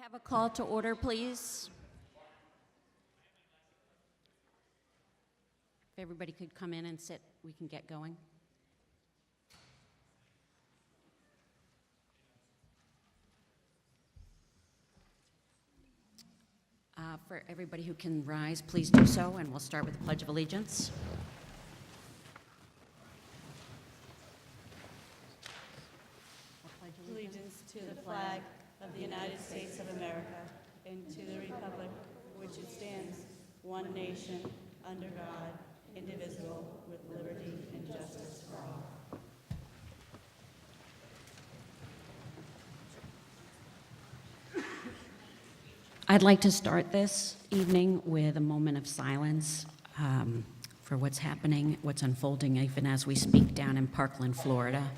have a call to order, please? If everybody could come in and sit, we can get going. For everybody who can rise, please do so, and we'll start with the Pledge of Allegiance. Allegiance to the flag of the United States of America and to the republic which it stands, one nation, under God, indivisible, with liberty and justice for all. I'd like to start this evening with a moment of silence for what's happening, what's unfolding even as we speak down in Parkland, Florida.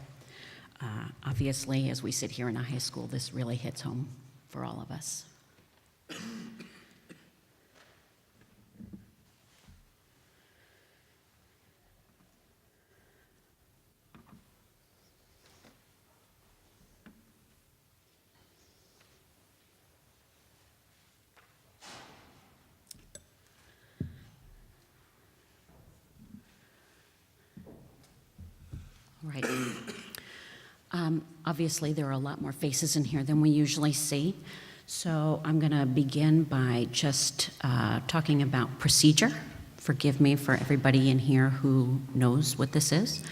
Obviously, as we sit here in a high school, this really hits home for all of us. Right. Obviously, there are a lot more faces in here than we usually see. So I'm going to begin by just talking about procedure. Forgive me for everybody in here who knows what this is.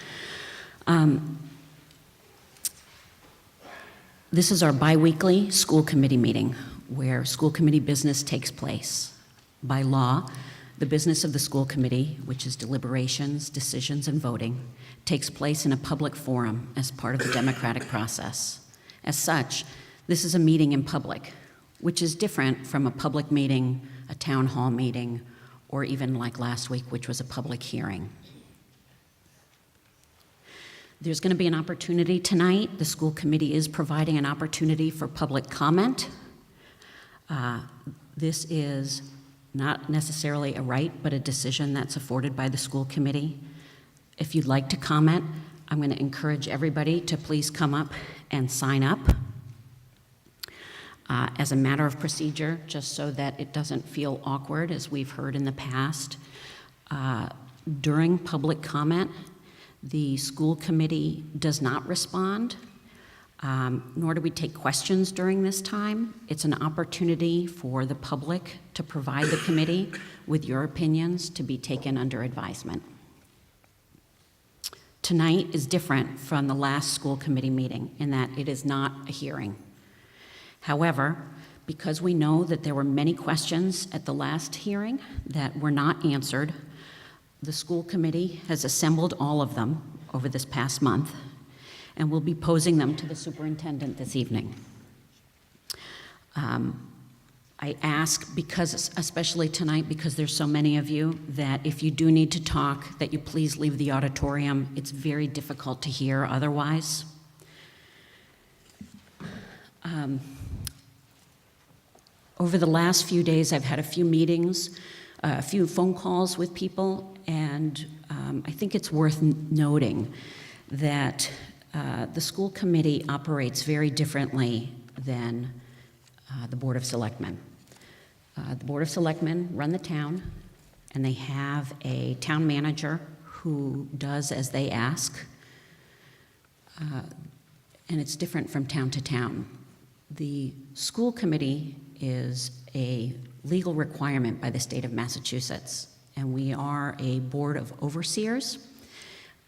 This is our biweekly school committee meeting where school committee business takes place. By law, the business of the school committee, which is deliberations, decisions, and voting, takes place in a public forum as part of the democratic process. As such, this is a meeting in public, which is different from a public meeting, a town hall meeting, or even like last week, which was a public hearing. There's going to be an opportunity tonight. The school committee is providing an opportunity for public comment. This is not necessarily a right, but a decision that's afforded by the school committee. If you'd like to comment, I'm going to encourage everybody to please come up and sign up. As a matter of procedure, just so that it doesn't feel awkward, as we've heard in the past, during public comment, the school committee does not respond, nor do we take questions during this time. It's an opportunity for the public to provide the committee with your opinions to be taken under advisement. Tonight is different from the last school committee meeting in that it is not a hearing. However, because we know that there were many questions at the last hearing that were not answered, the school committee has assembled all of them over this past month and will be posing them to the superintendent this evening. I ask, because especially tonight, because there's so many of you, that if you do need to talk, that you please leave the auditorium. It's very difficult to hear otherwise. Over the last few days, I've had a few meetings, a few phone calls with people, and I think it's worth noting that the school committee operates very differently than the Board of Selectmen. The Board of Selectmen run the town, and they have a town manager who does as they ask, and it's different from town to town. The school committee is a legal requirement by the state of Massachusetts, and we are a board of overseers,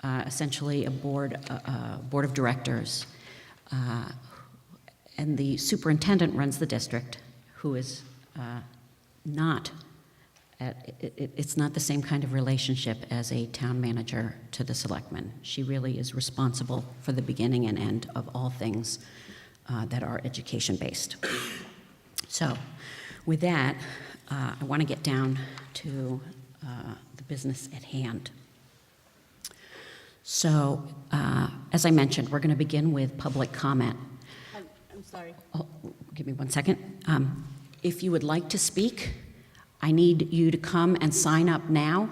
essentially a board of directors, and the superintendent runs the district, who is it's not the same kind of relationship as a town manager to the selectmen. She really is responsible for the beginning and end of all things that are education-based. So with that, I want to get down to the business at hand. So as I mentioned, we're going to begin with public comment. I'm sorry. Oh, give me 1 second. If you would like to speak, I need you to come and sign up now.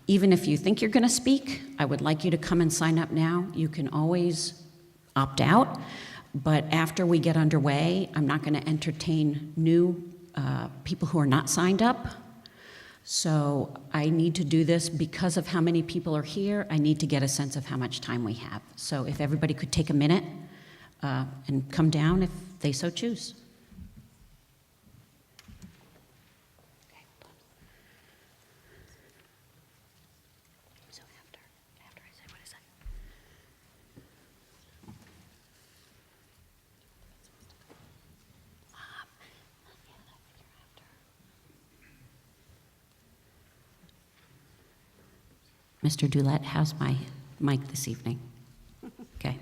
Even if you think you're going to speak, I would like you to come and sign up now. You can always opt out. But after we get underway, I'm not going to entertain new people who are not signed up. So I need to do this because of how many people are here. I need to get a sense of how much time we have. So if everybody could take a minute and come down if they so choose. So after I say what I said. Mr. Doulette, how's my mic this evening? Okay.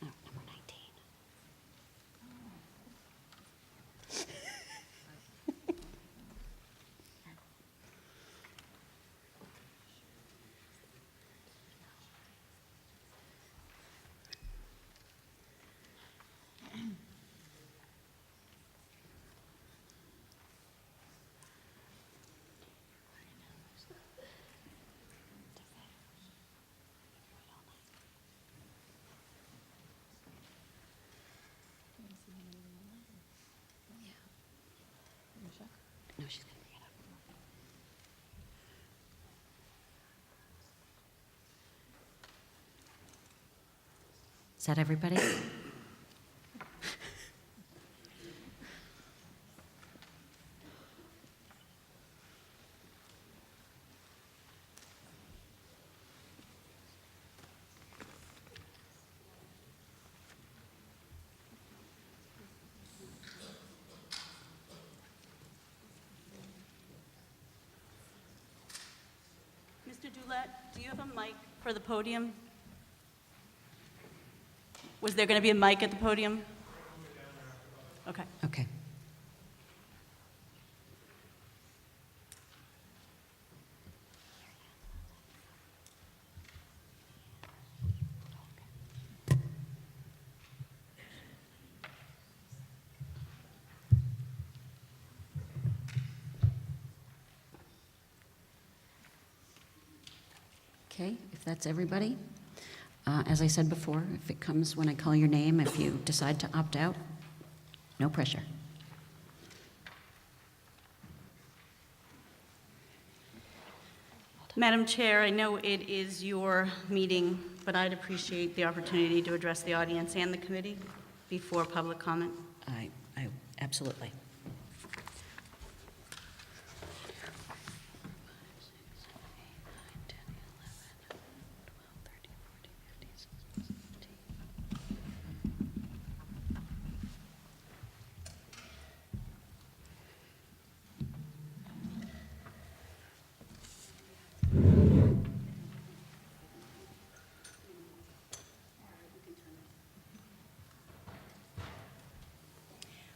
Oh, number 19. No, she's going to bring it up. Is that everybody? Mr. Doulette, do you have a mic for the podium? Was there going to be a mic at the podium? Okay. Okay. Okay, if that's everybody. As I said before, if it comes when I call your name, if you decide to opt out, no pressure. Madam Chair, I know it is your meeting, but I'd appreciate the opportunity to address the audience and the committee before public comment. I absolutely.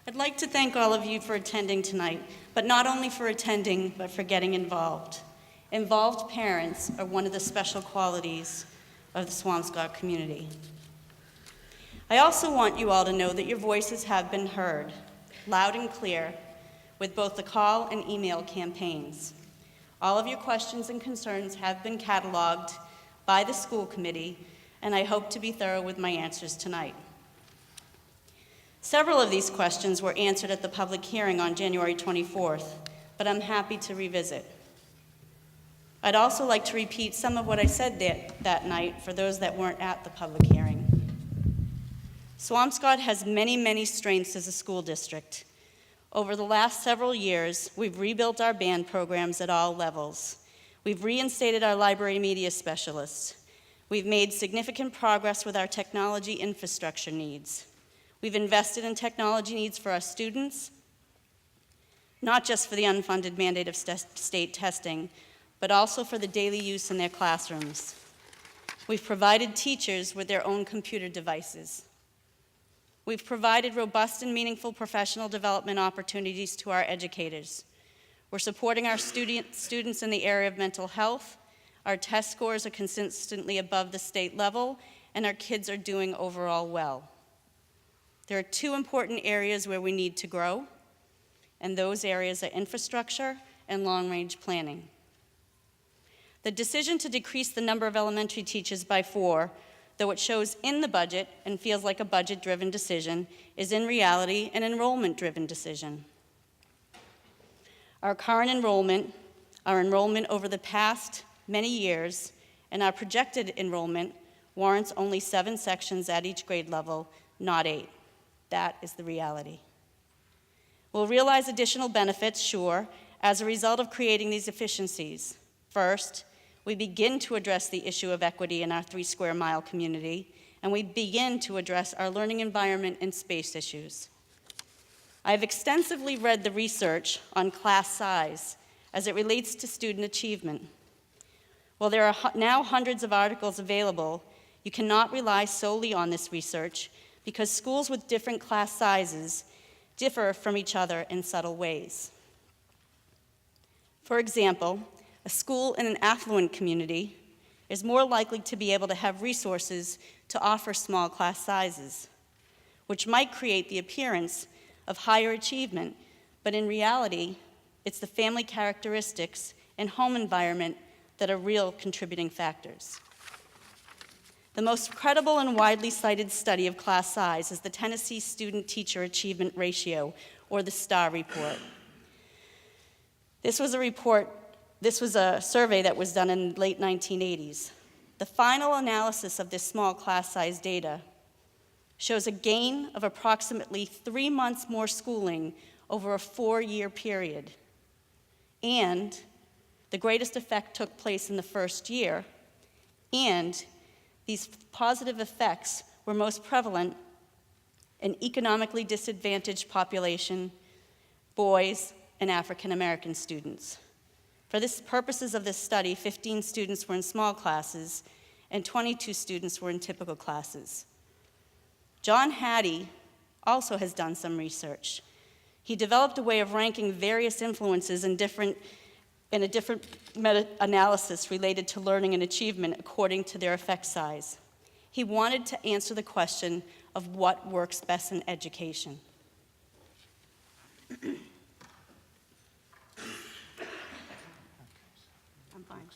I'd like to thank all of you for attending tonight, but not only for attending, but for getting involved. Involved parents are one of the special qualities of the Swampscott community. I also want you all to know that your voices have been heard, loud and clear, with both the call and email campaigns. All of your questions and concerns have been cataloged by the school committee, and I hope to be thorough with my answers tonight. Several of these questions were answered at the public hearing on January 24th, but I'm happy to revisit. I'd also like to repeat some of what I said that night for those that weren't at the public hearing. Swampscott has many, many strengths as a school district. Over the last several years, we've rebuilt our band programs at all levels. We've reinstated our library media specialists. We've made significant progress with our technology infrastructure needs. We've invested in technology needs for our students, not just for the unfunded mandate of state testing, but also for the daily use in their classrooms. We've provided teachers with their own computer devices. We've provided robust and meaningful professional development opportunities to our educators. We're supporting our students in the area of mental health. Our test scores are consistently above the state level, and our kids are doing overall well. There are two important areas where we need to grow, and those areas are infrastructure and long-range planning. The decision to decrease the number of elementary teachers by 4, though it shows in the budget and feels like a budget-driven decision, is in reality an enrollment-driven decision. Our current enrollment, our enrollment over the past many years, and our projected enrollment warrants only 7 sections at each grade level, not 8. That is the reality. We'll realize additional benefits, sure, as a result of creating these efficiencies. First, we begin to address the issue of equity in our 3 square mile community, and we begin to address our learning environment and space issues. I've extensively read the research on class size as it relates to student achievement. While there are now hundreds of articles available, you cannot rely solely on this research because schools with different class sizes differ from each other in subtle ways. For example, a school in an affluent community is more likely to be able to have resources to offer small class sizes, which might create the appearance of higher achievement, but in reality, it's the family characteristics and home environment that are real contributing factors. The most credible and widely cited study of class size is the Tennessee Student Teacher Achievement Ratio, or the STAR report. This was a survey that was done in the late 1980s. The final analysis of this small class size data shows a gain of approximately 3 months more schooling over a 4-year period. And the greatest effect took place in the first year, and these positive effects were most prevalent in economically disadvantaged population, boys, and African American students. For the purposes of this study, 15 students were in small classes and 22 students were in typical classes. John Hattie also has done some research. He developed a way of ranking various influences in a different meta-analysis related to learning and achievement according to their effect size. He wanted to answer the question of what works best in education. I'm fine.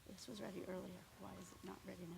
This was ready earlier. Why is it not ready now?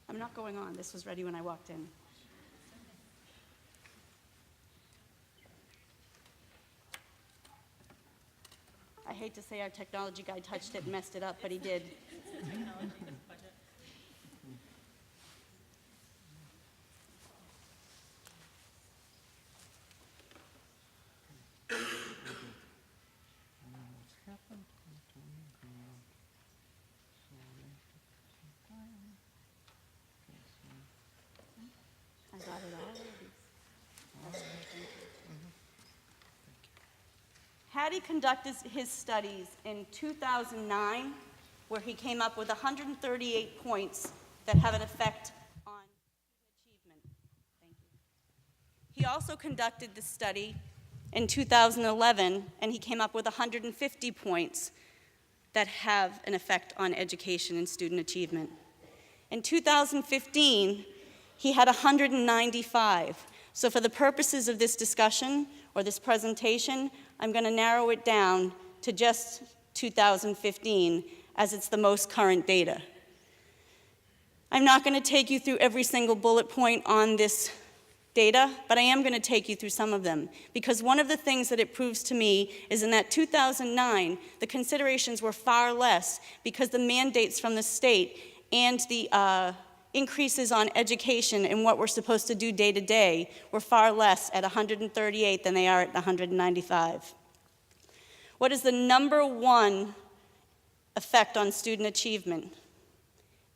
I'm not going on. This was ready when I walked in. I hate to say our technology guy touched it and messed it up, but he did. I got it all ready. That's great, thank you. Hattie conducted his studies in 2009, where he came up with 138 points that have an effect on student achievement. Thank you. He also conducted the study in 2011, and he came up with 150 points that have an effect on education and student achievement. In 2015, he had 195. So for the purposes of this discussion or this presentation, I'm going to narrow it down to just 2015, as it's the most current data. I'm not going to take you through every single bullet point on this data, but I am going to take you through some of them, because one of the things that it proves to me is in that 2009, the considerations were far less because the mandates from the state and the increases on education and what we're supposed to do day to day were far less at 138 than they are at 195. What is the number one effect on student achievement?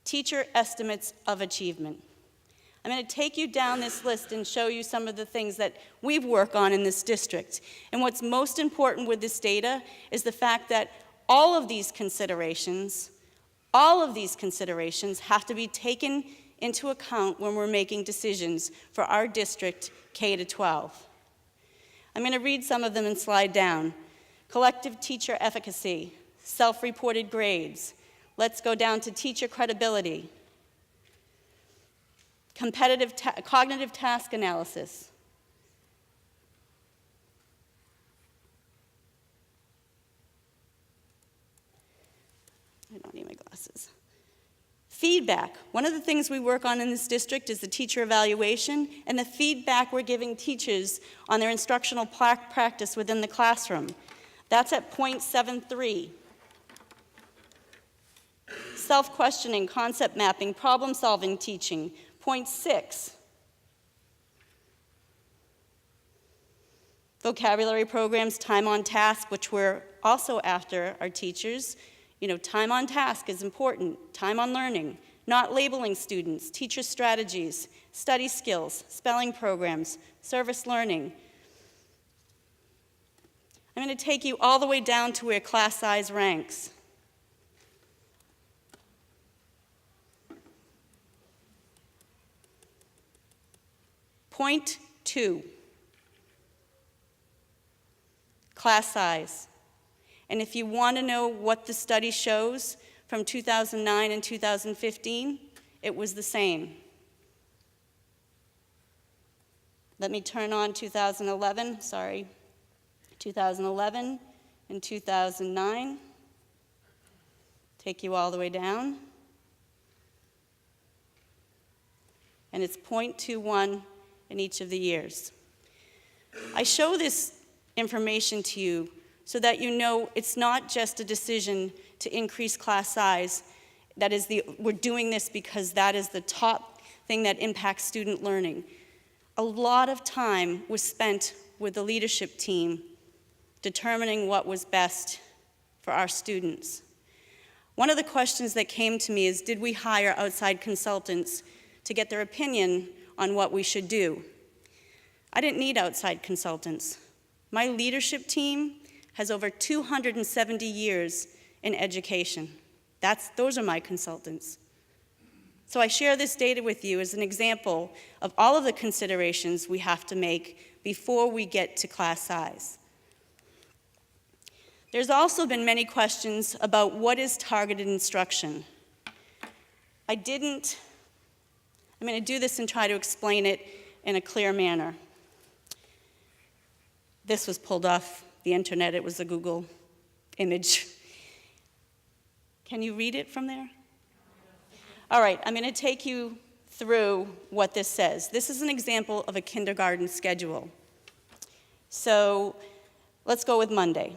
Teacher estimates of achievement. I'm going to take you down this list and show you some of the things that we work on in this district. And what's most important with this data is the fact that all of these considerations have to be taken into account when we're making decisions for our district K to 12. I'm going to read some of them and slide down. Collective teacher efficacy, self-reported grades. Let's go down to teacher credibility. Cognitive task analysis. I don't need my glasses. Feedback. One of the things we work on in this district is the teacher evaluation and the feedback we're giving teachers on their instructional practice within the classroom. That's at 0.73. Self-questioning, concept mapping, problem-solving teaching, 0.6. Vocabulary programs, time on task, which we're also after our teachers. You know, time on task is important. Time on learning, not labeling students, teacher strategies, study skills, spelling programs, service learning. I'm going to take you all the way down to where class size ranks. Point 2, class size. And if you want to know what the study shows from 2009 and 2015, it was the same. Let me turn on 2011 and 2009. Take you all the way down. And it's 0.21 in each of the years. I show this information to you so that you know it's not just a decision to increase class size. We're doing this because that is the top thing that impacts student learning. A lot of time was spent with the leadership team determining what was best for our students. One of the questions that came to me is, did we hire outside consultants to get their opinion on what we should do? I didn't need outside consultants. My leadership team has over 270 years in education. Those are my consultants. So I share this data with you as an example of all of the considerations we have to make before we get to class size. There's also been many questions about what is targeted instruction. I'm going to do this and try to explain it in a clear manner. This was pulled off the internet. It was a Google image. Can you read it from there? All right, I'm going to take you through what this says. This is an example of a kindergarten schedule. So let's go with Monday.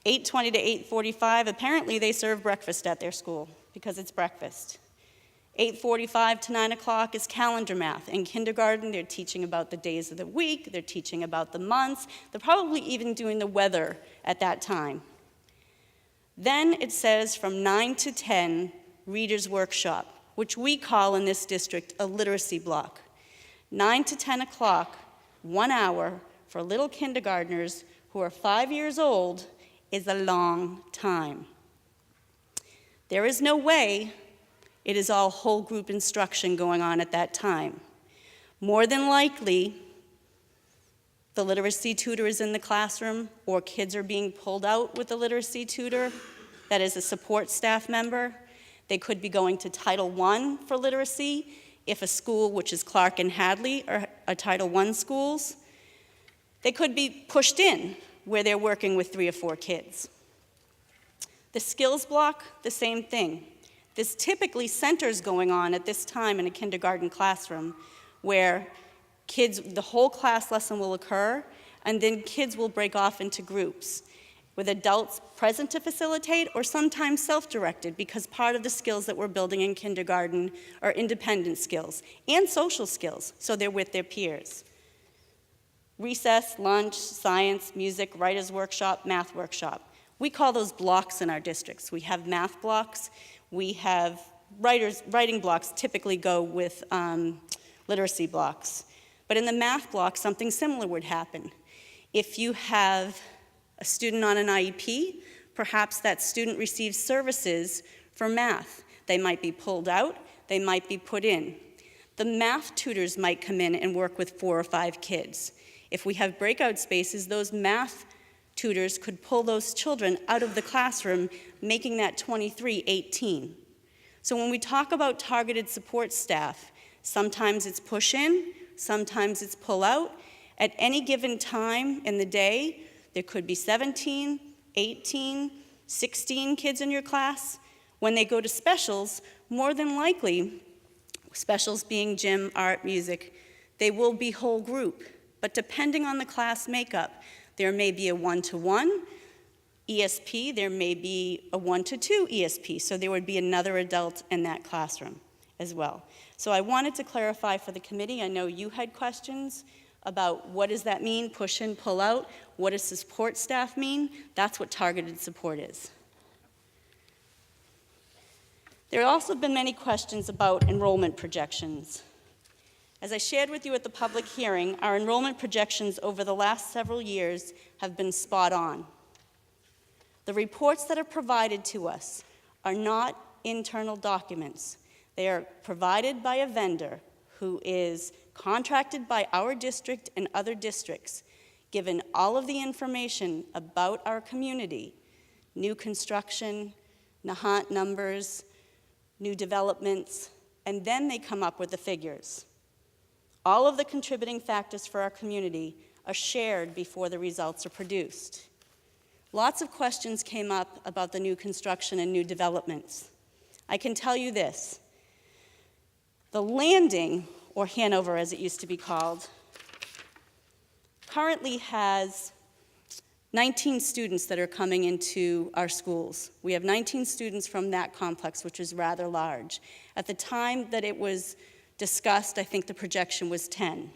8:20 to 8:45, apparently they serve breakfast at their school because it's breakfast. 8:45 to 9 o'clock is calendar math. In kindergarten, they're teaching about the days of the week, they're teaching about the months, they're probably even doing the weather at that time. Then it says from 9 to 10, Reader's Workshop, which we call in this district a literacy block. 9 to 10 o'clock, 1 hour for little kindergartners who are 5 years old is a long time. There is no way it is all whole group instruction going on at that time. More than likely, the literacy tutor is in the classroom, or kids are being pulled out with the literacy tutor, that is a support staff member. They could be going to Title I for literacy, if a school, which is Clark and Hadley, are Title I schools. They could be pushed in, where they're working with 3 or 4 kids. The skills block, the same thing. This typically centers going on at this time in a kindergarten classroom where the whole class lesson will occur, and then kids will break off into groups with adults present to facilitate or sometimes self-directed, because part of the skills that we're building in kindergarten are independent skills and social skills, so they're with their peers. Recess, lunch, science, music, writer's workshop, math workshop. We call those blocks in our districts. We have math blocks, we have writing blocks typically go with literacy blocks. But in the math block, something similar would happen. If you have a student on an IEP, perhaps that student receives services for math. They might be pulled out, they might be put in. The math tutors might come in and work with 4 or 5 kids. If we have breakout spaces, those math tutors could pull those children out of the classroom, making that 23, 18. So when we talk about targeted support staff, sometimes it's push in, sometimes it's pull out. At any given time in the day, there could be 17, 18, 16 kids in your class. When they go to specials, more than likely, specials being gym, art, music, they will be whole group. But depending on the class makeup, there may be a 1-to-1 ESP, there may be a 1-to-2 ESP, so there would be another adult in that classroom as well. So I wanted to clarify for the committee, I know you had questions about what does that mean, push in, pull out, what does support staff mean? That's what targeted support is. There have also been many questions about enrollment projections. As I shared with you at the public hearing, our enrollment projections over the last several years have been spot on. The reports that are provided to us are not internal documents. They are provided by a vendor who is contracted by our district and other districts, given all of the information about our community, new construction, Nahant numbers, new developments, and then they come up with the figures. All of the contributing factors for our community are shared before the results are produced. Lots of questions came up about the new construction and new developments. I can tell you this, the Landing, or Hanover as it used to be called, currently has 19 students that are coming into our schools. We have 19 students from that complex, which is rather large. At the time that it was discussed, I think the projection was 10.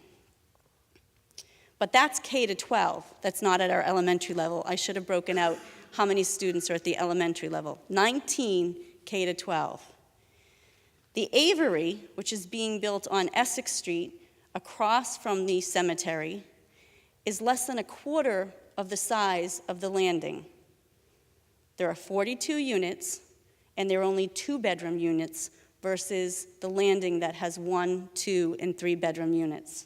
But that's K-12. That's not at our elementary level. I should have broken out how many students are at the elementary level. 19 K-12. The Avery, which is being built on Essex Street across from the cemetery, is less than a quarter of the size of the Landing. There are 42 units, and there are only 2-bedroom units versus the Landing that has 1, 2, and 3-bedroom units.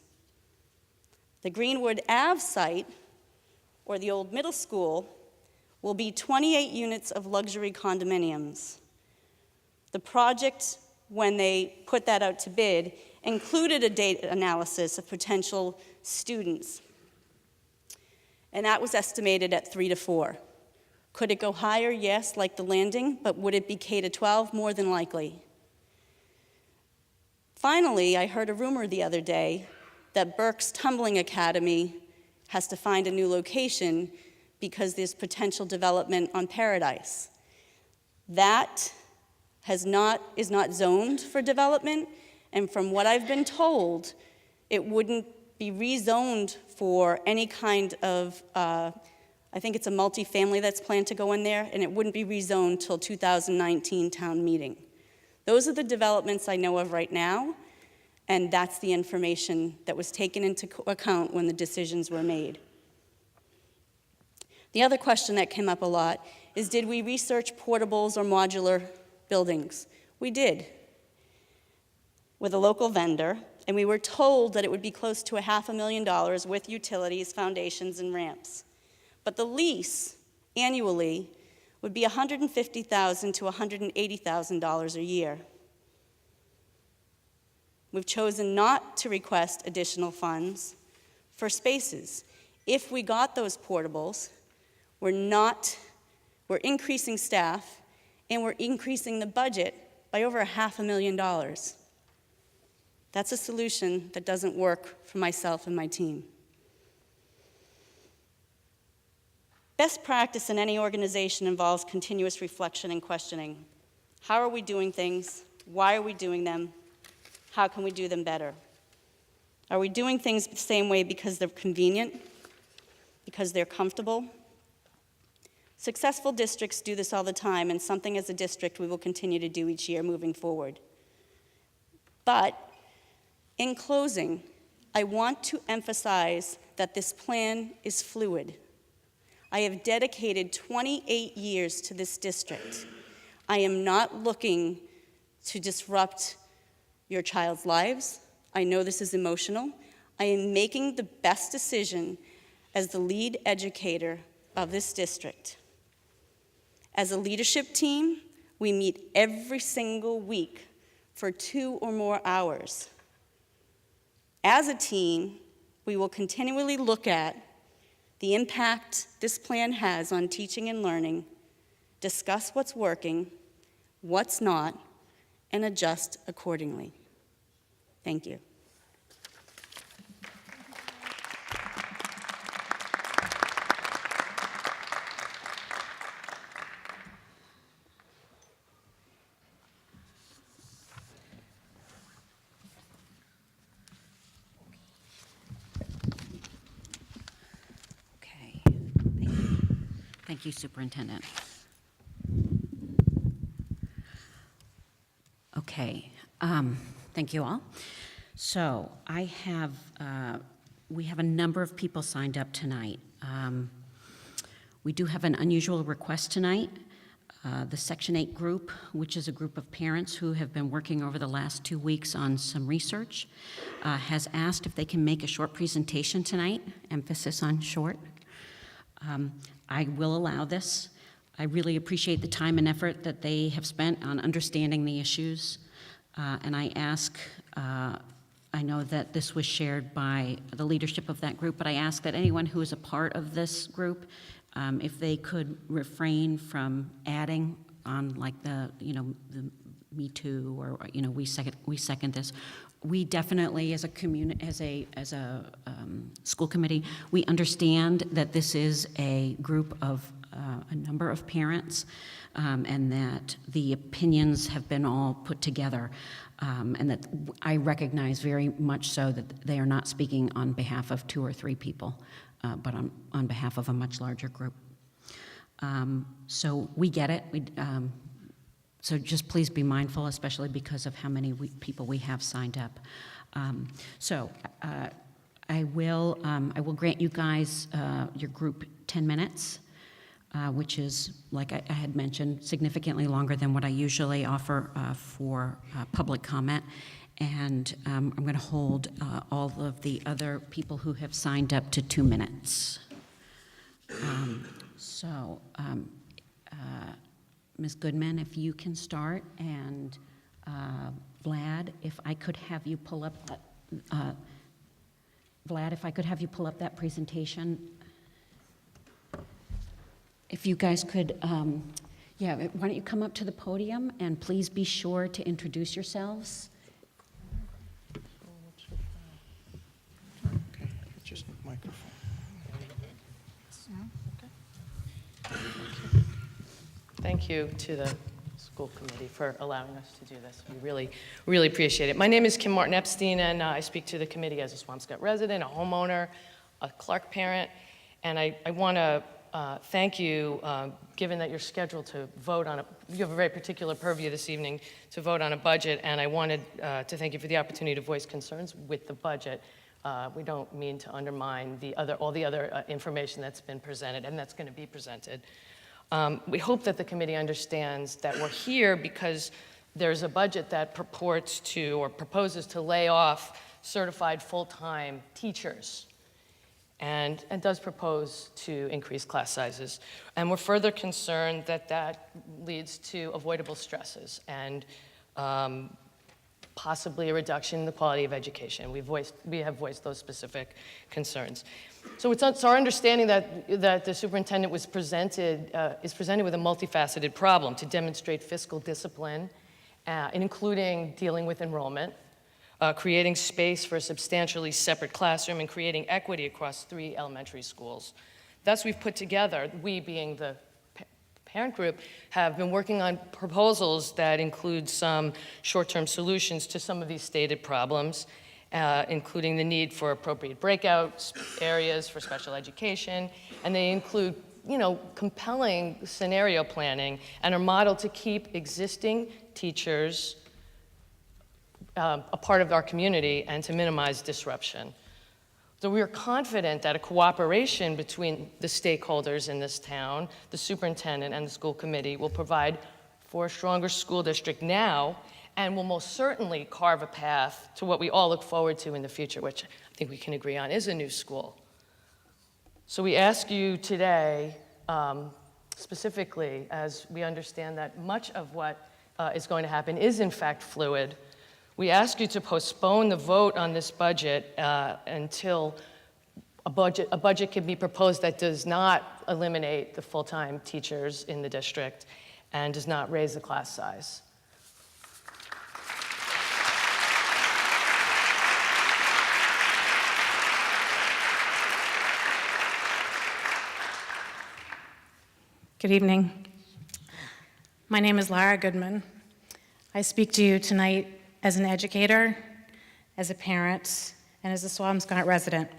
The Greenwood Ave site, or the old middle school, will be 28 units of luxury condominiums. The project, when they put that out to bid, included a data analysis of potential students, and that was estimated at 3 to 4. Could it go higher? Yes, like the Landing, but would it be K-12? More than likely. Finally, I heard a rumor the other day that Burke's Tumbling Academy has to find a new location because there's potential development on Paradise. That is not zoned for development, and from what I've been told, it wouldn't be rezoned for any kind of, I think it's a multifamily that's planned to go in there, and it wouldn't be rezoned till 2019 town meeting. Those are the developments I know of right now, and that's the information that was taken into account when the decisions were made. The other question that came up a lot is, did we research portables or modular buildings? We did, with a local vendor, and we were told that it would be close to $500,000 with utilities, foundations, and ramps. But the lease annually would be $150,000 to $180,000 a year. We've chosen not to request additional funds for spaces. If we got those portables, we're not We're increasing staff, and we're increasing the budget by over $500,000. That's a solution that doesn't work for myself and my team. Best practice in any organization involves continuous reflection and questioning. How are we doing things? Why are we doing them? How can we do them better? Are we doing things the same way because they're convenient? Because they're comfortable? Successful districts do this all the time, and something as a district we will continue to do each year moving forward. But in closing, I want to emphasize that this plan is fluid. I have dedicated 28 years to this district. I am not looking to disrupt your child's lives. I know this is emotional. I am making the best decision as the lead educator of this district. As a leadership team, we meet every single week for 2 or more hours. As a team, we will continually look at the impact this plan has on teaching and learning, discuss what's working, what's not, and adjust accordingly. Thank you. Okay, thank you. Thank you, Superintendent. Okay, thank you all. So we have a number of people signed up tonight. We do have an unusual request tonight. The Section 8 group, which is a group of parents who have been working over the last 2 weeks on some research, has asked if they can make a short presentation tonight, emphasis on short. I will allow this. I really appreciate the time and effort that they have spent on understanding the issues. And I ask, I know that this was shared by the leadership of that group, but I ask that anyone who is a part of this group, if they could refrain from adding on like the Me Too or, we second this. We definitely, as a community, as a school committee, we understand that this is a group of a number of parents, and that the opinions have been all put together, and that I recognize very much so that they are not speaking on behalf of 2 or 3 people, but on behalf of a much larger group. So we get it. So just please be mindful, especially because of how many people we have signed up. I will grant you guys, your group, 10 minutes. Which is, like I had mentioned, significantly longer than what I usually offer for public comment. And I'm going to hold all of the other people who have signed up to 2 minutes. Ms. Goodman, if you can start, and Vlad, if I could have you pull up that, presentation. If you guys could, why don't you come up to the podium, and please be sure to introduce yourselves. Okay, just microphone. Thank you to the school committee for allowing us to do this. We really, really appreciate it. My name is Kim Martin Epstein, and I speak to the committee as a Swampscott resident, a homeowner, a Clark parent, and I want to thank you, given that you're scheduled to vote on you have a very particular purview this evening to vote on a budget, and I wanted to thank you for the opportunity to voice concerns with the budget. We don't mean to undermine all the other information that's been presented and that's going to be presented. We hope that the committee understands that we're here because there's a budget that purports to or proposes to lay off certified full-time teachers. And does propose to increase class sizes. And we're further concerned that that leads to avoidable stresses and possibly a reduction in the quality of education. We have voiced those specific concerns. So it's our understanding that the superintendent is presented with a multifaceted problem to demonstrate fiscal discipline, including dealing with enrollment, creating space for a substantially separate classroom, and creating equity across 3 elementary schools. Thus, we've put together, we being the parent group, have been working on proposals that include some short-term solutions to some of these stated problems, including the need for appropriate breakout areas for special education, and they include, compelling scenario planning and are modeled to keep existing teachers a part of our community and to minimize disruption. So we are confident that a cooperation between the stakeholders in this town, the superintendent and the school committee, will provide for a stronger school district now and will most certainly carve a path to what we all look forward to in the future, which I think we can agree on is a new school. So we ask you today, specifically, as we understand that much of what is going to happen is in fact fluid, we ask you to postpone the vote on this budget until a budget can be proposed that does not eliminate the full-time teachers in the district and does not raise the class size. Good evening. My name is Lara Goodman. I speak to you tonight as an educator, as a parent, and as a Swampscott resident.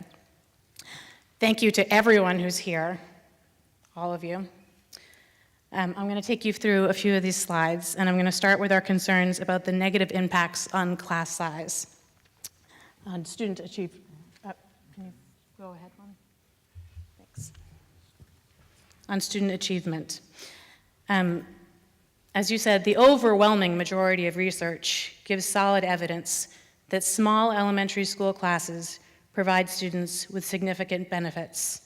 Thank you to everyone who's here, all of you. I'm going to take you through a few of these slides, and I'm going to start with our concerns about the negative impacts on class size, on student achievement. Can you go ahead, Mom? Thanks. On student achievement. As you said, the overwhelming majority of research gives solid evidence that small elementary school classes provide students with significant benefits.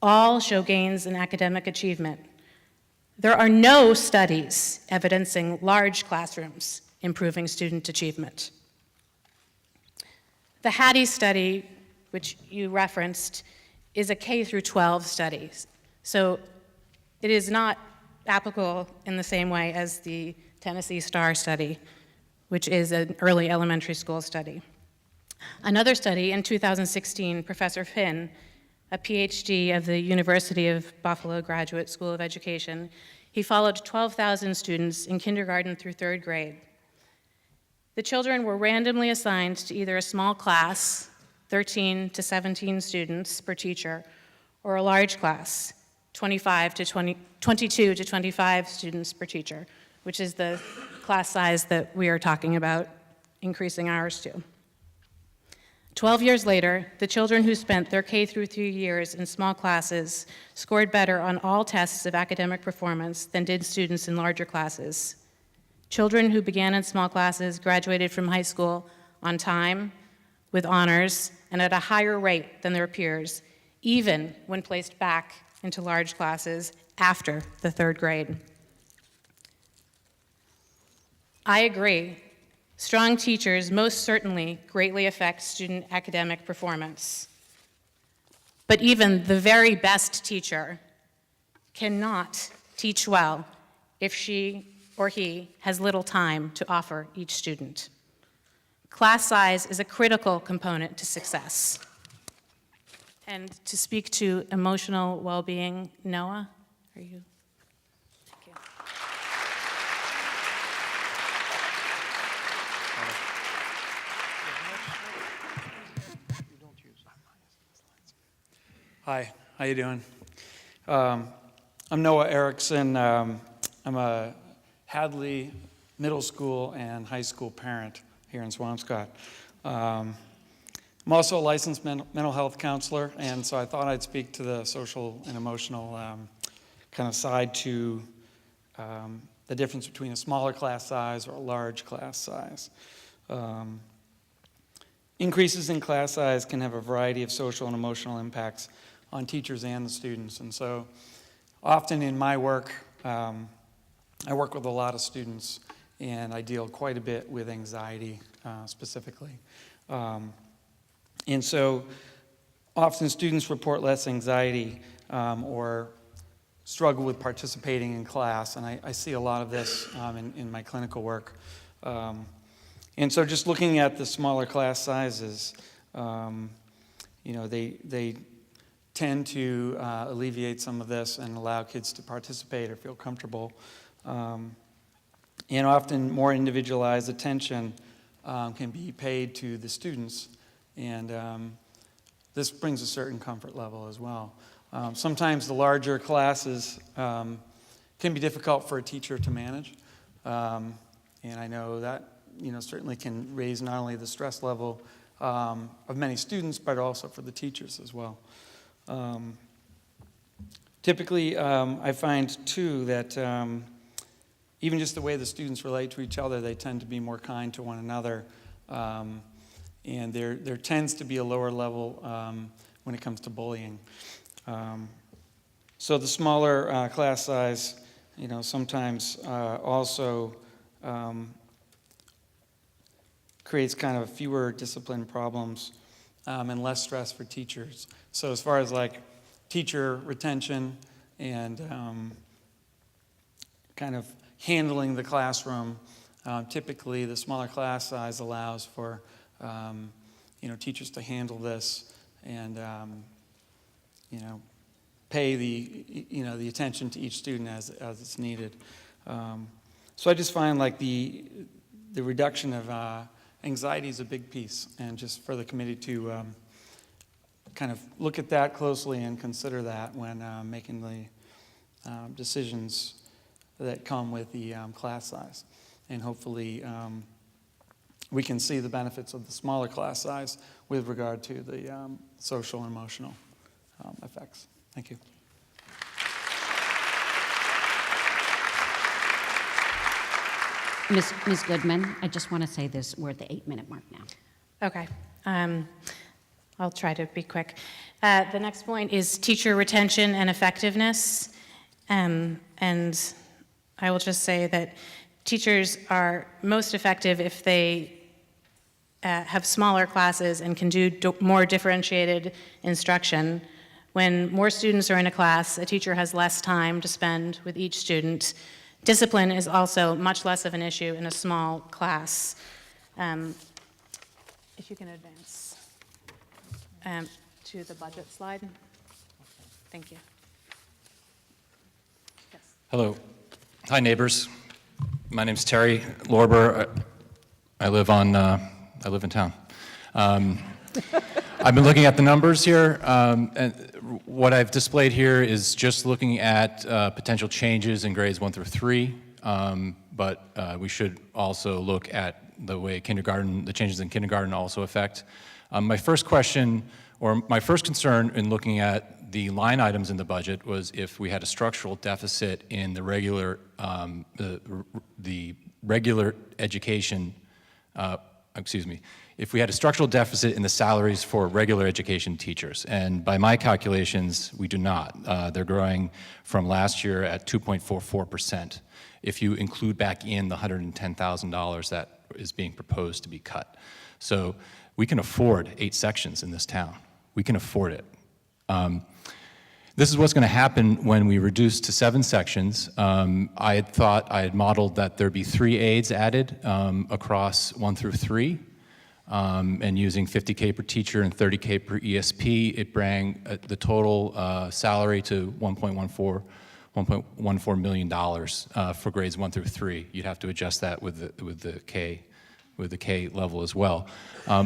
All show gains in academic achievement. There are no studies evidencing large classrooms improving student achievement. The Hattie study, which you referenced, is a K through 12 study. So it is not applicable in the same way as the Tennessee STAR study, which is an early elementary school study. Another study in 2016, Professor Finn, a PhD of the University of Buffalo Graduate School of Education, he followed 12,000 students in kindergarten through 3rd grade. The children were randomly assigned to either a small class, 13 to 17 students per teacher, or a large class, 22 to 25 students per teacher, which is the class size that we are talking about increasing ours to. 12 years later, the children who spent their K through 3 years in small classes scored better on all tests of academic performance than did students in larger classes. Children who began in small classes graduated from high school on time, with honors, and at a higher rate than their peers, even when placed back into large classes after the 3rd grade. I agree. Strong teachers most certainly greatly affect student academic performance. But even the very best teacher cannot teach well if she or he has little time to offer each student. Class size is a critical component to success. And to speak to emotional well-being, Noah, are you? Thank you. Hi, how you doing? I'm Noah Erickson. I'm a Hadley middle school and high school parent here in Swampscott. I'm also a licensed mental health counselor, and so I thought I'd speak to the social and emotional kind of side to the difference between a smaller class size or a large class size. Increases in class size can have a variety of social and emotional impacts on teachers and the students, and so often in my work, I work with a lot of students, and I deal quite a bit with anxiety specifically. And so often students report less anxiety or struggle with participating in class, and I see a lot of this in my clinical work. And so just looking at the smaller class sizes, they tend to alleviate some of this and allow kids to participate or feel comfortable. And often more individualized attention can be paid to the students, and this brings a certain comfort level as well. Sometimes the larger classes can be difficult for a teacher to manage, and I know that certainly can raise not only the stress level of many students, but also for the teachers as well. Typically, I find too that even just the way the students relate to each other, they tend to be more kind to one another, and there tends to be a lower level when it comes to bullying. So the smaller class size, sometimes also creates kind of fewer discipline problems and less stress for teachers. So as far as like teacher retention and kind of handling the classroom, typically the smaller class size allows for teachers to handle this and pay the attention to each student as it's needed. So I just find like the reduction of anxiety is a big piece, and just for the committee to kind of look at that closely and consider that when making the decisions that come with the class size. And hopefully we can see the benefits of the smaller class size with regard to the social and emotional effects. Thank you. Ms. Goodman, I just want to say this, we're at the 8-minute mark now. Okay. I'll try to be quick. The next point is teacher retention and effectiveness. And I will just say that teachers are most effective if they have smaller classes and can do more differentiated instruction. When more students are in a class, a teacher has less time to spend with each student. Discipline is also much less of an issue in a small class. If you can advance to the budget slide. Thank you. Yes. Hello. Hi, neighbors. My name's Terry Lorber. I live in town. I've been looking at the numbers here, and what I've displayed here is just looking at potential changes in grades 1 through 3, but we should also look at the way the changes in kindergarten also affect. My first question, or my first concern in looking at the line items in the budget was if we had a structural deficit in the regular education, if we had a structural deficit in the salaries for regular education teachers. And by my calculations, we do not. They're growing from last year at 2.44%, if you include back in the $110,000 that is being proposed to be cut. So we can afford 8 sections in this town. We can afford it. This is what's going to happen when we reduce to 7 sections. I had modeled that there'd be 3 aides added across 1 through 3. And using $50K per teacher and $30K per ESP, it bring the total salary to $1.14 million for grades 1 through 3. You'd have to adjust that with the K level as well.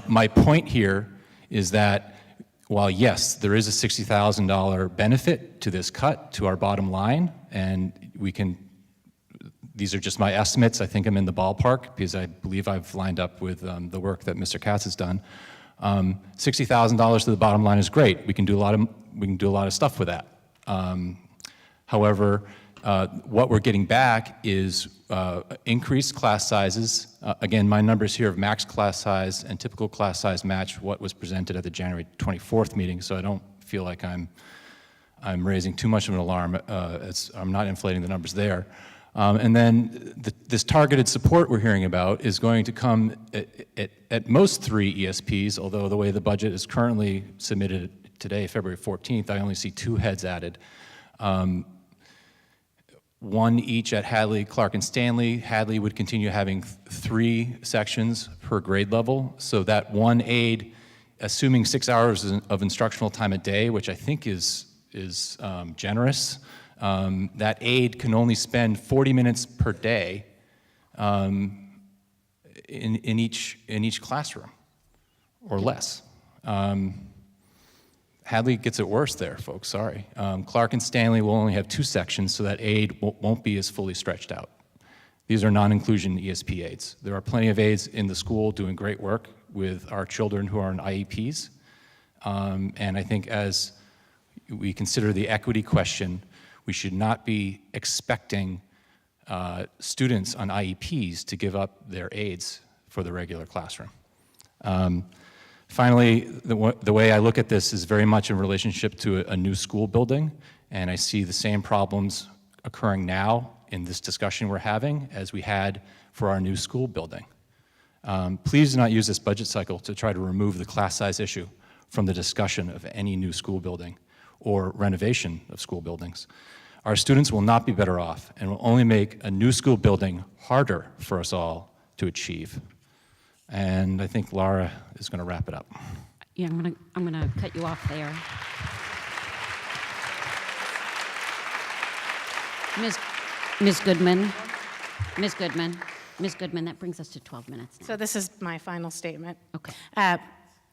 My point here is that while yes, there is a $60,000 benefit to this cut to our bottom line, and these are just my estimates. I think I'm in the ballpark because I believe I've lined up with the work that Mr. Katz has done. $60,000 to the bottom line is great. We can do a lot of stuff with that. However, what we're getting back is increased class sizes. Again, my numbers here of max class size and typical class size match what was presented at the January 24th meeting, so I don't feel like I'm raising too much of an alarm. I'm not inflating the numbers there. And then this targeted support we're hearing about is going to come at most 3 ESPs, although the way the budget is currently submitted today, February 14th, I only see 2 heads added. 1 each at Hadley, Clark, and Stanley. Hadley would continue having 3 sections per grade level, so that 1 aide, assuming 6 hours of instructional time a day, which I think is generous, that aide can only spend 40 minutes per day in each classroom, or less. Hadley gets it worse there, folks, sorry. Clark and Stanley will only have 2 sections, so that aide won't be as fully stretched out. These are non-inclusion ESP aides. There are plenty of aides in the school doing great work with our children who are in IEPs. And I think as we consider the equity question, we should not be expecting students on IEPs to give up their aides for the regular classroom. Finally, the way I look at this is very much in relationship to a new school building, and I see the same problems occurring now in this discussion we're having as we had for our new school building. Please do not use this budget cycle to try to remove the class size issue from the discussion of any new school building or renovation of school buildings. Our students will not be better off and will only make a new school building harder for us all to achieve. And I think Laura is going to wrap it up. Yeah, I'm gonna cut you off there. Ms. Goodman, that brings us to 12 minutes now. So this is my final statement. Okay.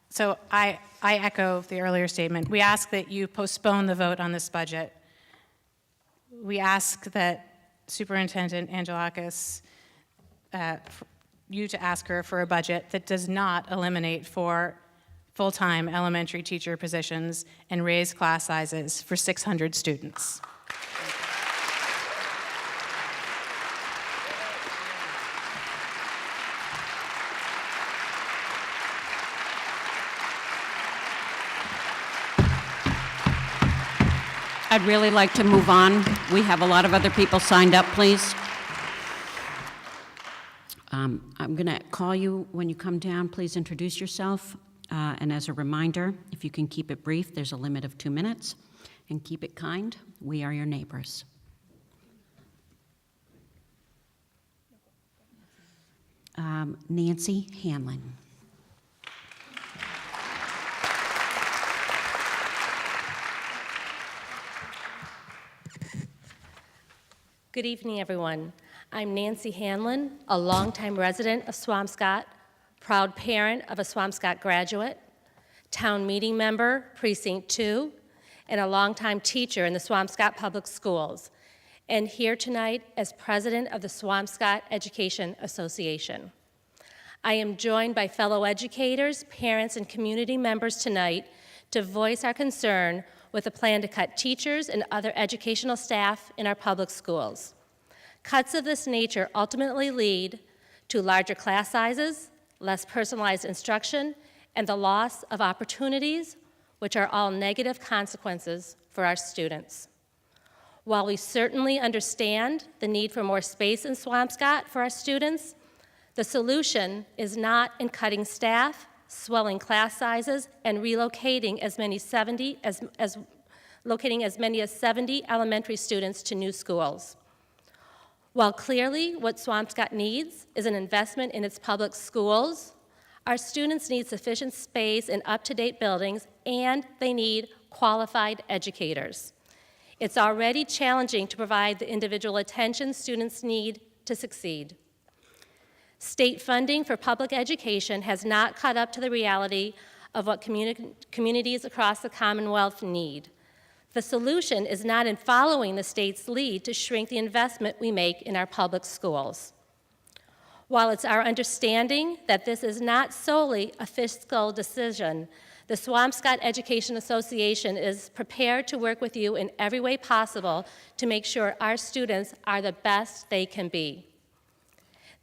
So I echo the earlier statement. We ask that you postpone the vote on this budget. We ask that Superintendent Angelakis, you to ask her for a budget that does not eliminate 4 full-time elementary teacher positions and raise class sizes for 600 students. I'd really like to move on. We have a lot of other people signed up, please. I'm going to call you when you come down. Please introduce yourself. And as a reminder, if you can keep it brief, there's a limit of 2 minutes. And keep it kind. We are your neighbors. Nancy Hanlon. Good evening, everyone. I'm Nancy Hanlon, a longtime resident of Swampscott, proud parent of a Swampscott graduate, town meeting member, Precinct 2, and a longtime teacher in the Swampscott Public Schools, and here tonight as president of the Swampscott Education Association. I am joined by fellow educators, parents, and community members tonight to voice our concern with a plan to cut teachers and other educational staff in our public schools. Cuts of this nature ultimately lead to larger class sizes, less personalized instruction, and the loss of opportunities, which are all negative consequences for our students. While we certainly understand the need for more space in Swampscott for our students, the solution is not in cutting staff, swelling class sizes, and relocating as many as 70 elementary students to new schools. While clearly what Swampscott needs is an investment in its public schools, our students need sufficient space in up-to-date buildings, and they need qualified educators. It's already challenging to provide the individual attention students need to succeed. State funding for public education has not caught up to the reality of what communities across the Commonwealth need. The solution is not in following the state's lead to shrink the investment we make in our public schools. While it's our understanding that this is not solely a fiscal decision, the Swampscott Education Association is prepared to work with you in every way possible to make sure our students are the best they can be.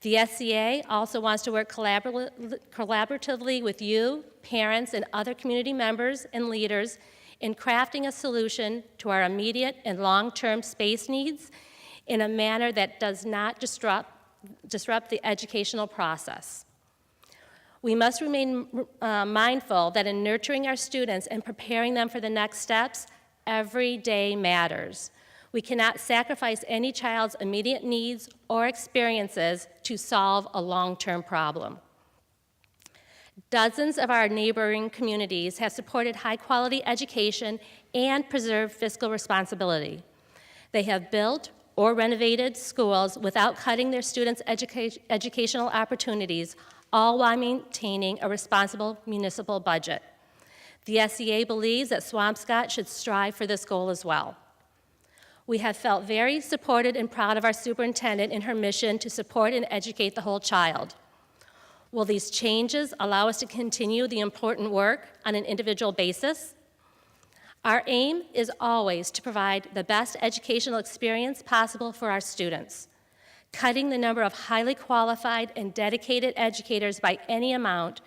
The SCA also wants to work collaboratively with you, parents, and other community members and leaders in crafting a solution to our immediate and long-term space needs in a manner that does not disrupt the educational process. We must remain mindful that in nurturing our students and preparing them for the next steps, every day matters. We cannot sacrifice any child's immediate needs or experiences to solve a long-term problem. Dozens of our neighboring communities have supported high-quality education and preserved fiscal responsibility. They have built or renovated schools without cutting their students' educational opportunities, all while maintaining a responsible municipal budget. The SEA believes that Swampscott should strive for this goal as well. We have felt very supported and proud of our superintendent in her mission to support and educate the whole child. Will these changes allow us to continue the important work on an individual basis? Our aim is always to provide the best educational experience possible for our students. Cutting the number of highly qualified and dedicated educators by any amount,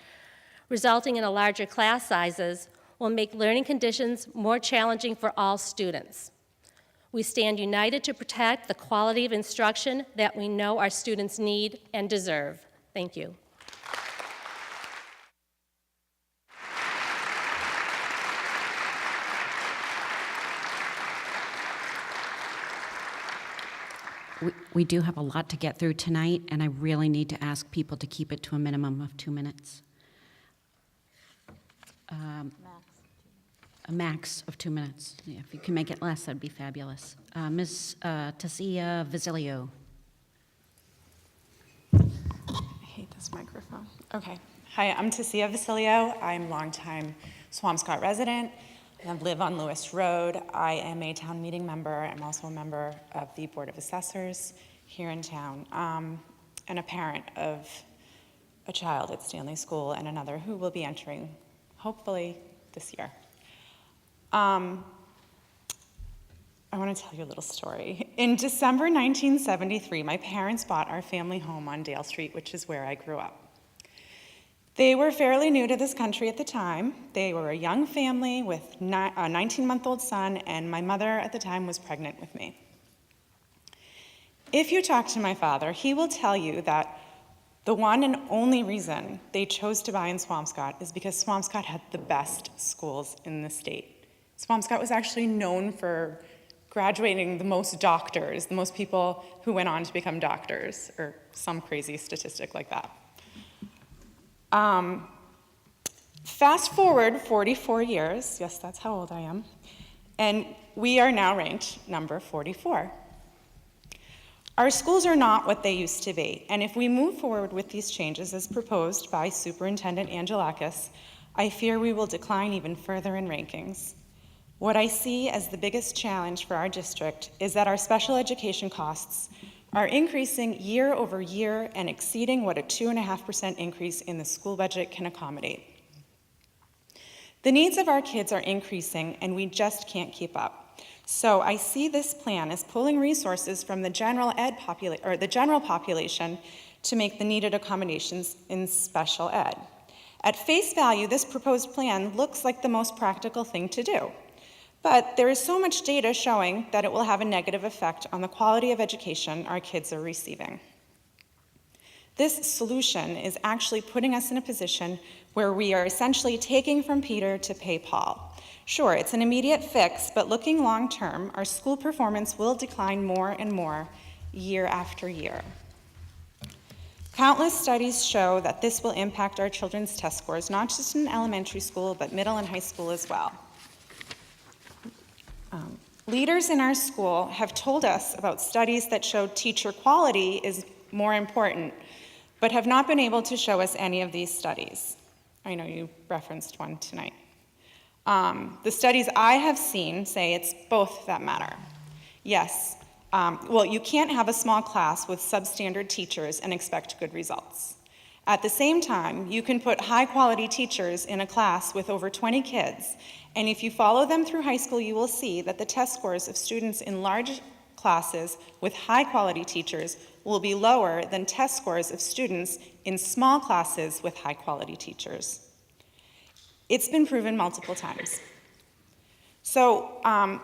resulting in a larger class sizes, will make learning conditions more challenging for all students. We stand united to protect the quality of instruction that we know our students need and deserve. Thank you. We do have a lot to get through tonight, and I really need to ask people to keep it to a minimum of 2 minutes. A max of 2 minutes. Yeah, if you can make it less, that'd be fabulous. Ms. Tasia Vasilio. I hate this microphone. Okay. Hi, I'm Tasia Vasilio. I'm a longtime Swampscott resident. I live on Lewis Road. I am a town meeting member. I'm also a member of the Board of Assessors here in town, and a parent of a child at Stanley School and another who will be entering, hopefully, this year. I want to tell you a little story. In December 1973, my parents bought our family home on Dale Street, which is where I grew up. They were fairly new to this country at the time. They were a young family with a 19-month-old son, and my mother at the time was pregnant with me. If you talk to my father, he will tell you that the one and only reason they chose to buy in Swampscott is because Swampscott had the best schools in the state. Swampscott was actually known for graduating the most doctors, the most people who went on to become doctors, or some crazy statistic like that. Fast forward 44 years, yes, that's how old I am, and we are now ranked number 44. Our schools are not what they used to be, and if we move forward with these changes as proposed by Superintendent Angelakis, I fear we will decline even further in rankings. What I see as the biggest challenge for our district is that our special education costs are increasing year over year and exceeding what a 2.5% increase in the school budget can accommodate. The needs of our kids are increasing, and we just can't keep up. So I see this plan as pulling resources from the general population to make the needed accommodations in special ed. At face value, this proposed plan looks like the most practical thing to do. But there is so much data showing that it will have a negative effect on the quality of education our kids are receiving. This solution is actually putting us in a position where we are essentially taking from Peter to pay Paul. Sure, it's an immediate fix, but looking long-term, our school performance will decline more and more year after year. Countless studies show that this will impact our children's test scores, not just in elementary school, but middle and high school as well. Leaders in our school have told us about studies that show teacher quality is more important, but have not been able to show us any of these studies. I know you referenced one tonight. The studies I have seen say it's both that matter. Yes, well, you can't have a small class with substandard teachers and expect good results. At the same time, you can put high-quality teachers in a class with over 20 kids, and if you follow them through high school, you will see that the test scores of students in large classes with high-quality teachers will be lower than test scores of students in small classes with high-quality teachers. It's been proven multiple times. So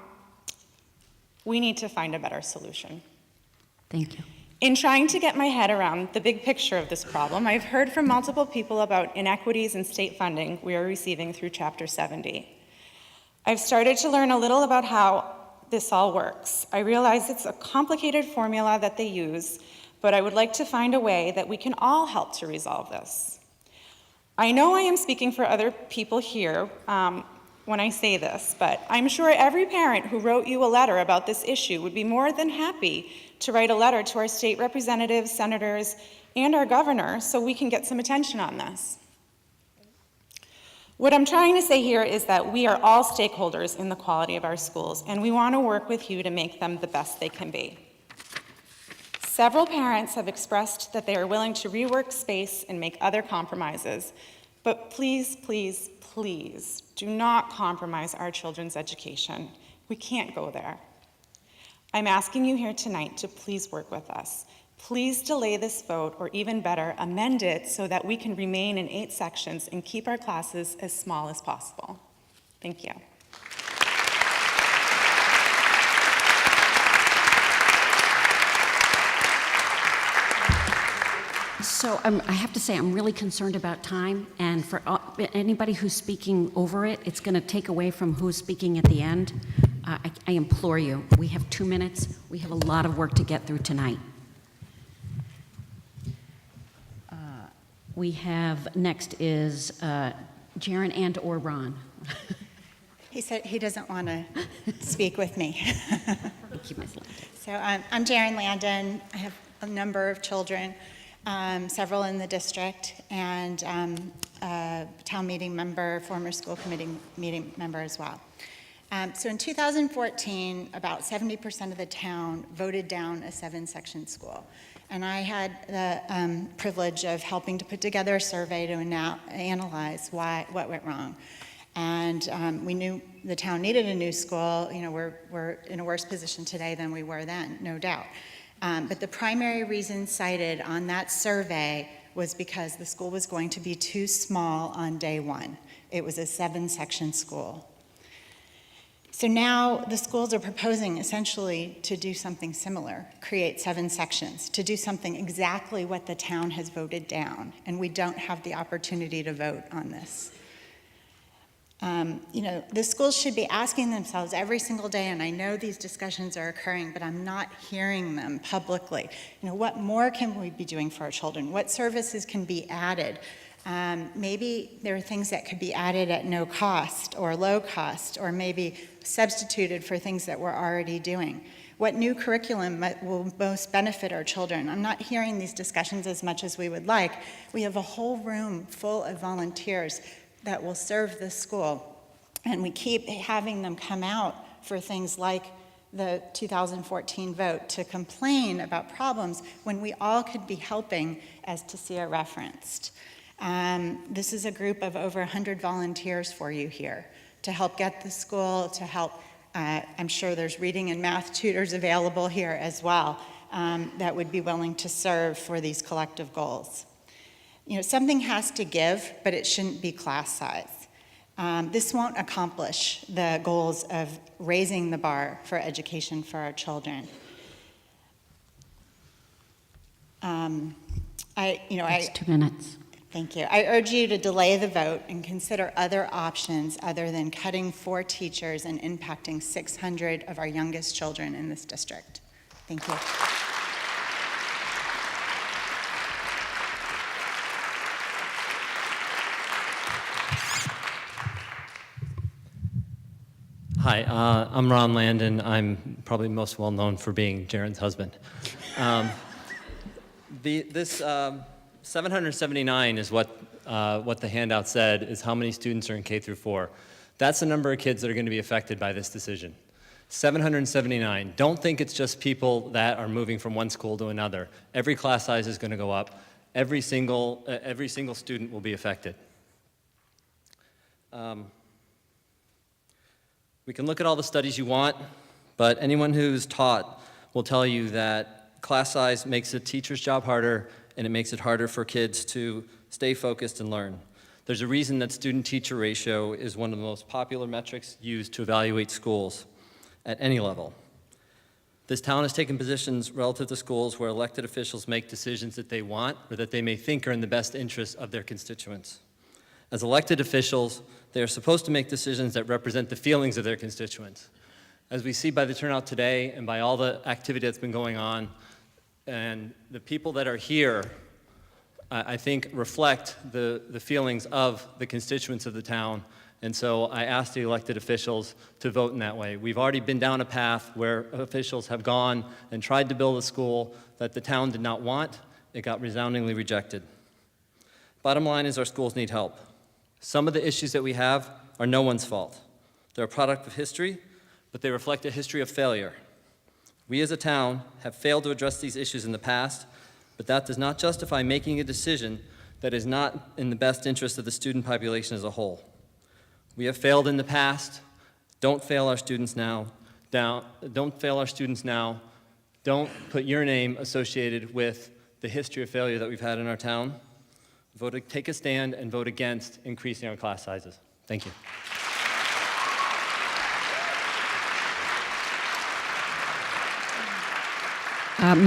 we need to find a better solution. Thank you. In trying to get my head around the big picture of this problem, I've heard from multiple people about inequities in state funding we are receiving through Chapter 70. I've started to learn a little about how this all works. I realize it's a complicated formula that they use, but I would like to find a way that we can all help to resolve this. I know I am speaking for other people here when I say this, but I'm sure every parent who wrote you a letter about this issue would be more than happy to write a letter to our state representatives, senators, and our governor so we can get some attention on this. What I'm trying to say here is that we are all stakeholders in the quality of our schools, and we want to work with you to make them the best they can be. Several parents have expressed that they are willing to rework space and make other compromises, but please, please, please do not compromise our children's education. We can't go there. I'm asking you here tonight to please work with us. Please delay this vote, or even better, amend it so that we can remain in 8 sections and keep our classes as small as possible. Thank you. So I have to say, I'm really concerned about time, and for anybody who's speaking over it, it's going to take away from who's speaking at the end. I implore you, we have 2 minutes. We have a lot of work to get through tonight. We have, next is Jaren and or Ron. He said he doesn't want to speak with me. Thank you, Ms. Landon. So I'm Jaren Landon. I have a number of children, several in the district, and a town meeting member, former school committee meeting member as well. So in 2014, about 70% of the town voted down a 7-section school. And I had the privilege of helping to put together a survey to analyze what went wrong. And we knew the town needed a new school. You know, we're in a worse position today than we were then, no doubt. But the primary reason cited on that survey was because the school was going to be too small on day one. It was a 7-section school. So now the schools are proposing essentially to do something similar, create 7 sections, to do something exactly what the town has voted down, and we don't have the opportunity to vote on this. You know, the schools should be asking themselves every single day, and I know these discussions are occurring, but I'm not hearing them publicly. You know, what more can we be doing for our children? What services can be added? Maybe there are things that could be added at no cost or low cost, or maybe substituted for things that we're already doing. What new curriculum will most benefit our children? I'm not hearing these discussions as much as we would like. We have a whole room full of volunteers that will serve this school, and we keep having them come out for things like the 2014 vote to complain about problems when we all could be helping, as Tasia referenced. This is a group of over 100 volunteers for you here to help get the school, to help, I'm sure there's reading and math tutors available here as well that would be willing to serve for these collective goals. You know, something has to give, but it shouldn't be class size. This won't accomplish the goals of raising the bar for education for our children. That's 2 minutes. Thank you. I urge you to delay the vote and consider other options other than cutting 4 teachers and impacting 600 of our youngest children in this district. Thank you. Hi, I'm Ron Landon. I'm probably most well known for being Jaren's husband. This 779 is what the handout said is how many students are in K through 4. That's the number of kids that are going to be affected by this decision. 779. Don't think it's just people that are moving from one school to another. Every class size is going to go up. Every single student will be affected. We can look at all the studies you want, but anyone who's taught will tell you that class size makes a teacher's job harder, and it makes it harder for kids to stay focused and learn. There's a reason that student-teacher ratio is one of the most popular metrics used to evaluate schools at any level. This town has taken positions relative to schools where elected officials make decisions that they want or that they may think are in the best interest of their constituents. As elected officials, they are supposed to make decisions that represent the feelings of their constituents. As we see by the turnout today and by all the activity that's been going on, and the people that are here, I think, reflect the feelings of the constituents of the town. And so I ask the elected officials to vote in that way. We've already been down a path where officials have gone and tried to build a school that the town did not want. It got resoundingly rejected. Bottom line is our schools need help. Some of the issues that we have are no one's fault. They're a product of history, but they reflect a history of failure. We as a town have failed to address these issues in the past, but that does not justify making a decision that is not in the best interest of the student population as a whole. We have failed in the past. Don't fail our students now. Don't fail our students now. Don't put your name associated with the history of failure that we've had in our town. Take a stand and vote against increasing our class sizes. Thank you.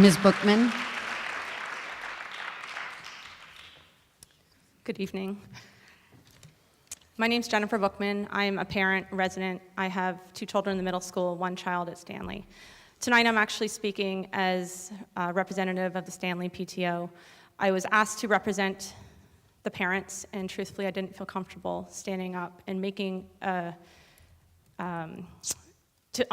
Ms. Bookman? Good evening. My name's Jennifer Bookman. I'm a parent, resident. I have 2 children in the middle school, 1 child at Stanley. Tonight I'm actually speaking as a representative of the Stanley PTO. I was asked to represent the parents, and truthfully I didn't feel comfortable standing up and making I'm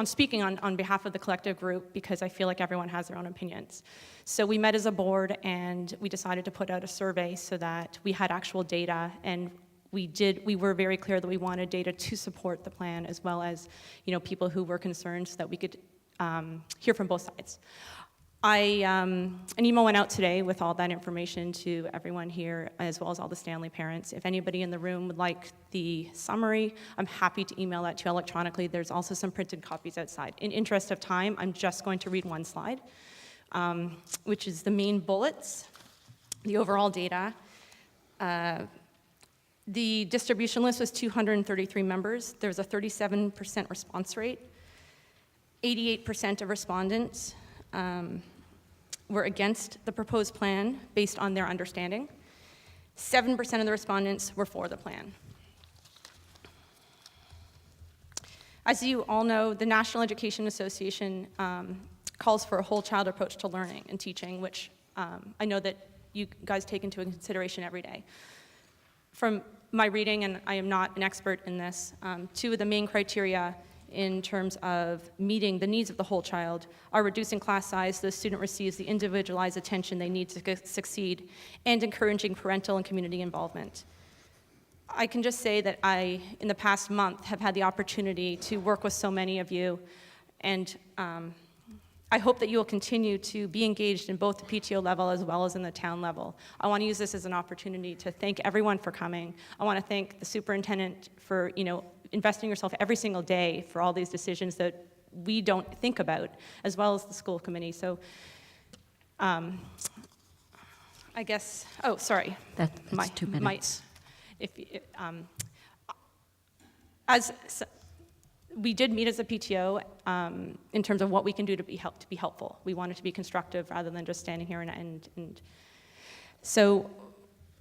speaking on behalf of the collective group because I feel like everyone has their own opinions. So we met as a board and we decided to put out a survey so that we had actual data, and we were very clear that we wanted data to support the plan, as well as, people who were concerned, so that we could hear from both sides. An email went out today with all that information to everyone here, as well as all the Stanley parents. If anybody in the room would like the summary, I'm happy to email that to you electronically. There's also some printed copies outside. In interest of time, I'm just going to read one slide, which is the main bullets, the overall data. The distribution list was 233 members. There was a 37% response rate. 88% of respondents were against the proposed plan based on their understanding. 7% of the respondents were for the plan. As you all know, the National Education Association calls for a whole child approach to learning and teaching, which I know that you guys take into consideration every day. From my reading, and I am not an expert in this, 2 of the main criteria in terms of meeting the needs of the whole child are reducing class size so the student receives the individualized attention they need to succeed, and encouraging parental and community involvement. I can just say that I, in the past month, have had the opportunity to work with so many of you, and I hope that you will continue to be engaged in both the PTO level as well as in the town level. I want to use this as an opportunity to thank everyone for coming. I want to thank the superintendent for, investing yourself every single day for all these decisions that we don't think about, as well as the school committee. So, I guess, oh, sorry. That's 2 minutes. We did meet as a PTO in terms of what we can do to be helpful. We wanted to be constructive rather than just standing here and so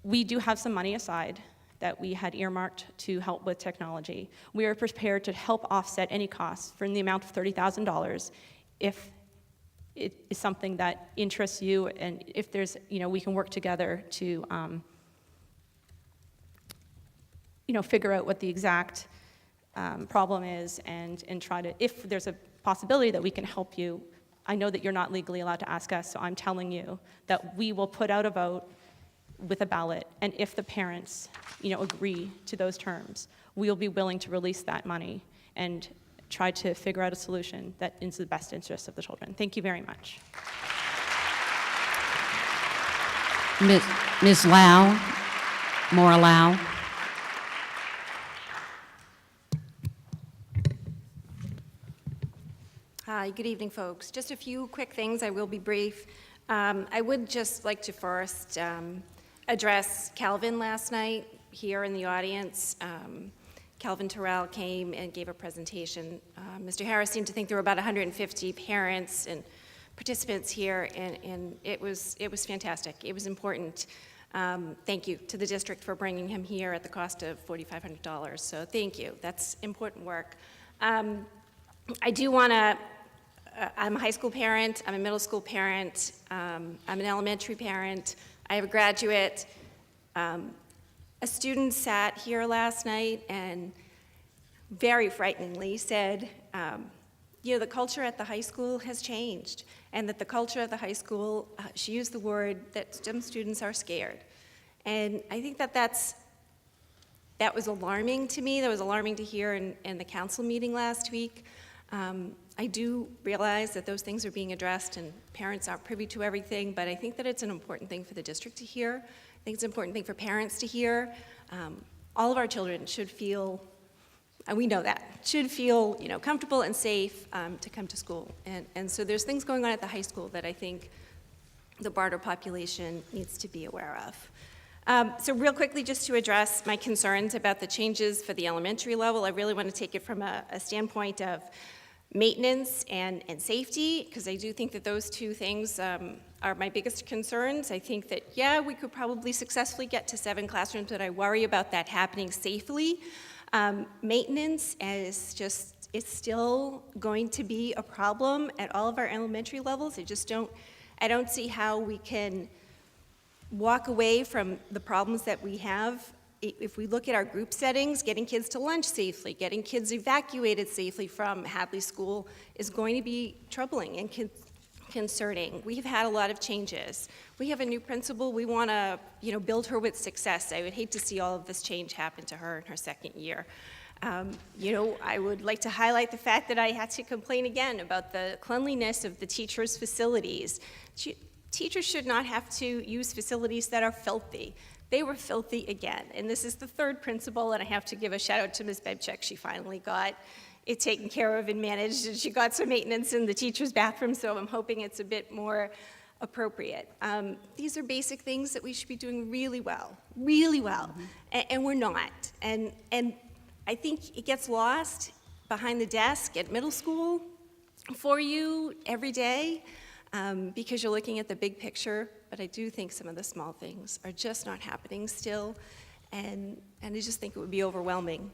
we do have some money aside that we had earmarked to help with technology. We are prepared to help offset any costs for the amount of $30,000 if it is something that interests you, and if there's, we can work together to, figure out what the exact problem is and try to, if there's a possibility that we can help you. I know that you're not legally allowed to ask us, so I'm telling you that we will put out a vote with a ballot, and if the parents, agree to those terms, we'll be willing to release that money and try to figure out a solution that is in the best interest of the children. Thank you very much. Ms. Lau, Maura Lau. Hi, good evening, folks. Just a few quick things. I will be brief. I would just like to first address Calvin last night here in the audience. Calvin Terrell came and gave a presentation. Mr. Harris seemed to think there were about 150 parents and participants here, and it was fantastic. It was important. Thank you to the district for bringing him here at the cost of $4,500. So thank you. That's important work. I do want to, I'm a high school parent, I'm a middle school parent, I'm an elementary parent, I have a graduate. A student sat here last night and very frighteningly said, you know, the culture at the high school has changed, and that the culture at the high school, she used the word that STEM students are scared. And I think that was alarming to me. That was alarming to hear in the council meeting last week. I do realize that those things are being addressed and parents aren't privy to everything, but I think that it's an important thing for the district to hear. I think it's an important thing for parents to hear. All of our children should feel, and we know that, should feel, you know, comfortable and safe to come to school. And so there's things going on at the high school that I think the broader population needs to be aware of. So real quickly, just to address my concerns about the changes for the elementary level, I really want to take it from a standpoint of maintenance and safety, because I do think that those two things are my biggest concerns. I think that, yeah, we could probably successfully get to 7 classrooms, but I worry about that happening safely. Maintenance is just, it's still going to be a problem at all of our elementary levels. I don't see how we can walk away from the problems that we have. If we look at our group settings, getting kids to lunch safely, getting kids evacuated safely from Hadley School is going to be troubling and concerning. We've had a lot of changes. We have a new principal. We want to, you know, build her with success. I would hate to see all of this change happen to her in her second year. You know, I would like to highlight the fact that I had to complain again about the cleanliness of the teachers' facilities. Teachers should not have to use facilities that are filthy. They were filthy again. And this is the third principal, and I have to give a shout out to Ms. Bebchek. She finally got it taken care of and managed, and she got some maintenance in the teacher's bathroom, so I'm hoping it's a bit more appropriate. These are basic things that we should be doing really well, and we're not. And I think it gets lost behind the desk at middle school for you every day because you're looking at the big picture, but I do think some of the small things are just not happening still, and I just think it would be overwhelming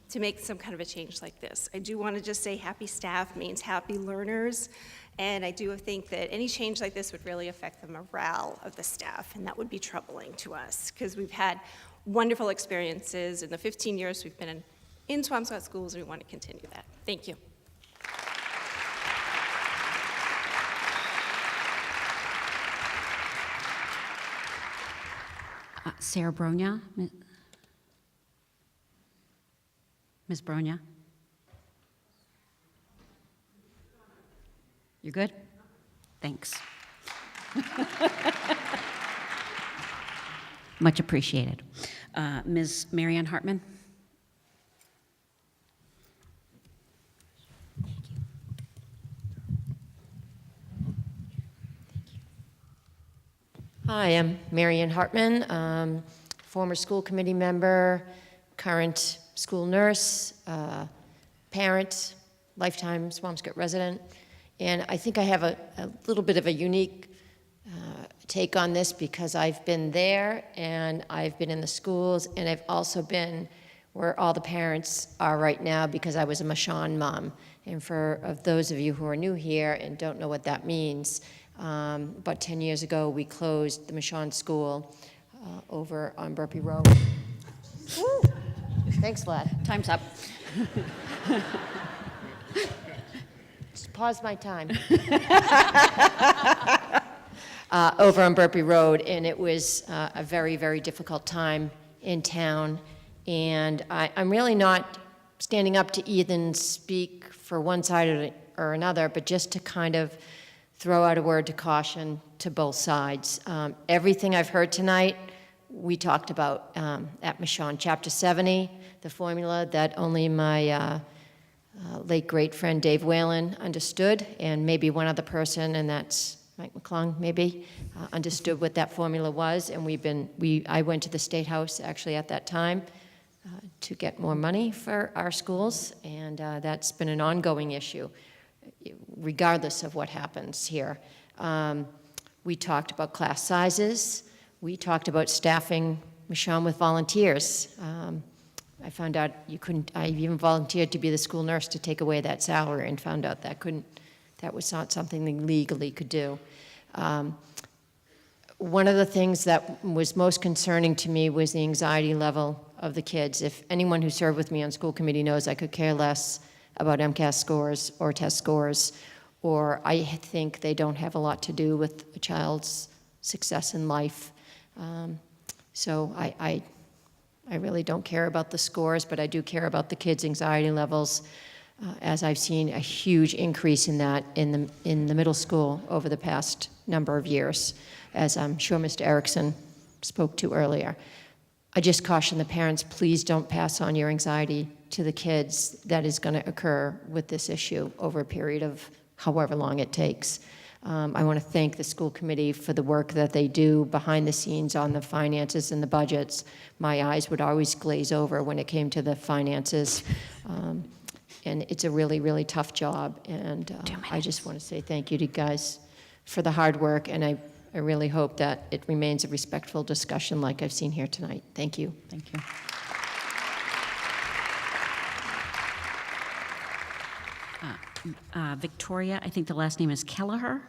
to make some kind of a change like this. I do want to just say happy staff means happy learners, and I do think that any change like this would really affect the morale of the staff, and that would be troubling to us because we've had wonderful experiences in the 15 years we've been in Swampscott schools, and we want to continue that. Thank you. Sarah Bronya? Ms. Bronya? You good? Thanks. Much appreciated. Ms. Marianne Hartman? Hi, I'm Marianne Hartman, former school committee member, current school nurse, parent, lifetime Swampscott resident, and I think I have a little bit of a unique take on this because I've been there and I've been in the schools and I've also been where all the parents are right now because I was a Michon mom. And for those of you who are new here and don't know what that means, about 10 years ago, we closed the Michon School over on Burpee Road. Woo! Thanks, lad. Time's up. Just pause my time. Over on Burpee Road, and it was a very, very difficult time in town. And I'm really not standing up to either speak for one side or another, but just to kind of throw out a word to caution to both sides. Everything I've heard tonight, we talked about at Michon. Chapter 70, the formula that only my late great friend Dave Whalen understood, and maybe one other person, and that's Mike McClung, maybe, understood what that formula was. And I went to the State House actually at that time to get more money for our schools, and that's been an ongoing issue, regardless of what happens here. We talked about class sizes. We talked about staffing Michonne with volunteers. I found out I even volunteered to be the school nurse to take away that salary, and found out that was not something they legally could do. One of the things that was most concerning to me was the anxiety level of the kids. If anyone who served with me on school committee knows, I could care less about MCAS scores or test scores, or I think they don't have a lot to do with a child's success in life. So I really don't care about the scores, but I do care about the kids' anxiety levels, as I've seen a huge increase in that in the middle school over the past number of years, as I'm sure Mr. Erickson spoke to earlier. I just caution the parents, please don't pass on your anxiety to the kids. That is going to occur with this issue over a period of however long it takes. I want to thank the school committee for the work that they do behind the scenes on the finances and the budgets. My eyes would always glaze over when it came to the finances. And it's a really, really tough job. And I just want to say thank you to you guys for the hard work. And I really hope that it remains a respectful discussion like I've seen here tonight. Thank you. Thank you. Victoria, I think the last name is Kelleher.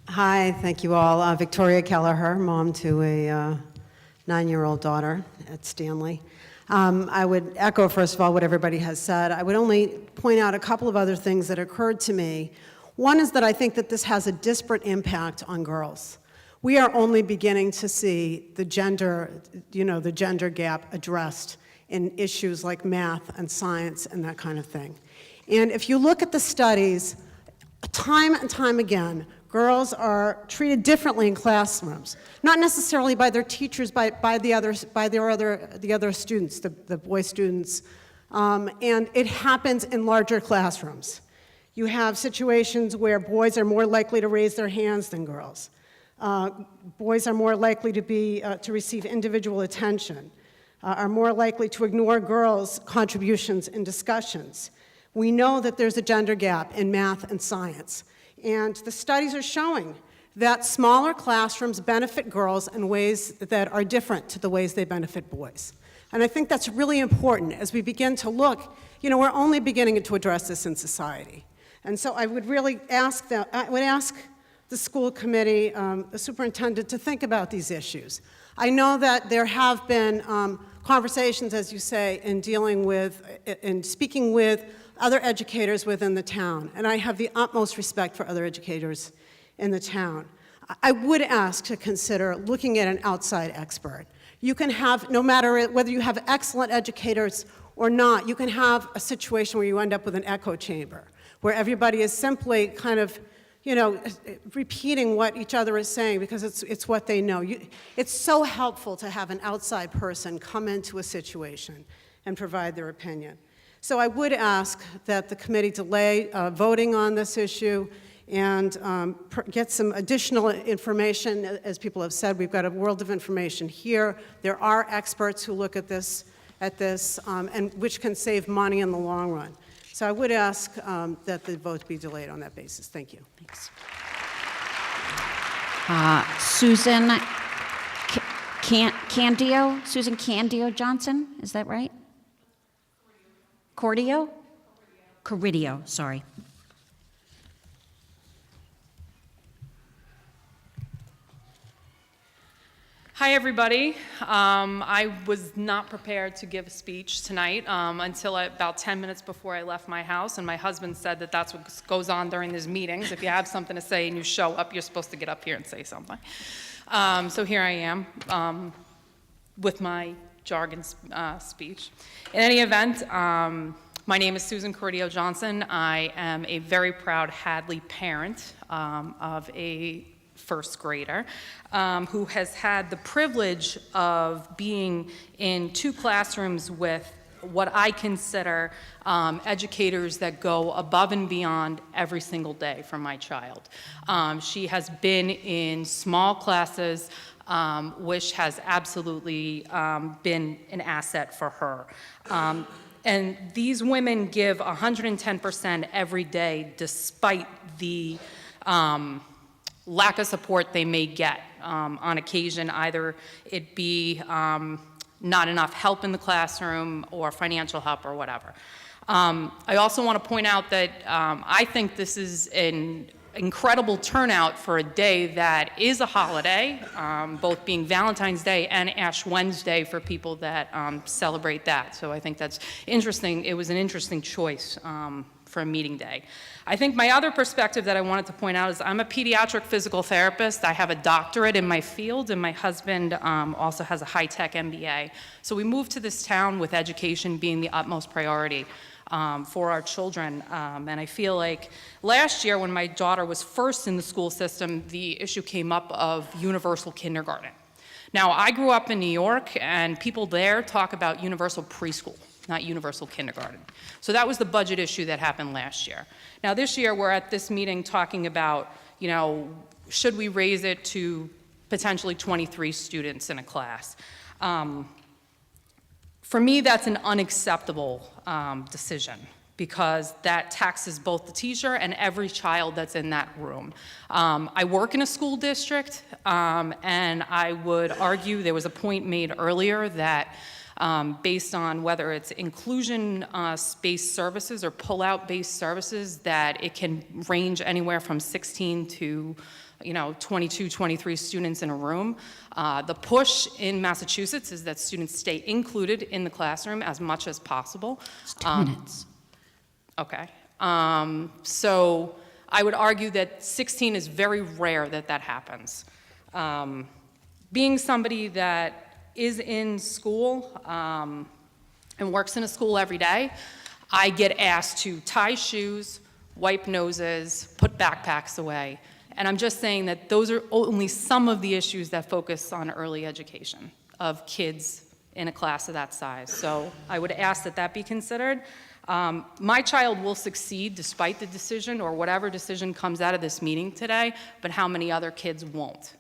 Hi, thank you all. Victoria Kelleher, mom to a 9-year-old daughter at Stanley. I would echo, first of all, what everybody has said. I would only point out a couple of other things that occurred to me. One is that I think that this has a disparate impact on girls. We are only beginning to see the gender gap addressed in issues like math and science and that kind of thing. And if you look at the studies, time and time again, girls are treated differently in classrooms, not necessarily by their teachers, by the other students, the boy students, and it happens in larger classrooms. You have situations where boys are more likely to raise their hands than girls. Boys are more likely to receive individual attention, are more likely to ignore girls' contributions in discussions. We know that there's a gender gap in math and science. And the studies are showing that smaller classrooms benefit girls in ways that are different to the ways they benefit boys. And I think that's really important as we begin to look, we're only beginning to address this in society. And so I would really ask the school committee, the superintendent, to think about these issues. I know that there have been conversations, as you say, in dealing with, in speaking with other educators within the town, and I have the utmost respect for other educators in the town. I would ask to consider looking at an outside expert. You can have, no matter whether you have excellent educators or not, you can have a situation where you end up with an echo chamber, where everybody is simply kind of, repeating what each other is saying because it's what they know. It's so helpful to have an outside person come into a situation and provide their opinion. So I would ask that the committee delay voting on this issue and get some additional information. As people have said, we've got a world of information here. There are experts who look at this, and which can save money in the long run. So I would ask that the vote be delayed on that basis. Thank you. Thanks. Susan Candio Johnson, is that right? Corridio, sorry. Hi, everybody. I was not prepared to give a speech tonight until about 10 minutes before I left my house, and my husband said that that's what goes on during these meetings. If you have something to say and you show up, you're supposed to get up here and say something. So here I am with my jargon speech. In any event, my name is Susan Corridio Johnson. I am a very proud Hadley parent of a first grader who has had the privilege of being in 2 classrooms with what I consider educators that go above and beyond every single day for my child. She has been in small classes, which has absolutely been an asset for her. And these women give 110% every day, despite the lack of support they may get on occasion, either it be not enough help in the classroom or financial help or whatever. I also want to point out that I think this is an incredible turnout for a day that is a holiday, both being Valentine's Day and Ash Wednesday for people that celebrate that. So I think that's interesting. It was an interesting choice for a meeting day. I think my other perspective that I wanted to point out is I'm a pediatric physical therapist. I have a doctorate in my field, and my husband also has a high-tech MBA. So we moved to this town with education being the utmost priority for our children. And I feel like last year when my daughter was first in the school system, the issue came up of universal kindergarten. Now, I grew up in New York, and people there talk about universal preschool, not universal kindergarten. So that was the budget issue that happened last year. Now, this year, we're at this meeting talking about, you know, should we raise it to potentially 23 students in a class? For me, that's an unacceptable decision, because that taxes both the teacher and every child that's in that room. I work in a school district, and I would argue there was a point made earlier that based on whether it's inclusion-based services or pull-out-based services, that it can range anywhere from 16 to 22, 23 students in a room. The push in Massachusetts is that students stay included in the classroom as much as possible. It's 2 minutes. Okay. So I would argue that 16 is very rare that that happens. Being somebody that is in school and works in a school every day, I get asked to tie shoes, wipe noses, put backpacks away. And I'm just saying that those are only some of the issues that focus on early education of kids in a class of that size. So I would ask that that be considered. My child will succeed despite the decision or whatever decision comes out of this meeting today, but how many other kids won't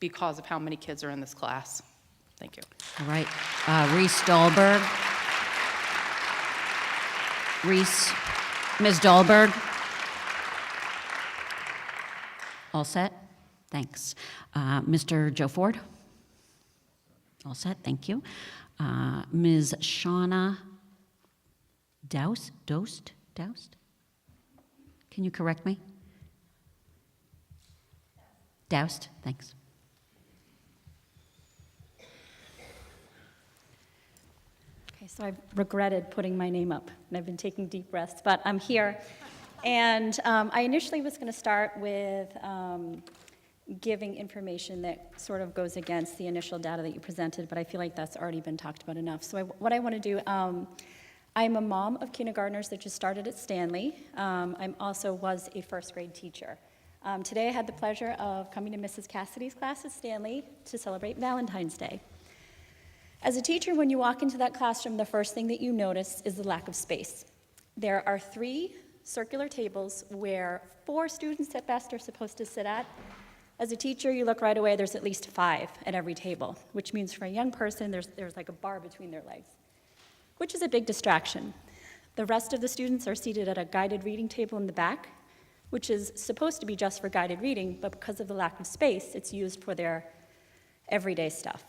because of how many kids are in this class? Thank you. All right. Reese Dahlberg. Ms. Dahlberg. All set? Thanks. Mr. Joe Ford? All set, thank you. Ms. Shauna Doust? Can you correct me? Doust, thanks. Okay, so I've regretted putting my name up, and I've been taking deep breaths, but I'm here. And I initially was going to start with giving information that sort of goes against the initial data that you presented, but I feel like that's already been talked about enough. So what I want to do, I'm a mom of kindergartners that just started at Stanley. I also was a first grade teacher. Today I had the pleasure of coming to Mrs. Cassidy's class at Stanley to celebrate Valentine's Day. As a teacher, when you walk into that classroom, the first thing that you notice is the lack of space. There are 3 circular tables where 4 students at best are supposed to sit at. As a teacher, you look right away, there's at least 5 at every table, which means for a young person, there's like a bar between their legs, which is a big distraction. The rest of the students are seated at a guided reading table in the back, which is supposed to be just for guided reading, but because of the lack of space, it's used for their everyday stuff.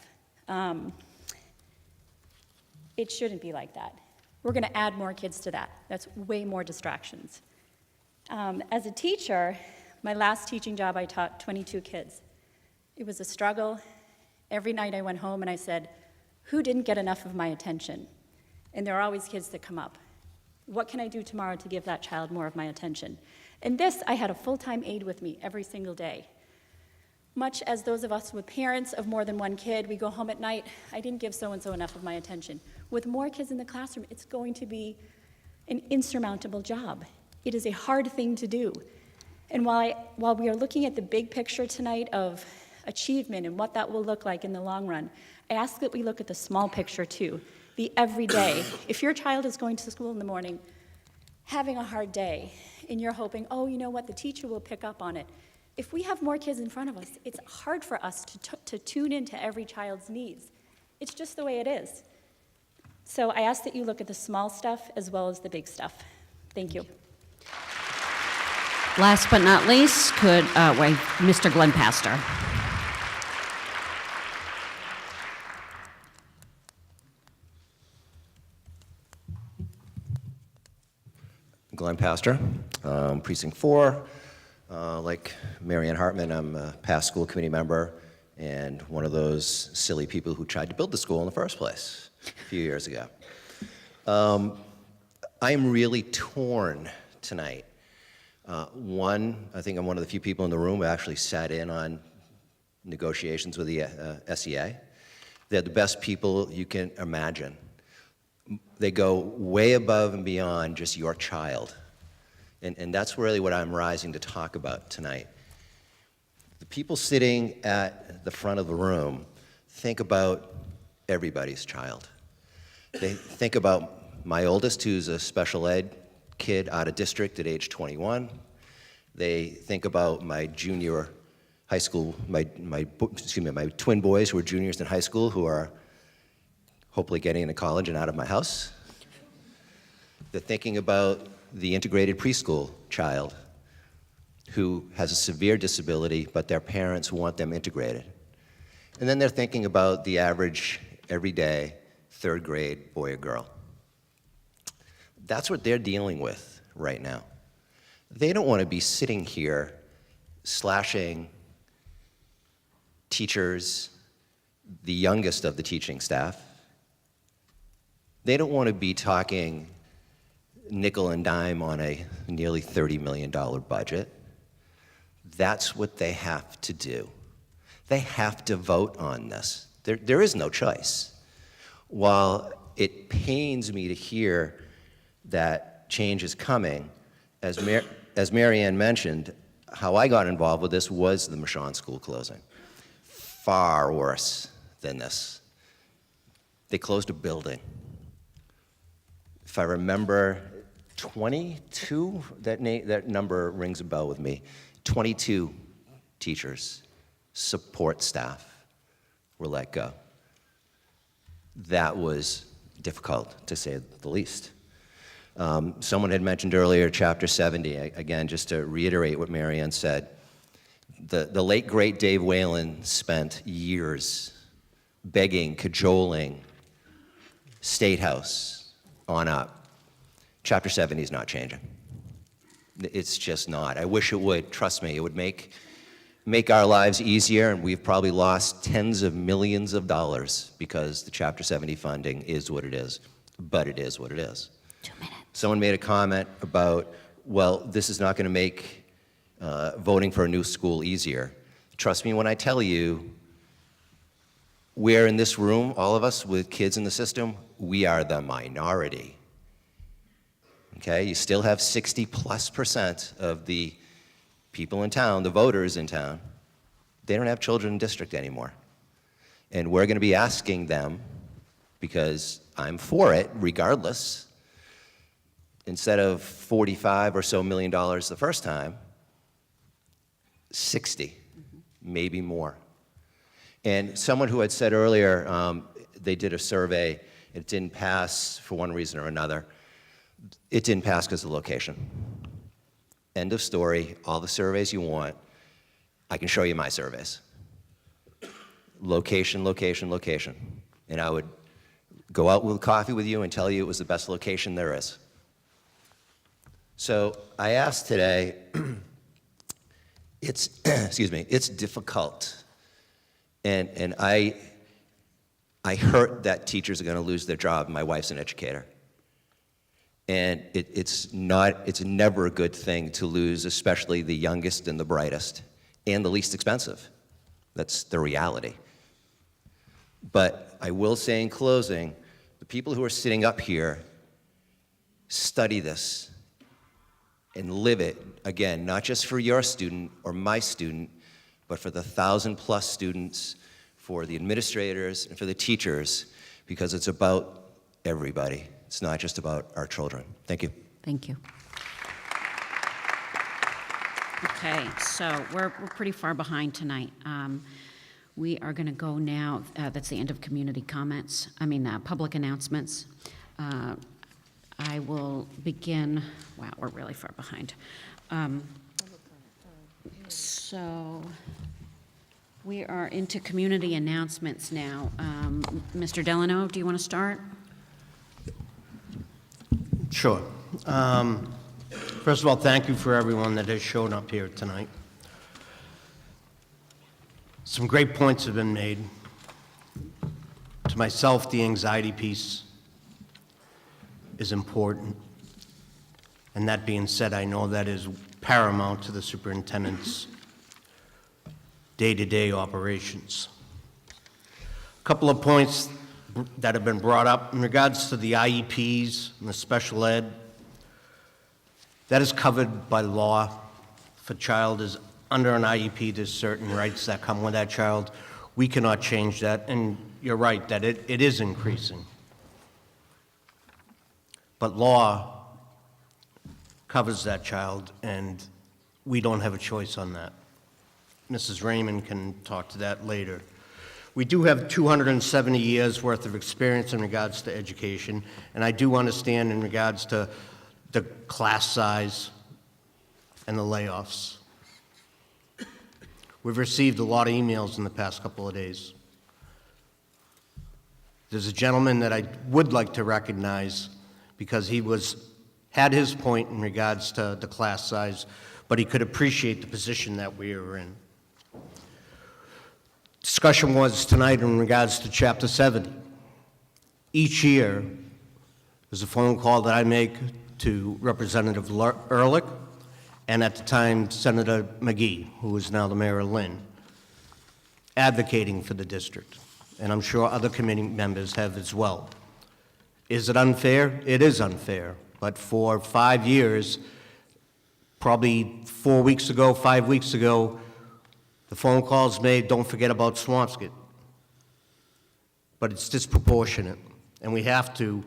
It shouldn't be like that. We're going to add more kids to that. That's way more distractions. As a teacher, my last teaching job, I taught 22 kids. It was a struggle. Every night I went home and I said, who didn't get enough of my attention? And there are always kids that come up. What can I do tomorrow to give that child more of my attention? And this, I had a full-time aide with me every single day. Much as those of us with parents of more than one kid, we go home at night, I didn't give so-and-so enough of my attention. With more kids in the classroom, it's going to be an insurmountable job. It is a hard thing to do. And while we are looking at the big picture tonight of achievement and what that will look like in the long run, I ask that we look at the small picture too. the everyday. If your child is going to school in the morning, having a hard day, and you're hoping, oh, you know what, the teacher will pick up on it. If we have more kids in front of us, it's hard for us to tune into every child's needs. It's just the way it is. So I ask that you look at the small stuff as well as the big stuff. Thank you. Last but not least, Mr. Glenn Pastor. Glenn Pastor, Precinct 4. Like Marianne Hartman, I'm a past school committee member and one of those silly people who tried to build the school in the first place a few years ago. I'm really torn tonight. One, I think I'm one of the few people in the room who actually sat in on negotiations with the SEA. They're the best people you can imagine. They go way above and beyond just your child. And that's really what I'm rising to talk about tonight. The people sitting at the front of the room think about everybody's child. They think about my oldest, who's a special ed kid out of district at age 21. They think about my junior high school, my twin boys who are juniors in high school who are hopefully getting into college and out of my house. They're thinking about the integrated preschool child who has a severe disability, but their parents want them integrated. And then they're thinking about the average, everyday, third grade boy or girl. That's what they're dealing with right now. They don't want to be sitting here slashing teachers, the youngest of the teaching staff. They don't want to be talking nickel and dime on a nearly $30 million budget. That's what they have to do. They have to vote on this. There is no choice. While it pains me to hear that change is coming, as Marianne mentioned, how I got involved with this was the Michon School closing. Far worse than this. They closed a building. If I remember, 22, that number rings a bell with me. 22 teachers, support staff were let go. That was difficult, to say the least. Someone had mentioned earlier Chapter 70. Again, just to reiterate what Marianne said, the late, great Dave Whalen spent years begging, cajoling, State House on up. Chapter 70 is not changing. It's just not. I wish it would. Trust me, it would make our lives easier, and we've probably lost tens of millions of dollars because the Chapter 70 funding is what it is. But it is what it is. 2 minutes. Someone made a comment about, well, this is not going to make voting for a new school easier. Trust me when I tell you, we're in this room, all of us with kids in the system, we are the minority. Okay, you still have 60+% of the people in town, the voters in town, they don't have children in district anymore. And we're going to be asking them, because I'm for it regardless, instead of $45 or so million the first time, 60, maybe more. And someone who had said earlier, they did a survey, it didn't pass for one reason or another. It didn't pass because of the location. End of story, all the surveys you want. I can show you my surveys. Location, location, location. And I would go out with coffee with you and tell you it was the best location there is. So I asked today, it's, excuse me, it's difficult. And I hurt that teachers are going to lose their job. My wife's an educator. And it's never a good thing to lose, especially the youngest and the brightest, and the least expensive. That's the reality. But I will say in closing, the people who are sitting up here, study this and live it, again, not just for your student or my student, but for the 1,000+ students, for the administrators, and for the teachers, because it's about everybody. It's not just about our children. Thank you. Thank you. Okay, so we're pretty far behind tonight. We are going to go now, that's the end of community comments, public announcements. I will begin, wow, we're really far behind. So we are into community announcements now. Mr. Delano, do you want to start? Sure. First of all, thank you for everyone that has shown up here tonight. Some great points have been made. To myself, the anxiety piece is important. And that being said, I know that is paramount to the superintendent's day-to-day operations. A couple of points that have been brought up in regards to the IEPs and the special ed. That is covered by law. If a child is under an IEP, there's certain rights that come with that child. We cannot change that, and you're right that it is increasing. But law covers that child, and we don't have a choice on that. Mrs. Raymond can talk to that later. We do have 270 years worth of experience in regards to education, and I do understand in regards to the class size and the layoffs. We've received a lot of emails in the past couple of days. There's a gentleman that I would like to recognize because he had his point in regards to the class size, but he could appreciate the position that we are in. Discussion was tonight in regards to Chapter 70. Each year, there's a phone call that I make to Representative Ehrlich, and at the time, Senator McGee, who is now the mayor of Lynn, advocating for the district. And I'm sure other committee members have as well. Is it unfair? It is unfair. But for 5 years, probably 4 weeks ago, 5 weeks ago, the phone calls made, don't forget about Swampscott. But it's disproportionate, and we have to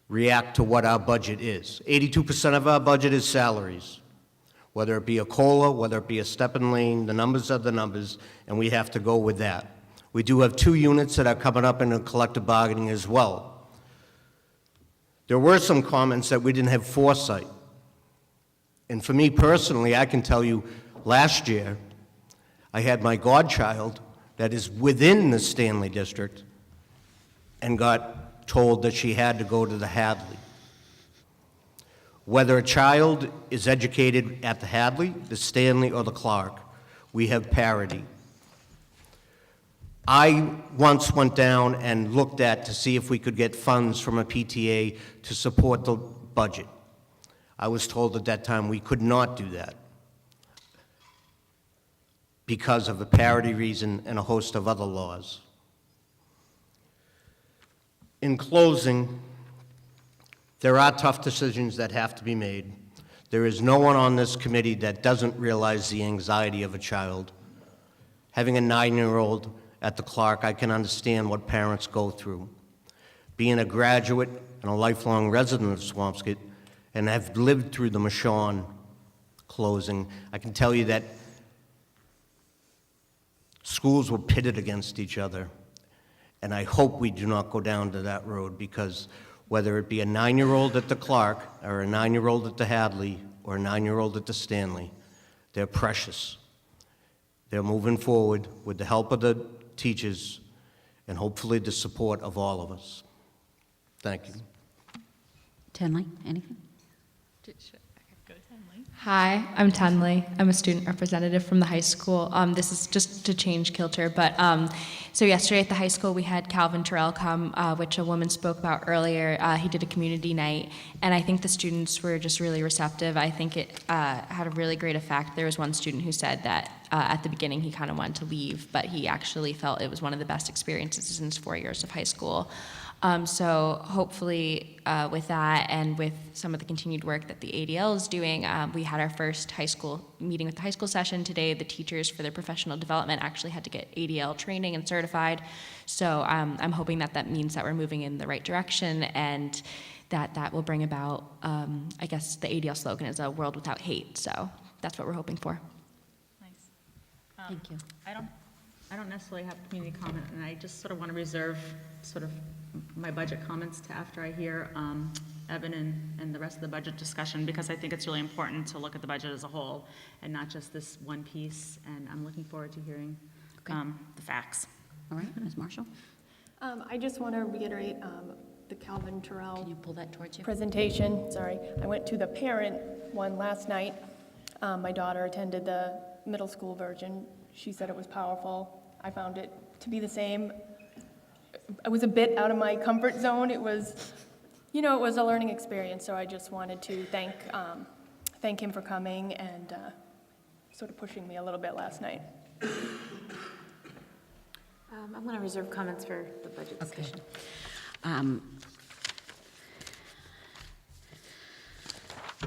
react to what our budget is. 82% of our budget is salaries. Whether it be a COLA, whether it be a step and lane, the numbers are the numbers, and we have to go with that. We do have 2 units that are coming up in a collective bargaining as well. There were some comments that we didn't have foresight. And for me personally, I can tell you, last year, I had my godchild that is within the Stanley district and got told that she had to go to the Hadley. Whether a child is educated at the Hadley, the Stanley, or the Clark, we have parity. I once went down and looked to see if we could get funds from a PTA to support the budget. I was told at that time we could not do that because of a parity reason and a host of other laws. In closing, there are tough decisions that have to be made. There is no one on this committee that doesn't realize the anxiety of a child. Having a 9-year-old at the Clark, I can understand what parents go through. Being a graduate and a lifelong resident of Swampscott and have lived through the Michon closing, I can tell you that schools were pitted against each other. And I hope we do not go down to that road, because whether it be a 9-year-old at the Clark or a 9-year-old at the Hadley or a 9-year-old at the Stanley, they're precious. They're moving forward with the help of the teachers and hopefully the support of all of us. Thank you. Tenley, anything? Hi, I'm Tenley. I'm a student representative from the high school. This is just to change kilter, but so yesterday at the high school we had Calvin Terrell come, which a woman spoke about earlier. He did a community night, and I think the students were just really receptive. I think it had a really great effect. There was one student who said that at the beginning he kind of wanted to leave, but he actually felt it was one of the best experiences in his 4 years of high school. So hopefully with that and with some of the continued work that the ADL is doing, we had our first high school meeting with the high school session today. The teachers for their professional development actually had to get ADL training and certified. So I'm hoping that that means that we're moving in the right direction and that will bring about, I guess the ADL slogan is a world without hate. So that's what we're hoping for. Thank you. I don't necessarily have community comment, and I just sort of want to reserve sort of my budget comments to after I hear Evan and the rest of the budget discussion, because I think it's really important to look at the budget as a whole and not just this one piece, and I'm looking forward to hearing the facts. All right, Ms. Marshall? I just want to reiterate the Calvin Terrell Can you pull that towards you? presentation. Sorry, I went to the parent one last night. My daughter attended the middle school version. She said it was powerful. I found it to be the same. I was a bit out of my comfort zone. It was, it was a learning experience. So I just wanted to thank him for coming and sort of pushing me a little bit last night. I'm going to reserve comments for the budget discussion.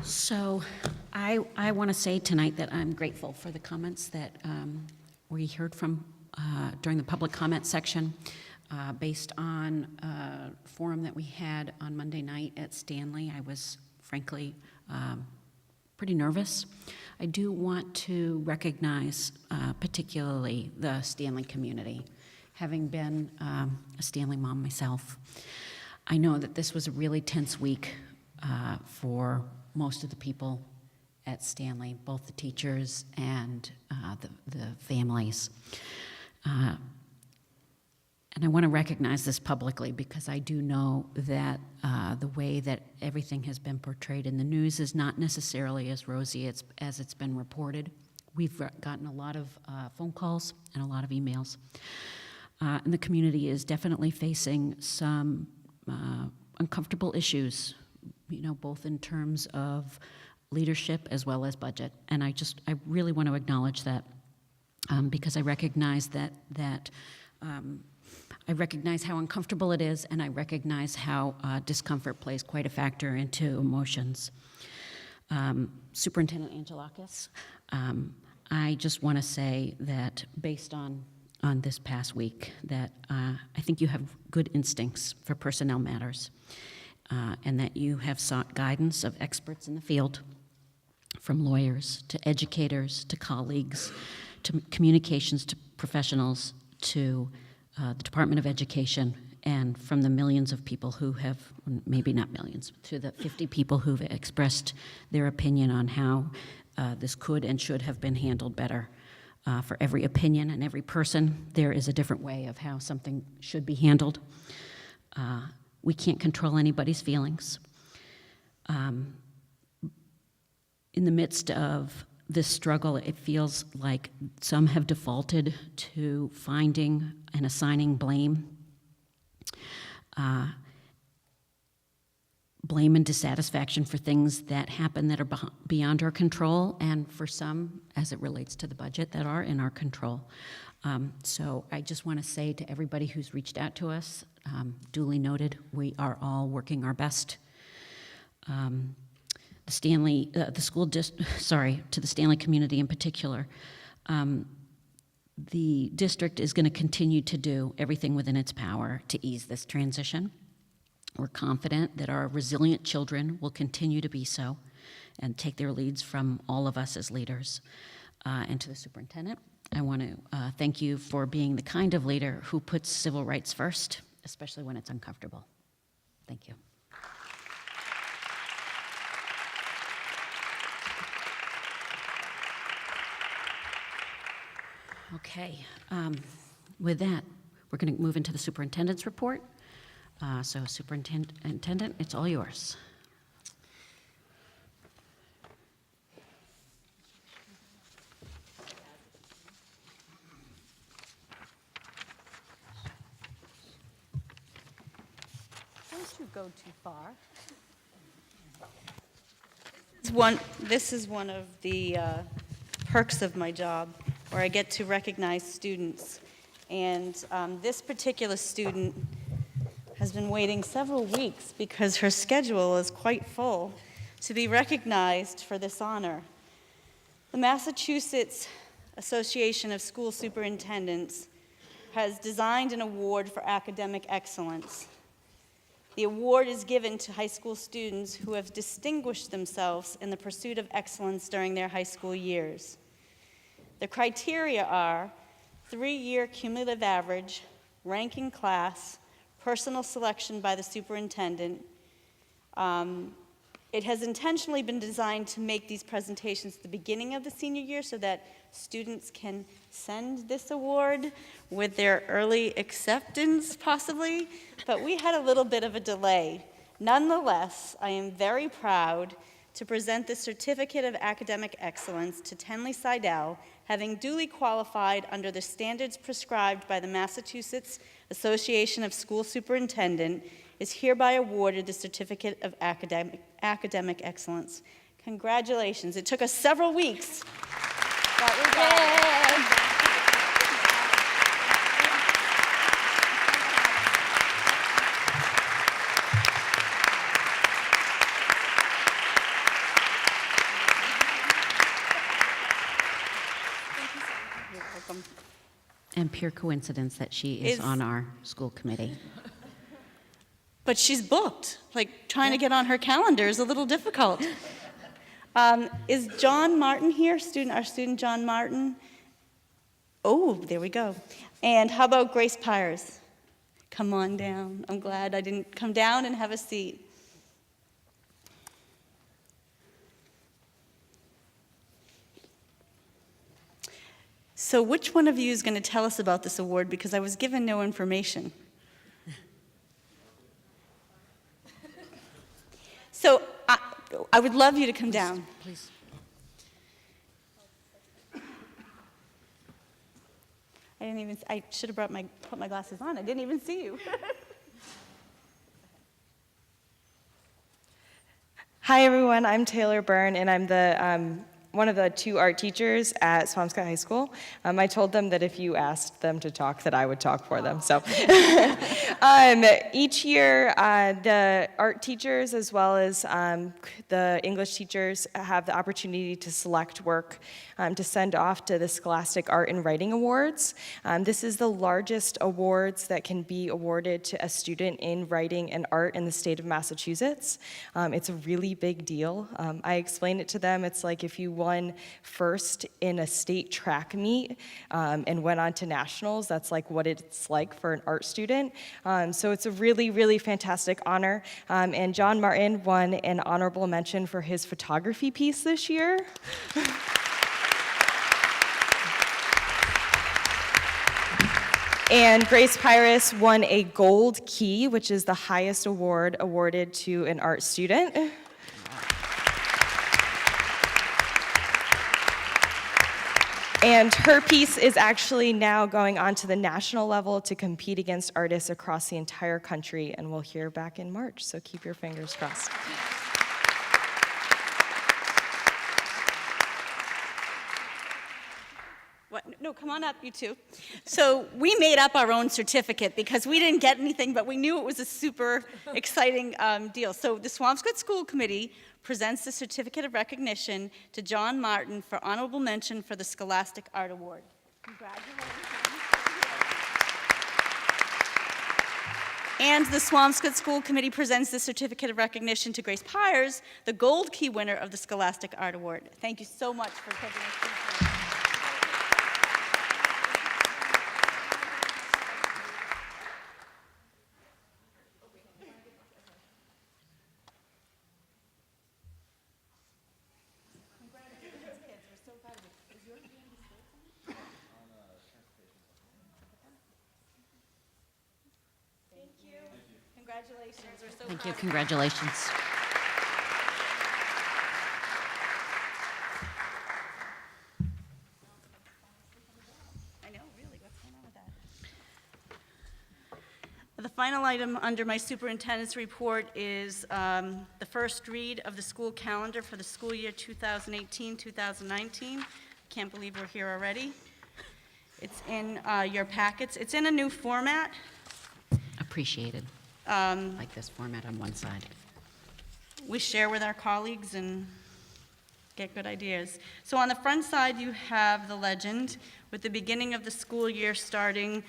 So I want to say tonight that I'm grateful for the comments that we heard from during the public comment section based on a forum that we had on Monday night at Stanley. I was frankly pretty nervous. I do want to recognize particularly the Stanley community. Having been a Stanley mom myself, I know that this was a really tense week for most of the people at Stanley, both the teachers and the families. And I want to recognize this publicly because I do know that the way that everything has been portrayed in the news is not necessarily as rosy as it's been reported. We've gotten a lot of phone calls and a lot of emails. And the community is definitely facing some uncomfortable issues, both in terms of leadership as well as budget. And I really want to acknowledge that because I recognize that I recognize how uncomfortable it is, and I recognize how discomfort plays quite a factor into emotions. Superintendent Angelakis, I just want to say that based on this past week, that I think you have good instincts for personnel matters, and that you have sought guidance of experts in the field, from lawyers to educators to colleagues to communications to professionals to the Department of Education, and from the millions of people who have, maybe not millions, to the 50 people who've expressed their opinion on how this could and should have been handled better. For every opinion and every person, there is a different way of how something should be handled. We can't control anybody's feelings. In the midst of this struggle, it feels like some have defaulted to finding and assigning blame. Blame and dissatisfaction for things that happen that are beyond our control, and for some, as it relates to the budget, that are in our control. So I just want to say to everybody who's reached out to us, duly noted, we are all working our best. To the Stanley community in particular, the district is going to continue to do everything within its power to ease this transition. We're confident that our resilient children will continue to be so and take their leads from all of us as leaders. And to the superintendent, I want to thank you for being the kind of leader who puts civil rights first, especially when it's uncomfortable. Thank you. Okay, with that, we're going to move into the superintendent's report. So Superintendent, it's all yours. Don't you go too far. This is one of the perks of my job, where I get to recognize students. And this particular student has been waiting several weeks because her schedule is quite full to be recognized for this honor. The Massachusetts Association of School Superintendents has designed an award for academic excellence. The award is given to high school students who have distinguished themselves in the pursuit of excellence during their high school years. The criteria are 3-year cumulative average, ranking class, personal selection by the superintendent. It has intentionally been designed to make these presentations at the beginning of the senior year so that students can send this award with their early acceptance, possibly, but we had a little bit of a delay. Nonetheless, I am very proud to present the Certificate of Academic Excellence to Tenley Seidel, having duly qualified under the standards prescribed by the Massachusetts Association of School Superintendents, is hereby awarded the Certificate of Academic Excellence. Congratulations. It took us several weeks. But we got it. You're welcome. And pure coincidence that she is on our school committee. But she's booked. Like, trying to get on her calendar is a little difficult. Is John Martin here? Our student John Martin? Oh, there we go. And how about Grace Pyers? Come on down. I'm glad I didn't come down and have a seat. So which one of you is going to tell us about this award? Because I was given no information. So I would love you to come down. Please. I should have put my glasses on. I didn't even see you. Hi, everyone. I'm Taylor Byrne, and I'm the one of the 2 art teachers at Swampscott High School. I told them that if you asked them to talk, that I would talk for them. So each year, the art teachers as well as the English teachers have the opportunity to select work to send off to the Scholastic Art and Writing Awards. This is the largest awards that can be awarded to a student in writing and art in the state of Massachusetts. It's a really big deal. I explained it to them. It's like if you won first in a state track meet and went on to nationals, that's like what it's like for an art student. So it's a really, really fantastic honor. And John Martin won an honorable mention for his photography piece this year. And Grace Pyres won a gold key, which is the highest award awarded to an art student. And her piece is actually now going on to the national level to compete against artists across the entire country, and we'll hear back in March, so keep your fingers crossed. What? No, come on up, you two. So we made up our own certificate because we didn't get anything, but we knew it was a super exciting deal. So the Swampscott School Committee presents the Certificate of Recognition to John Martin for honorable mention for the Scholastic Art Award. Congratulations. And the Swampscott School Committee presents the Certificate of Recognition to Grace Pyers, the gold key winner of the Scholastic Art Award. Thank you so much for taking us through. Congratulations. We're so Thank you. proud. Congratulations. I know, really, what's going on with that? The final item under my superintendent's report is the first read of the school calendar for the school year 2018-2019. Can't believe we're here already. It's in your packets. It's in a new format. Appreciated. Like this format on one side. we share with our colleagues and get good ideas. So on the front side, you have the legend, with the beginning of the school year starting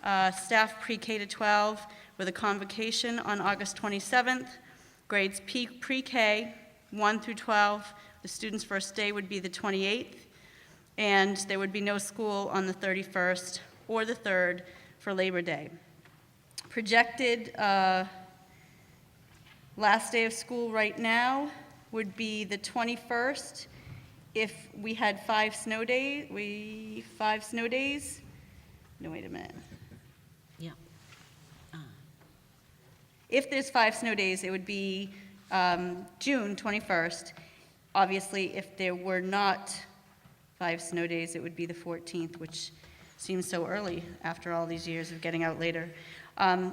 staff pre-K to 12 with a convocation on August 27th. Grades pre-K 1 through 12, the students' first day would be the 28th, and there would be no school on the 31st or the 3rd for Labor Day. Projected last day of school right now would be the 21st. If we had 5 snow days, no, wait a minute. Yeah. If there's 5 snow days, it would be June 21st. Obviously, if there were not 5 snow days, it would be the 14th, which seems so early after all these years of getting out later.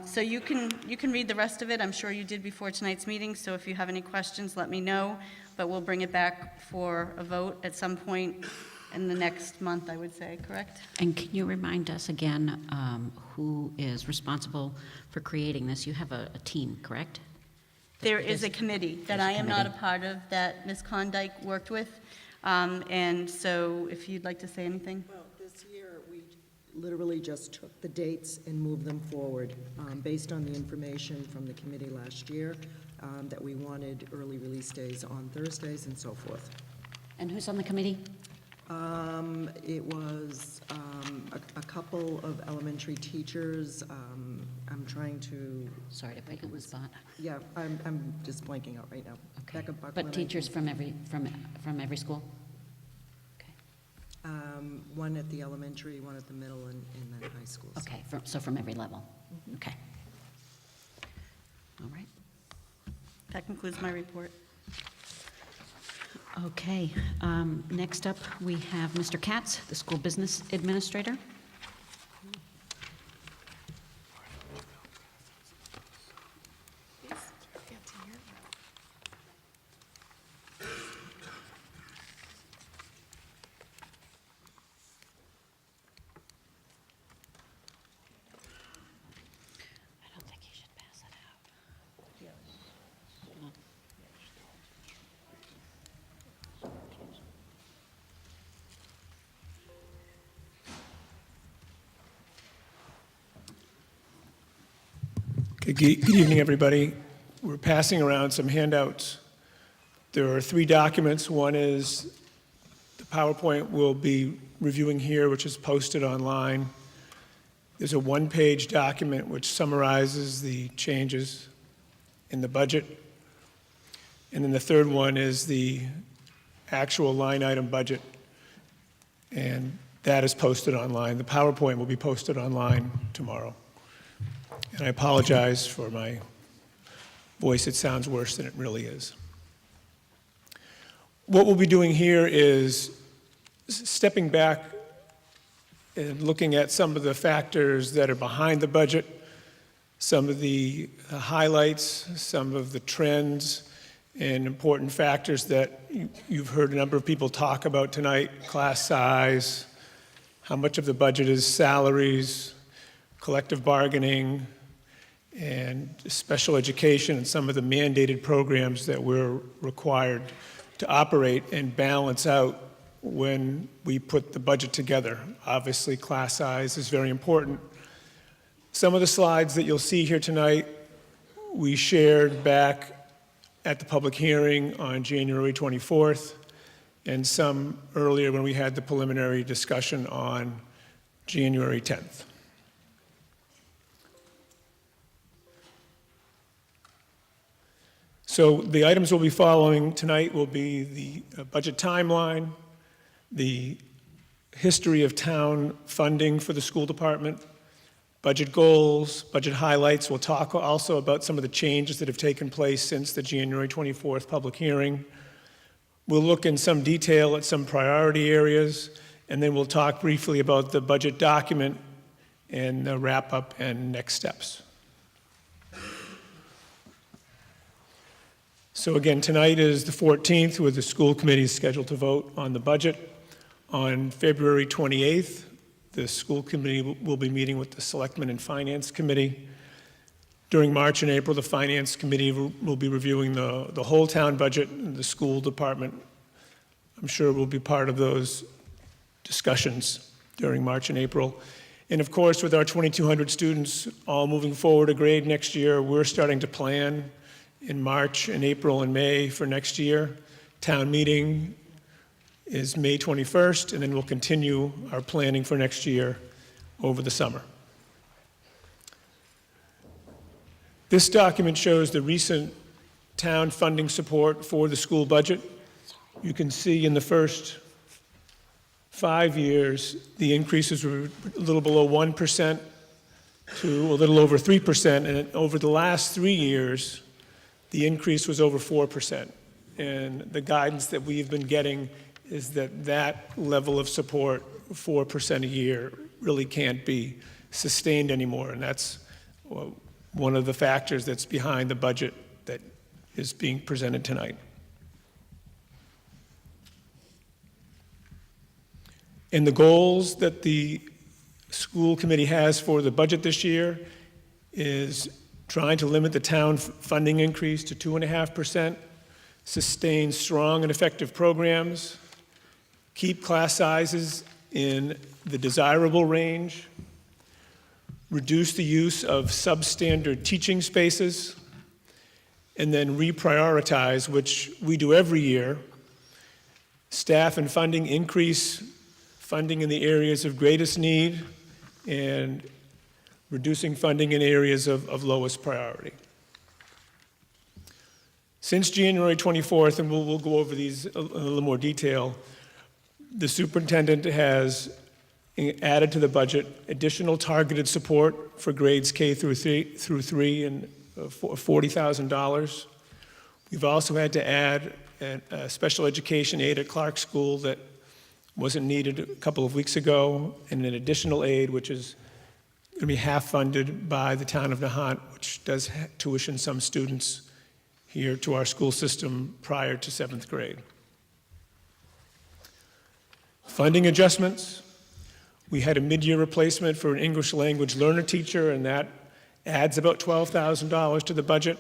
So you can read the rest of it. I'm sure you did before tonight's meeting, so if you have any questions, let me know. But we'll bring it back for a vote at some point in the next month, I would say, correct? And can you remind us again who is responsible for creating this? You have a team, correct? There is a committee that I am not a committee. part of that Ms. Klondike worked with. And so if you'd like to say anything. Well, this year, we literally just took the dates and moved them forward based on the information from the committee last year that we wanted early release days on Thursdays and so forth. And who's on the committee? It was a couple of elementary teachers. I'm trying to. Sorry to put you on the spot. Yeah, I'm just blanking out right now. Okay. Becca Buckland, But I teachers think. from every school? One at the elementary, one at the middle, and then high schools. Okay, so from every level. Okay. All right. That concludes my report. Okay, next up, we have Mr. Katz, the school business administrator. I don't think he should pass it out. Okay, good evening, everybody. We're passing around some handouts. There are 3 documents. One is the PowerPoint we'll be reviewing here, which is posted online. There's a 1-page document which summarizes the changes in the budget. And then the third one is the actual line item budget, and that is posted online. The PowerPoint will be posted online tomorrow. And I apologize for my voice. It sounds worse than it really is. What we'll be doing here is stepping back and looking at some of the factors that are behind the budget, some of the highlights, some of the trends, and important factors that you've heard a number of people talk about tonight: class size, how much of the budget is salaries, collective bargaining, and special education, and some of the mandated programs that we're required to operate and balance out when we put the budget together. Obviously, class size is very important. Some of the slides that you'll see here tonight, we shared back at the public hearing on January 24th, and some earlier when we had the preliminary discussion on January 10th. So the items we'll be following tonight will be the budget timeline, the history of town funding for the school department, budget goals, budget highlights. We'll talk also about some of the changes that have taken place since the January 24th public hearing. We'll look in some detail at some priority areas, and then we'll talk briefly about the budget document and the wrap-up and next steps. So again, tonight is the 14th, with the school committee scheduled to vote on the budget. On February 28th, the school committee will be meeting with the Selectmen and Finance Committee During March and April, the Finance Committee will be reviewing the whole town budget, and the school department, I'm sure, will be part of those discussions during March and April. And of course, with our 2,200 students all moving forward a grade next year, we're starting to plan in March and April and May for next year. Town meeting is May 21st, and then we'll continue our planning for next year over the summer. This document shows the recent town funding support for the school budget. You can see in the first 5 years, the increases were a little below 1% to a little over 3%, and over the last 3 years, the increase was over 4%. And the guidance that we've been getting is that that level of support, 4% a year, really can't be sustained anymore, and that's one of the factors that's behind the budget that is being presented tonight. And the goals that the school committee has for the budget this year is trying to limit the town funding increase to 2.5%, sustain strong and effective programs, keep class sizes in the desirable range, reduce the use of substandard teaching spaces, and then reprioritize, which we do every year. Staff and funding increase funding in the areas of greatest need and reducing funding in areas of lowest priority. Since January 24th, and we'll go over these in a little more detail, the superintendent has added to the budget additional targeted support for grades K through 3 and $40,000. We've also had to add a special education aid at Clark School that wasn't needed a couple of weeks ago, and an additional aid which is going to be half funded by the town of Nahant, which does tuition some students here to our school system prior to 7th grade. Funding adjustments. We had a mid-year replacement for an English language learner teacher, and that adds about $12,000 to the budget.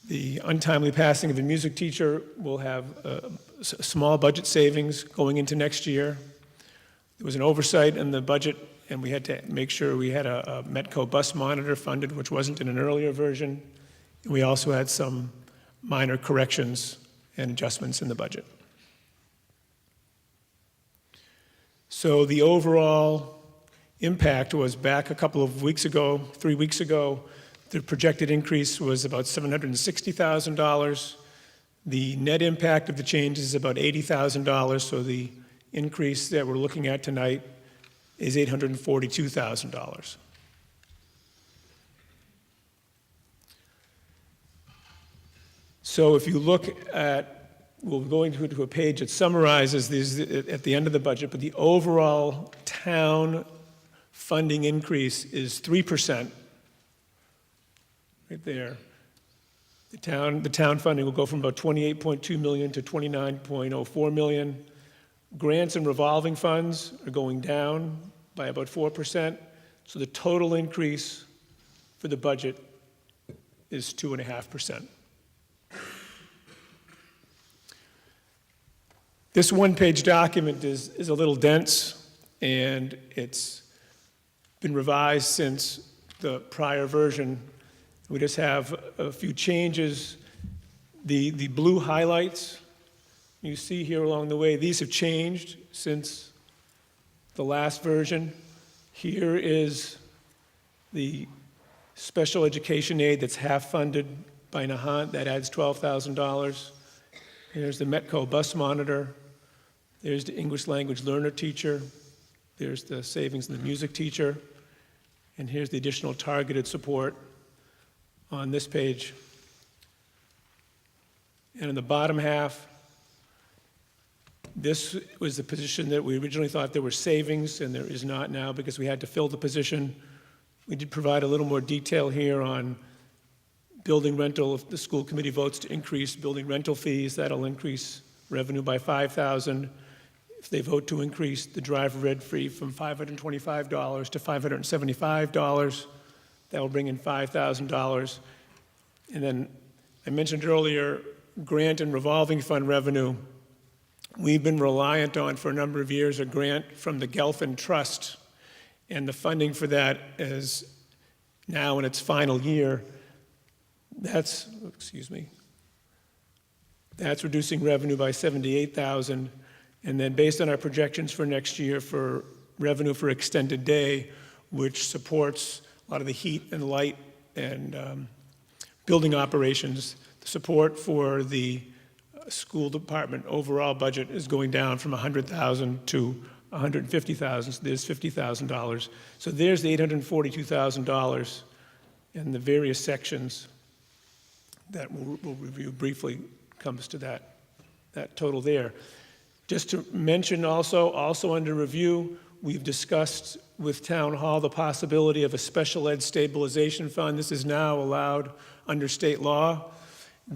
The untimely passing of a music teacher will have a small budget savings going into next year. There was an oversight in the budget, and we had to make sure we had a Metco bus monitor funded, which wasn't in an earlier version. And we also had some minor corrections and adjustments in the budget. So the overall impact was back a couple of weeks ago, 3 weeks ago. The projected increase was about $760,000. The net impact of the change is about $80,000, so the increase that we're looking at tonight is $842,000. So if you look at, we'll go into a page that summarizes these at the end of the budget, but the overall town funding increase is 3%. Right there. The town funding will go from about $28.2 million to $29.04 million. Grants and revolving funds are going down by about 4%. So the total increase for the budget is 2.5%. This one-page document is a little dense, and it's been revised since the prior version. We just have a few changes. The blue highlights you see here along the way, these have changed since the last version. Here is the special education aid that's half funded by Nahant. That adds $12,000. Here's the Metco bus monitor. There's the English language learner teacher. There's the savings in the music teacher. And here's the additional targeted support on this page. And in the bottom half, this was the position that we originally thought there were savings, and there is not now because we had to fill the position. We did provide a little more detail here on building rental. If the school committee votes to increase building rental fees, that'll increase revenue by $5,000. If they vote to increase the driver ed fee from $525 to $575, That will bring in $5,000. And then I mentioned earlier, grant and revolving fund revenue. We've been reliant on for a number of years a grant from the Gelfand Trust, and the funding for that is now in its final year. That's reducing revenue by $78,000, and then based on our projections for next year for revenue for extended day, which supports a lot of the heat and light and building operations, the support for the school department overall budget is going down from $100,000 to $150,000, so there's $50,000. So there's the $842,000 in the various sections that we'll review briefly comes to that total there. Just to mention also under review, we've discussed with Town Hall the possibility of a special ed stabilization fund. This is now allowed under state law.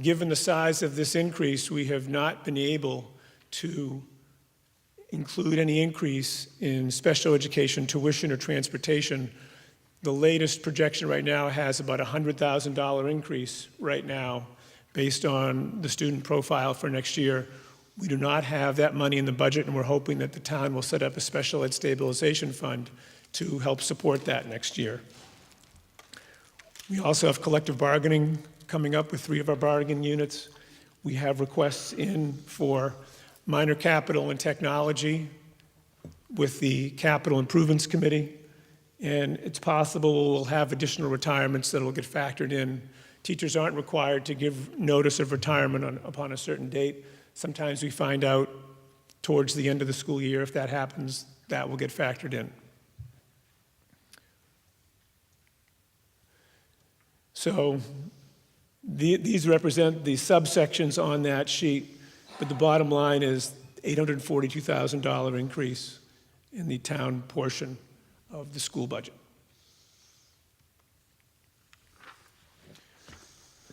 Given the size of this increase, we have not been able to include any increase in special education tuition or transportation. The latest projection right now has about a $100,000 increase right now based on the student profile for next year. We do not have that money in the budget, and we're hoping that the town will set up a special ed stabilization fund to help support that next year. We also have collective bargaining coming up with 3 of our bargaining units. We have requests in for minor capital and technology with the Capital Improvements Committee, and it's possible we'll have additional retirements that will get factored in. Teachers aren't required to give notice of retirement upon a certain date. Sometimes we find out towards the end of the school year. If that happens, that will get factored in. So these represent the subsections on that sheet, but the bottom line is $842,000 increase in the town portion of the school budget.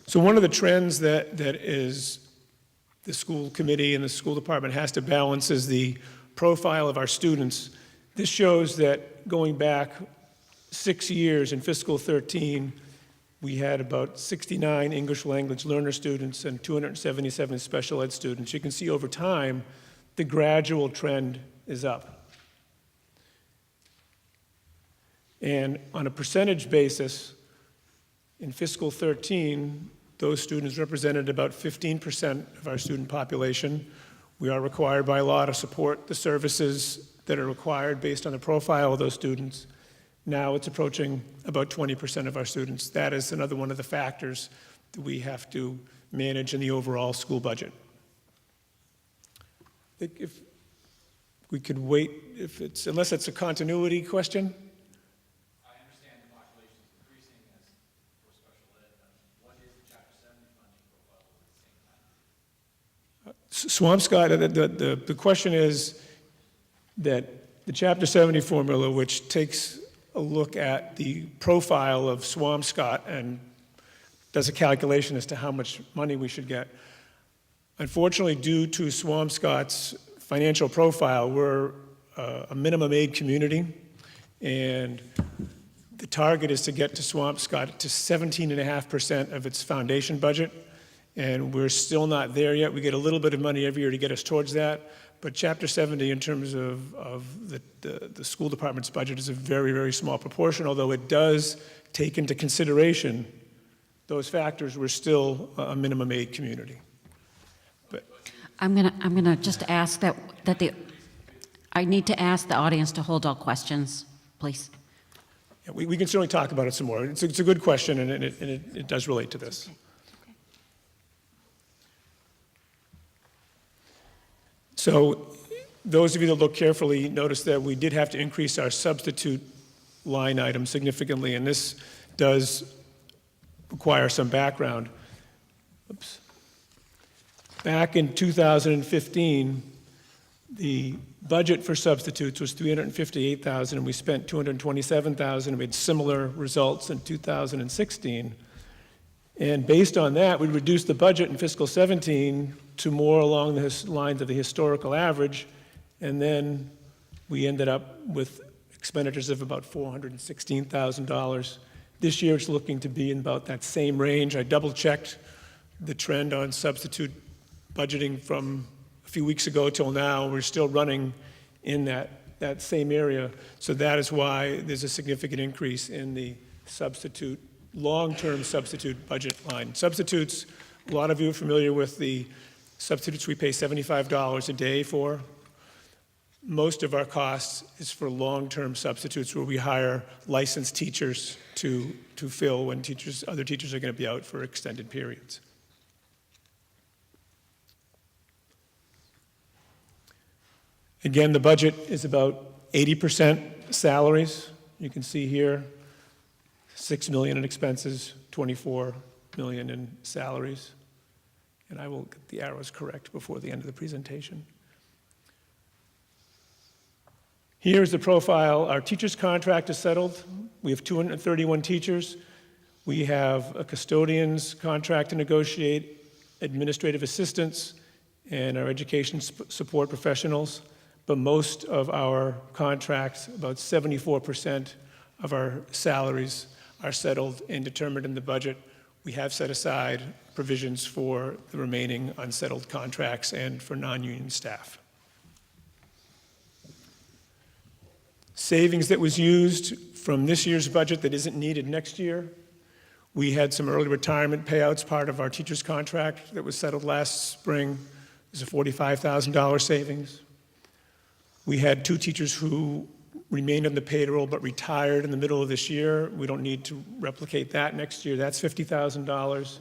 So one of the trends that is the school committee and the school department has to balance is the profile of our students. This shows that going back 6 years in fiscal 13, we had about 69 English language learner students and 277 special ed students. You can see over time, the gradual trend is up. And on a percentage basis, in fiscal 13, those students represented about 15% of our student population. We are required by law to support the services that are required based on the profile of those students. Now it's approaching about 20% of our students. That is another one of the factors that we have to manage in the overall school budget. I think if we could wait, unless it's a continuity question. I understand the population is increasing for special ed. What is the Chapter 70 funding profile at the same time? Swampscott, the question is that the Chapter 70 formula, which takes a look at the profile of Swampscott and does a calculation as to how much money we should get. Unfortunately, due to Swampscott's financial profile, we're a minimum aid community, and the target is to get to Swampscott to 17.5% of its foundation budget, and we're still not there yet. We get a little bit of money every year to get us towards that, but Chapter 70, in terms of the school department's budget, is a very, very small proportion, although it does take into consideration those factors. We're still a minimum aid community. But I'm gonna just ask I need to ask the audience to hold all questions, please. yeah, we can certainly talk about it some more. It's a good question, and it does relate to this. So those of you that look carefully notice that we did have to increase our substitute line item significantly, and this does require some background. Oops. Back in 2015, the budget for substitutes was $358,000, and we spent $227,000, and we had similar results in 2016. And based on that, we reduced the budget in fiscal 17 to more along the lines of the historical average, and then we ended up with expenditures of about $416,000 This year it's looking to be in about that same range. I double-checked the trend on substitute budgeting from a few weeks ago till now. We're still running in that same area. So that is why there's a significant increase in the substitute, long-term substitute budget line. Substitutes, a lot of you are familiar with the substitutes we pay $75 a day for. Most of our costs is for long-term substitutes where we hire licensed teachers to fill when other teachers are going to be out for extended periods. Again, the budget is about 80% salaries. You can see here, $6 million in expenses, $24 million in salaries. And I will get the arrows correct before the end of the presentation. Here's the profile. Our teachers' contract is settled. We have 231 teachers. We have a custodian's contract to negotiate, administrative assistants, and our education support professionals. But most of our contracts, about 74% of our salaries, are settled and determined in the budget. We have set aside provisions for the remaining unsettled contracts and for non-union staff. Savings that was used from this year's budget that isn't needed next year. We had some early retirement payouts, part of our teacher's contract that was settled last spring. There's a $45,000 savings. We had 2 teachers who remained on the payroll but retired in the middle of this year. We don't need to replicate that next year. That's $50,000.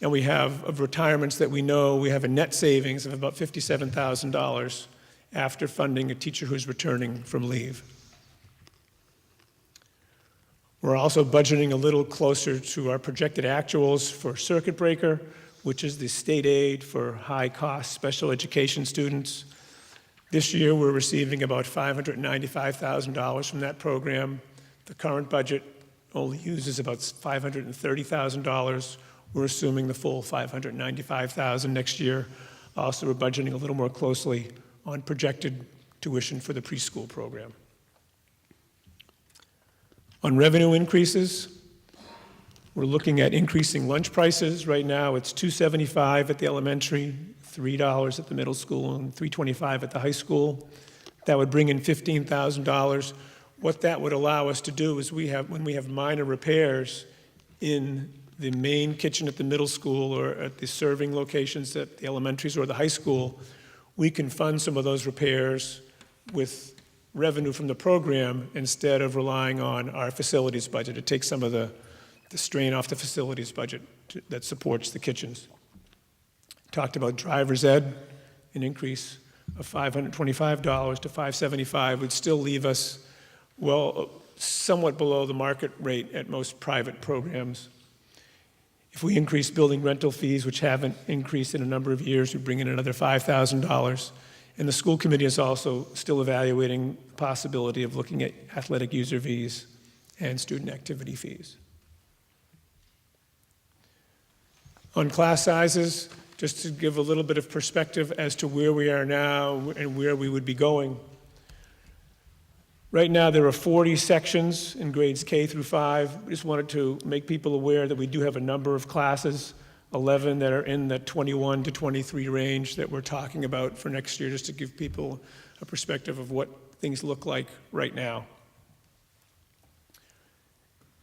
And we have, of retirements that we know, we have a net savings of about $57,000 after funding a teacher who's returning from leave. We're also budgeting a little closer to our projected actuals for circuit breaker, which is the state aid for high-cost special education students. This year, we're receiving about $595,000 from that program. The current budget only uses about $530,000. We're assuming the full $595,000 next year. Also, we're budgeting a little more closely on projected tuition for the preschool program. On revenue increases, we're looking at increasing lunch prices. Right now, it's $2.75 at the elementary, $3 at the middle school, and $3.25 at the high school. That would bring in $15,000. What that would allow us to do is when we have minor repairs in the main kitchen at the middle school or at the serving locations at the elementaries or the high school, we can fund some of those repairs with revenue from the program instead of relying on our facilities budget. It takes some of the strain off the facilities budget that supports the kitchens. Talked about driver's ed, an increase of $525 to $575 would still leave us, well, somewhat below the market rate at most private programs. If we increase building rental fees, which haven't increased in a number of years, we bring in another $5,000. And the school committee is also still evaluating the possibility of looking at athletic user fees and student activity fees. On class sizes, just to give a little bit of perspective as to where we are now and where we would be going. Right now, there are 40 sections in grades K through 5. I just wanted to make people aware that we do have a number of classes, 11 that are in the 21 to 23 range that we're talking about for next year, just to give people a perspective of what things look like right now.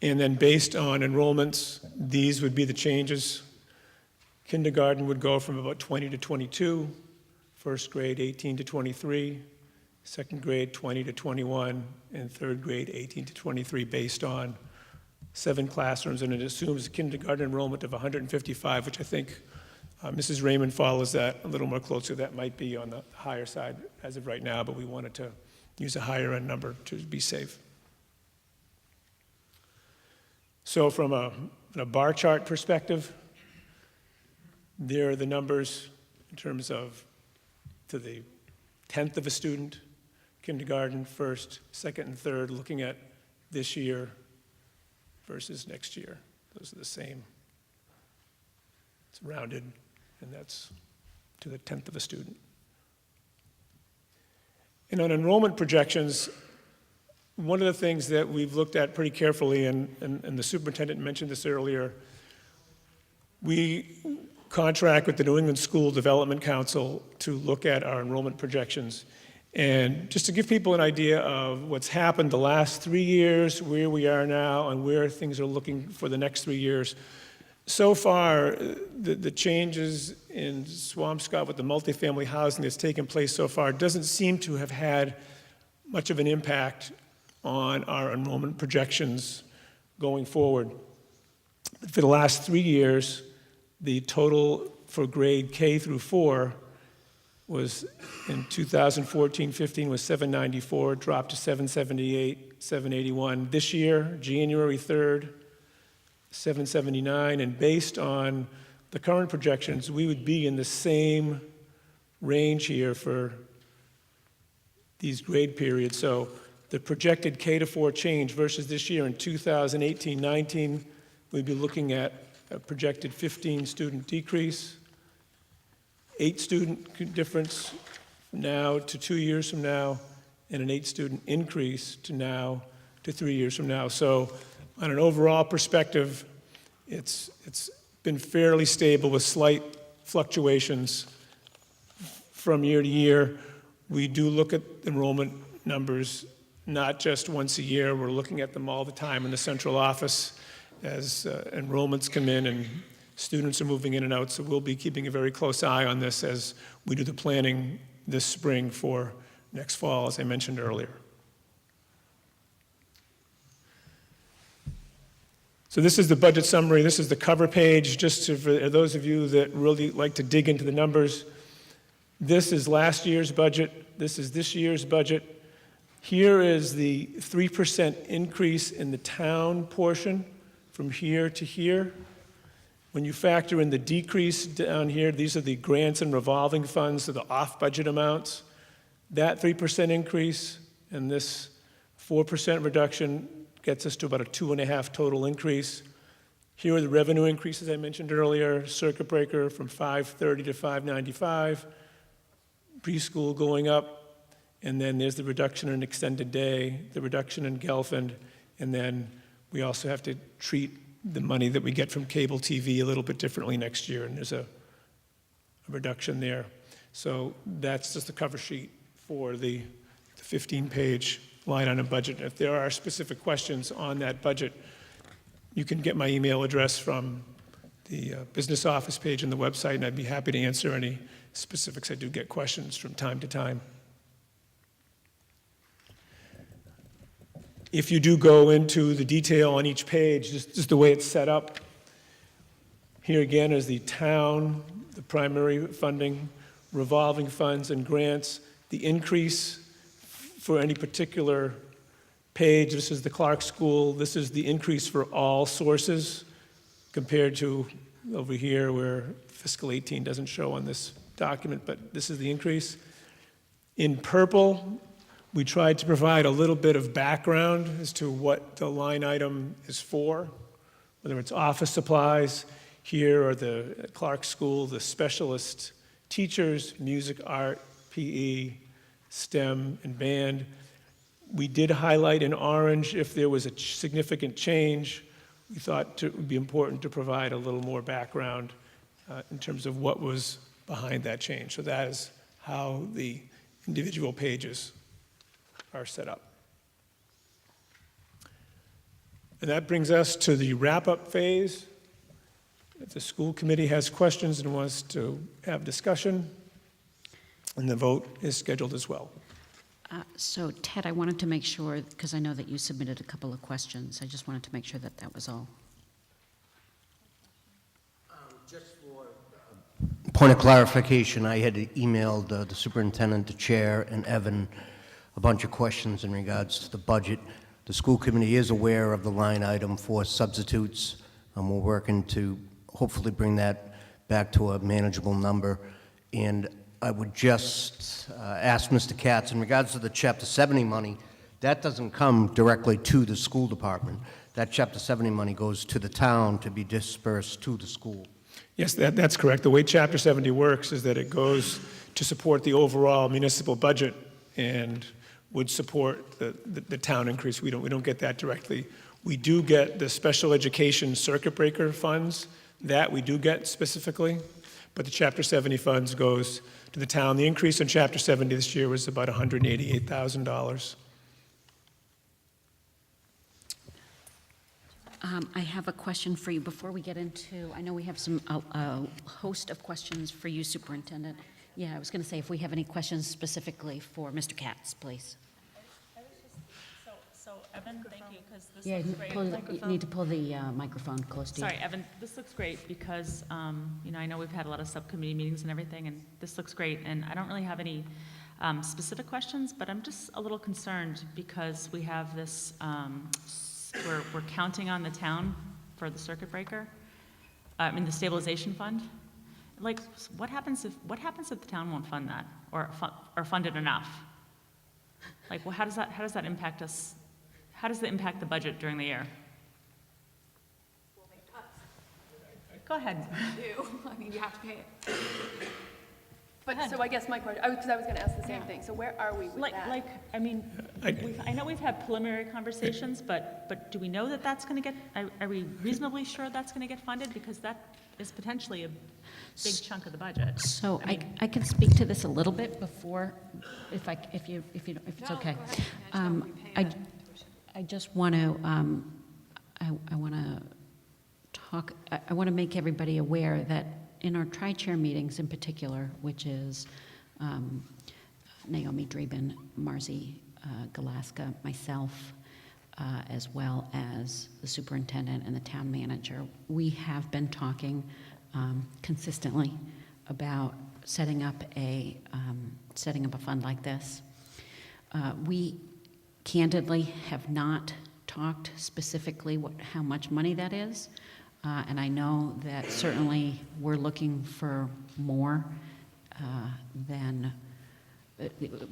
And then based on enrollments, these would be the changes. Kindergarten would go from about 20 to 22, first grade 18 to 23, second grade 20 to 21, and third grade 18 to 23 based on 7 classrooms, and it assumes kindergarten enrollment of 155, which I think Mrs. Raymond follows that a little more closely. That might be on the higher side as of right now, but we wanted to use a higher end number to be safe. So from a bar chart perspective, there are the numbers in terms of to the 10th of a student, kindergarten, first, second, and third, looking at this year versus next year. Those are the same. It's rounded, and that's to the 10th of a student. And on enrollment projections, one of the things that we've looked at pretty carefully, and the superintendent mentioned this earlier, we contract with the New England School Development Council to look at our enrollment projections. And just to give people an idea of what's happened the last 3 years, where we are now, and where things are looking for the next 3 years. So far, the changes in Swampscott with the multifamily housing that's taken place so far doesn't seem to have had much of an impact on our enrollment projections going forward. For the last 3 years, the total for grade K through 4 was in 2014-15 was 794, dropped to 778, 781. This year, January 3rd, 779, and based on the current projections, we would be in the same range here for these grade periods. So the projected K to 4 change versus this year in 2018-19, we'd be looking at a projected 15 student decrease, 8 student difference now to 2 years from now, and an 8 student increase to now to 3 years from now. So on an overall perspective, it's been fairly stable with slight fluctuations from year to year. We do look at enrollment numbers not just once a year. We're looking at them all the time in the central office as enrollments come in and students are moving in and out. So we'll be keeping a very close eye on this as we do the planning this spring for next fall, as I mentioned earlier. So this is the budget summary. This is the cover page, just for those of you that really like to dig into the numbers. This is last year's budget. This is this year's budget. Here is the 3% increase in the town portion from here to here. When you factor in the decrease down here, these are the grants and revolving funds, so the off-budget amounts. That 3% increase and this 4% reduction gets us to about a 2.5 total increase. Here are the revenue increases I mentioned earlier. Circuit breaker from 530 to 595. Preschool going up. And then there's the reduction in extended day, the reduction in Gelfand. And then we also have to treat the money that we get from cable TV a little bit differently next year. And there's a reduction there. So that's just the cover sheet for the 15-page line item budget. If there are specific questions on that budget, you can get my email address from the business office page on the website, and I'd be happy to answer any specifics. I do get questions from time to time. If you do go into the detail on each page, just the way it's set up, here again is the town, the primary funding, revolving funds and grants, the increase for any particular page. This is the Clark School. This is the increase for all sources compared to over here where fiscal 18 doesn't show on this document, but this is the increase. In purple, we tried to provide a little bit of background as to what the line item is for, whether it's office supplies. Here are the Clark School, the specialist teachers, music, art, PE, STEM, and band. We did highlight in orange if there was a significant change. We thought it would be important to provide a little more background in terms of what was behind that change. So that is how the individual pages are set up. And that brings us to the wrap-up phase. If the school committee has questions and wants to have discussion, and the vote is scheduled as well. So Ted, I wanted to make sure, because I know that you submitted a couple of questions. I just wanted to make sure that that was all. Just for point of clarification, I had emailed the superintendent, the chair, and Evan a bunch of questions in regards to the budget. The school committee is aware of the line item for substitutes. We're working to hopefully bring that back to a manageable number. And I would just ask Mr. Katz, in regards to the Chapter 70 money, that doesn't come directly to the school department. That Chapter 70 money goes to the town to be dispersed to the school. Yes, that's correct. The way Chapter 70 works is that it goes to support the overall municipal budget, and would support the town increase. We don't get that directly. We do get the special education circuit breaker funds. That we do get specifically, but the Chapter 70 funds goes to the town. The increase in Chapter 70 this year was about $188,000. I have a question for you before we get into, I know we have a host of questions for you, Superintendent. Yeah, I was going to say if we have any questions specifically for Mr. Katz, please. So Evan, thank you, because this Yeah, looks great. you need to pull the microphone close to you. Sorry, Evan, this looks great because, I know we've had a lot of subcommittee meetings and everything, and this looks great. And I don't really have any specific questions, but I'm just a little concerned because we have this, we're counting on the town for the circuit breaker, the stabilization fund. Like, what happens if the town won't fund that or fund it enough? Like, well, how does that impact us? How does it impact the budget during the year? We'll make cuts. Go ahead. I mean, you have to pay it. But, so I guess my question, because I was going to ask the same thing, so where are we with that? I know we've had preliminary conversations, but do we know that that's going to get, are we reasonably sure that's going to get funded? Because that is potentially a big chunk of the budget. So I can speak to this a little bit before, if it's okay. I just want to, I want to talk, I want to make everybody aware that in our tri-chair meetings in particular, which is Naomi Dreeben, Marzi Galaska, myself, as well as the superintendent and the town manager, we have been talking consistently about setting up a fund like this. We candidly have not talked specifically how much money that is. And I know that certainly we're looking for more than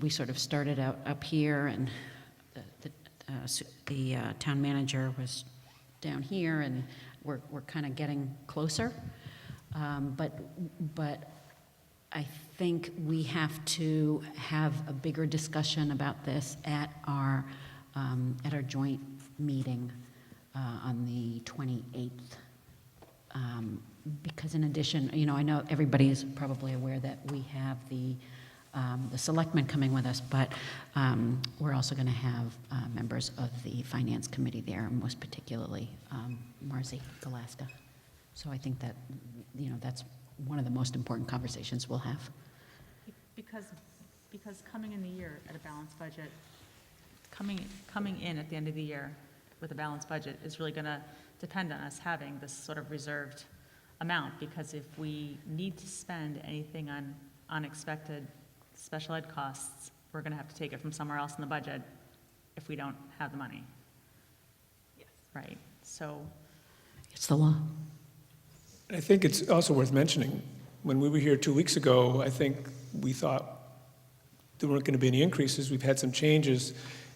we sort of started out up here, and the town manager was down here, and we're kind of getting closer. But I think we have to have a bigger discussion about this at our joint meeting on the 28th. Because in addition, I know everybody's probably aware that we have the selectmen coming with us, but we're also going to have members of the finance committee there, most particularly Marzi Galaska. So I think that, that's one of the most important conversations we'll have. Because coming in the year at a balanced budget, coming in at the end of the year with a balanced budget is really going to depend on us having this sort of reserved amount, because if we need to spend anything on unexpected special ed costs, we're going to have to take it from somewhere else in the budget if we don't have the money. Yes. Right, so. It's the law. I think it's also worth mentioning, when we were here 2 weeks ago, I think we thought there weren't going to be any increases. We've had some changes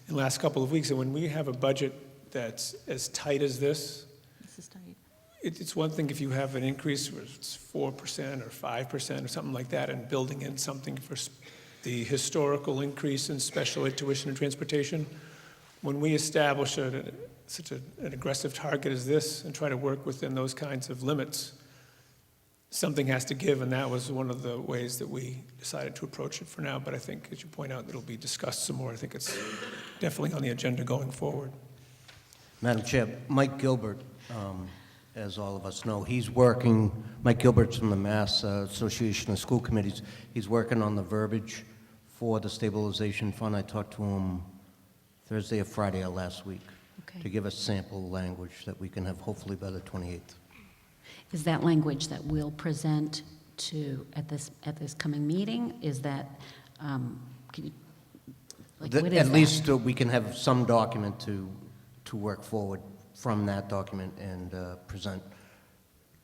in the last couple of weeks, and when we have a budget that's as tight as this is tight. It's one thing if you have an increase where it's 4% or 5% or something like that, and building in something for the historical increase in special ed tuition and transportation. When we establish such an aggressive target as this and try to work within those kinds of limits, something has to give, and that was one of the ways that we decided to approach it for now. But I think, as you point out, it'll be discussed some more. I think it's definitely on the agenda going forward. Madam Chair, Mike Gilbert, as all of us know, he's working, Mike Gilbert's from the Mass Association of School Committees. He's working on the verbiage for the stabilization fund. I talked to him Thursday or Friday of last week to give us sample language that we can have hopefully by the 28th. Is that language that we'll present at this coming meeting? Is that, At least we can have some document to work forward from that document and present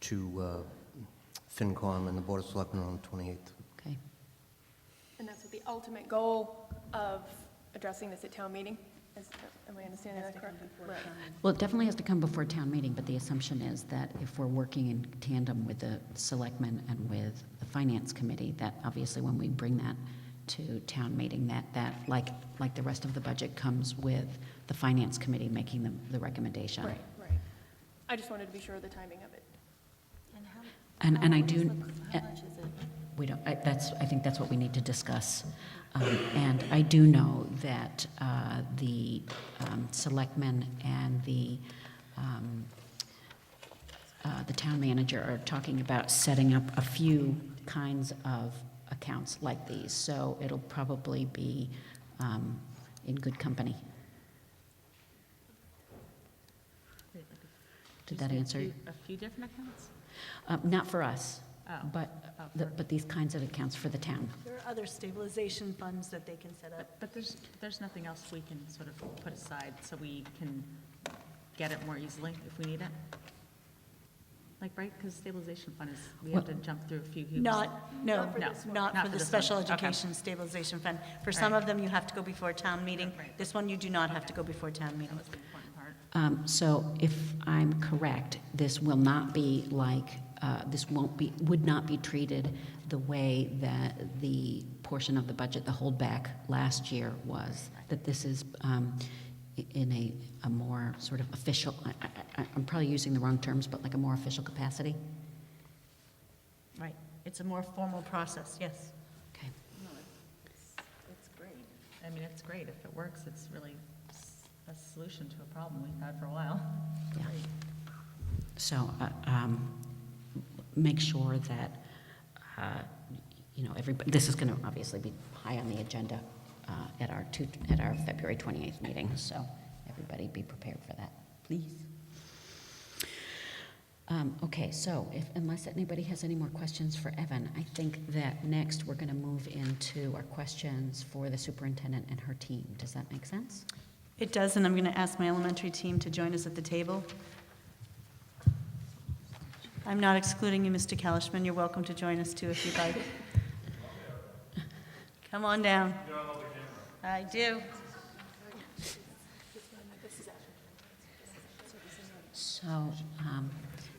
to FinCom and the Board of Selectmen on the 28th. Okay. And that's with the ultimate goal of addressing this at town meeting? Am I understanding that correctly? Right. Well, it definitely has to come before town meeting, but the assumption is that if we're working in tandem with the selectmen and with the finance committee, that obviously when we bring that to town meeting, that like the rest of the budget comes with the finance committee making the recommendation. Right. I just wanted to be sure of the timing of it. And I do, we don't, I think that's what we need to discuss. And I do know that the selectmen and the town manager are talking about setting up a few kinds of accounts like these, so it'll probably be in good company. Did that answer? A few different accounts? Not for us, Oh. but these kinds of accounts for the town. There are other stabilization funds that they can set up. But there's nothing else we can sort of put aside so we can get it more easily if we need it? Like, right, because stabilization fund is, we have to jump through a few hoops. Not for the this special one. Okay. education stabilization fund. For some of them, you have to go before town meeting. This one, you do not have to go before town meeting. That's the important part. So if I'm correct, this will not be like, would not be treated the way that the portion of the budget, the holdback last year was, that this is in a more sort of official, I'm probably using the wrong terms, but like a more official capacity? Right. It's a more formal process, yes. Okay. No, it's great. I mean, it's great. If it works, it's really a solution to a problem we've had for a while. Yeah. So make sure that, everybody, this is going to obviously be high on the agenda at our February 28th meeting, so everybody be prepared for that, please. Okay, so unless anybody has any more questions for Evan, I think that next we're going to move into our questions for the superintendent and her team. Does that make sense? It does, and I'm going to ask my elementary team to join us at the table. I'm not excluding you, Mr. Kalishman. You're welcome to join us too if you'd like. Come on down. I do. So,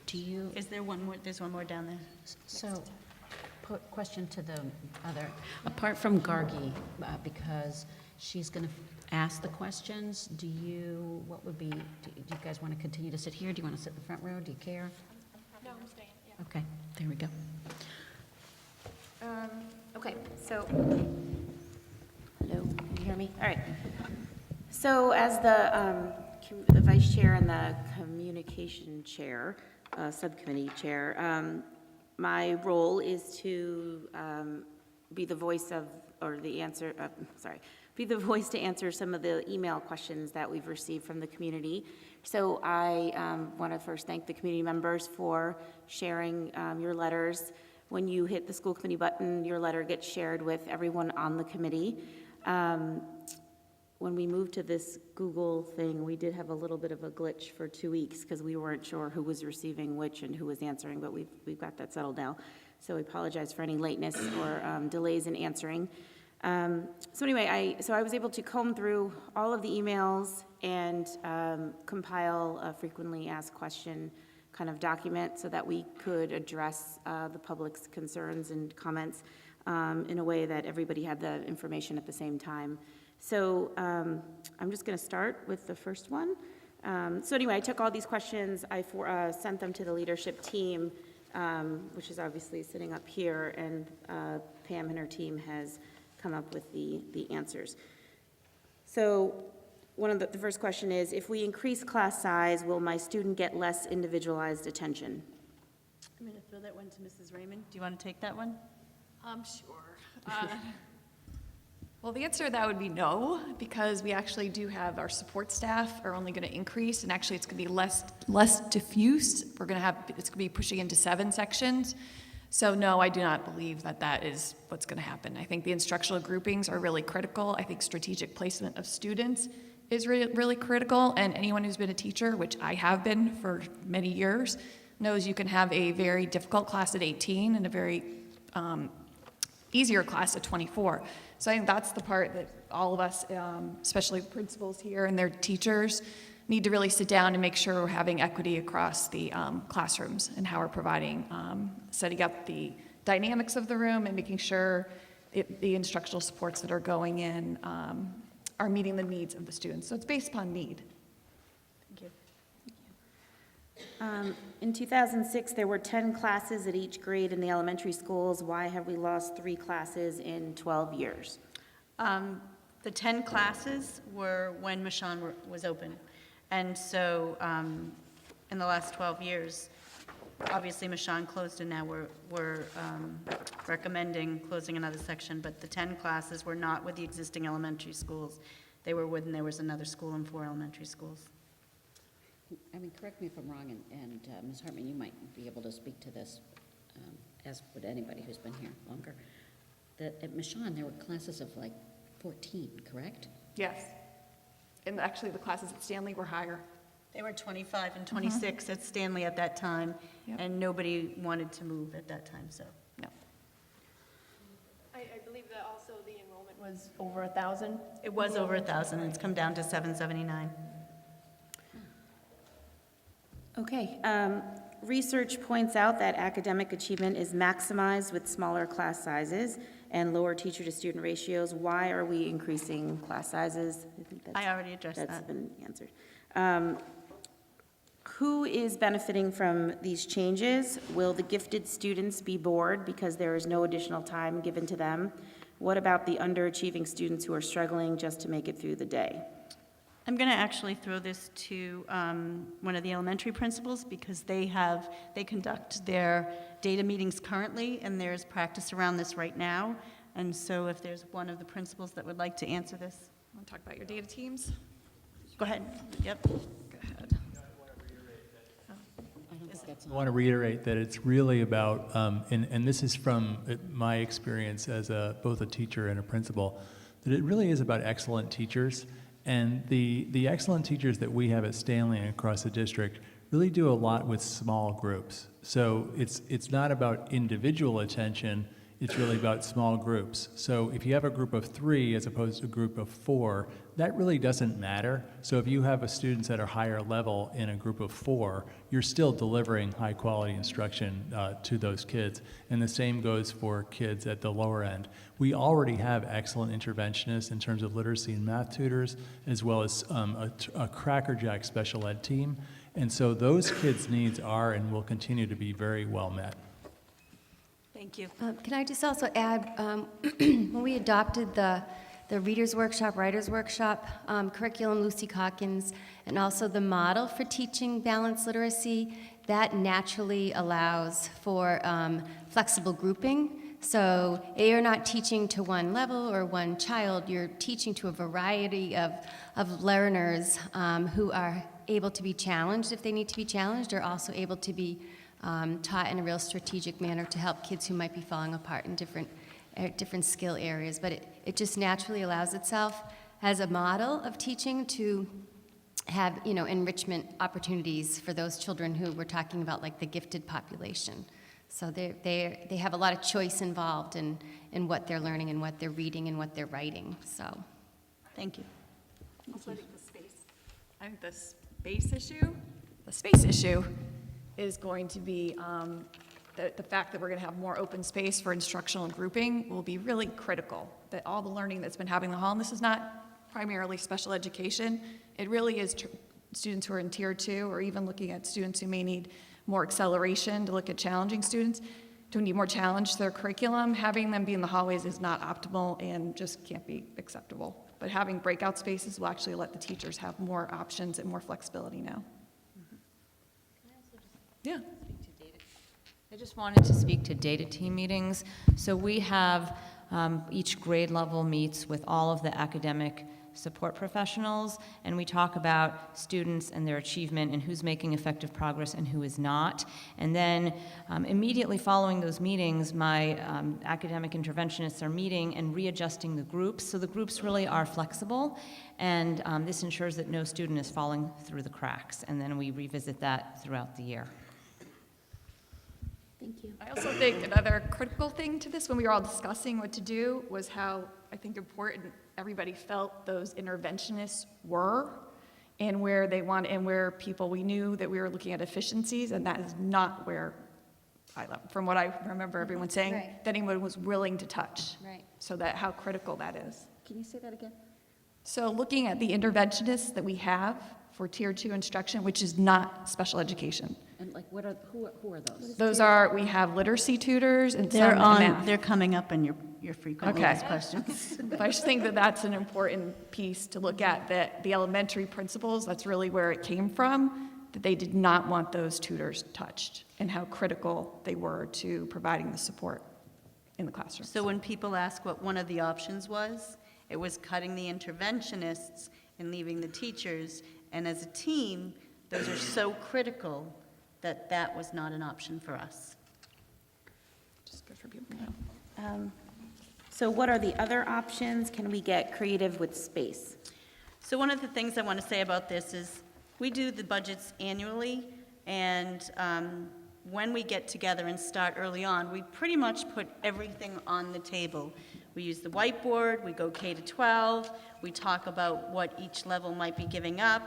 do you... Is there one more? There's one more down there. So, question to the other, apart from Gargi, because she's going to ask the questions, do you guys want to continue to sit here? Do you want to sit in the front row? Do you care? No, I'm staying, yeah. Okay, there we go. Okay, so, hello, can you hear me? All right. So as the vice chair and the communication chair, subcommittee chair, my role is to be the voice of, or the answer, be the voice to answer some of the email questions that we've received from the community. So I want to first thank the community members for sharing your letters. When you hit the school committee button, your letter gets shared with everyone on the committee. When we moved to this Google thing, we did have a little bit of a glitch for 2 weeks because we weren't sure who was receiving which and who was answering, but we've got that settled now. So we apologize for any lateness or delays in answering. So anyway, I was able to comb through all of the emails and compile a frequently asked question kind of document so that we could address the public's concerns and comments in a way that everybody had the information at the same time. So I'm just going to start with the first one. So anyway, I took all these questions, I sent them to the leadership team, which is obviously sitting up here, and Pam and her team has come up with the answers. So one of the first question is, if we increase class size, will my student get less individualized attention? I'm going to throw that one to Mrs. Raymond. Do you want to take that one? Sure. Well, the answer to that would be no, because we actually do have our support staff are only going to increase, and actually it's going to be less diffuse. It's going to be pushing into 7 sections. So no, I do not believe that is what's going to happen. I think the instructional groupings are really critical. I think strategic placement of students is really critical, and anyone who's been a teacher, which I have been for many years, knows you can have a very difficult class at 18 and a very easier class at 24. So I think that's the part that all of us, especially principals here and their teachers, need to really sit down and make sure we're having equity across the classrooms and how we're providing, setting up the dynamics of the room and making sure the instructional supports that are going in are meeting the needs of the students. So it's based upon need. Thank you. In 2006, there were 10 classes at each grade in the elementary schools. Why have we lost 3 classes in 12 years? The 10 classes were when Michon was open. And so in the last 12 years, obviously Michon closed and now we're recommending closing another section, but the 10 classes were not with the existing elementary schools. They were when there was another school and 4 elementary schools. I mean, correct me if I'm wrong, and Ms. Hartman, you might be able to speak to this, as would anybody who's been here longer, that at Michon, there were classes of like 14, correct? Yes. And actually, the classes at Stanley were higher. They were 25 and 26 at Stanley at that time, and nobody wanted to move at that time, so. No. I believe that also the enrollment was over 1,000. It was over 1,000, and it's come down to 779. Okay. Research points out that academic achievement is maximized with smaller class sizes and lower teacher-to-student ratios. Why are we increasing class sizes? I think I already addressed that. That's been answered. Who is benefiting from these changes? Will the gifted students be bored because there is no additional time given to them? What about the underachieving students who are struggling just to make it through the day? I'm going to actually throw this to one of the elementary principals because they conduct their data meetings currently, and there's practice around this right now. And so if there's one of the principals that would like to answer this. Want to talk about your data teams? Go ahead. Yep. Go ahead. I want to reiterate that it's really about, and this is from my experience as both a teacher and a principal, that it really is about excellent teachers. And the excellent teachers that we have at Stanley and across the district really do a lot with small groups. So it's not about individual attention, it's really about small groups. So if you have a group of 3 as opposed to a group of 4, that really doesn't matter. So if you have students at a higher level in a group of 4, you're still delivering high quality instruction to those kids. And the same goes for kids at the lower end. We already have excellent interventionists in terms of literacy and math tutors, as well as a crackerjack special ed team. And so those kids' needs are and will continue to be very well met. Thank you. Can I just also add, when we adopted the Readers Workshop, Writers Workshop curriculum, Lucy Calkins, and also the model for teaching balanced literacy, that naturally allows for flexible grouping. So you're not teaching to one level or one child, you're teaching to a variety of learners who are able to be challenged if they need to be challenged, or also able to be taught in a real strategic manner to help kids who might be falling apart in different skill areas. But it just naturally allows itself as a model of teaching to have, enrichment opportunities for those children who we're talking about, like the gifted population. So they have a lot of choice involved in what they're learning and what they're reading and what they're writing. So, thank you. Also, I think the space issue is going to be the fact that we're going to have more open space for instructional and grouping will be really critical. That all the learning that's been happening in the hall, and this is not primarily special education, it really is students who are in tier 2, or even looking at students who may need more acceleration to look at challenging students, who need more challenge to their curriculum. Having them be in the hallways is not optimal and just can't be acceptable. But having breakout spaces will actually let the teachers have more options and more flexibility now. Yeah. I just wanted to speak to data team meetings. So we have, each grade level meets with all of the academic support professionals, and we talk about students and their achievement and who's making effective progress and who is not. And then immediately following those meetings, my academic interventionists are meeting and readjusting the groups. So the groups really are flexible, and this ensures that no student is falling through the cracks. And then we revisit that throughout the year. Thank you. I also think another critical thing to this, when we were all discussing what to do, was how I think important everybody felt those interventionists were, and where they want, and where people, we knew that we were looking at efficiencies, and that is not where, from what I remember everyone saying, Right. that anyone was willing to touch. Right. so that how critical that is. Can you say that again? So looking at the interventionists that we have for Tier 2 instruction, which is not special education. And like, who are those? Those are, we have literacy tutors and They're some in on, math. they're coming up in your frequently Okay. asked questions. But I just think that that's an important piece to look at, that the elementary principals, that's really where it came from, that they did not want those tutors touched, and how critical they were to providing the support in the classroom. So when people ask what one of the options was, it was cutting the interventionists and leaving the teachers. And as a team, those are so critical that that was not an option for us. Just good for people to know. So what are the other options? Can we get creative with space? So one of the things I want to say about this is we do the budgets annually, and when we get together and start early on, we pretty much put everything on the table. We use the whiteboard, we go K to 12, we talk about what each level might be giving up.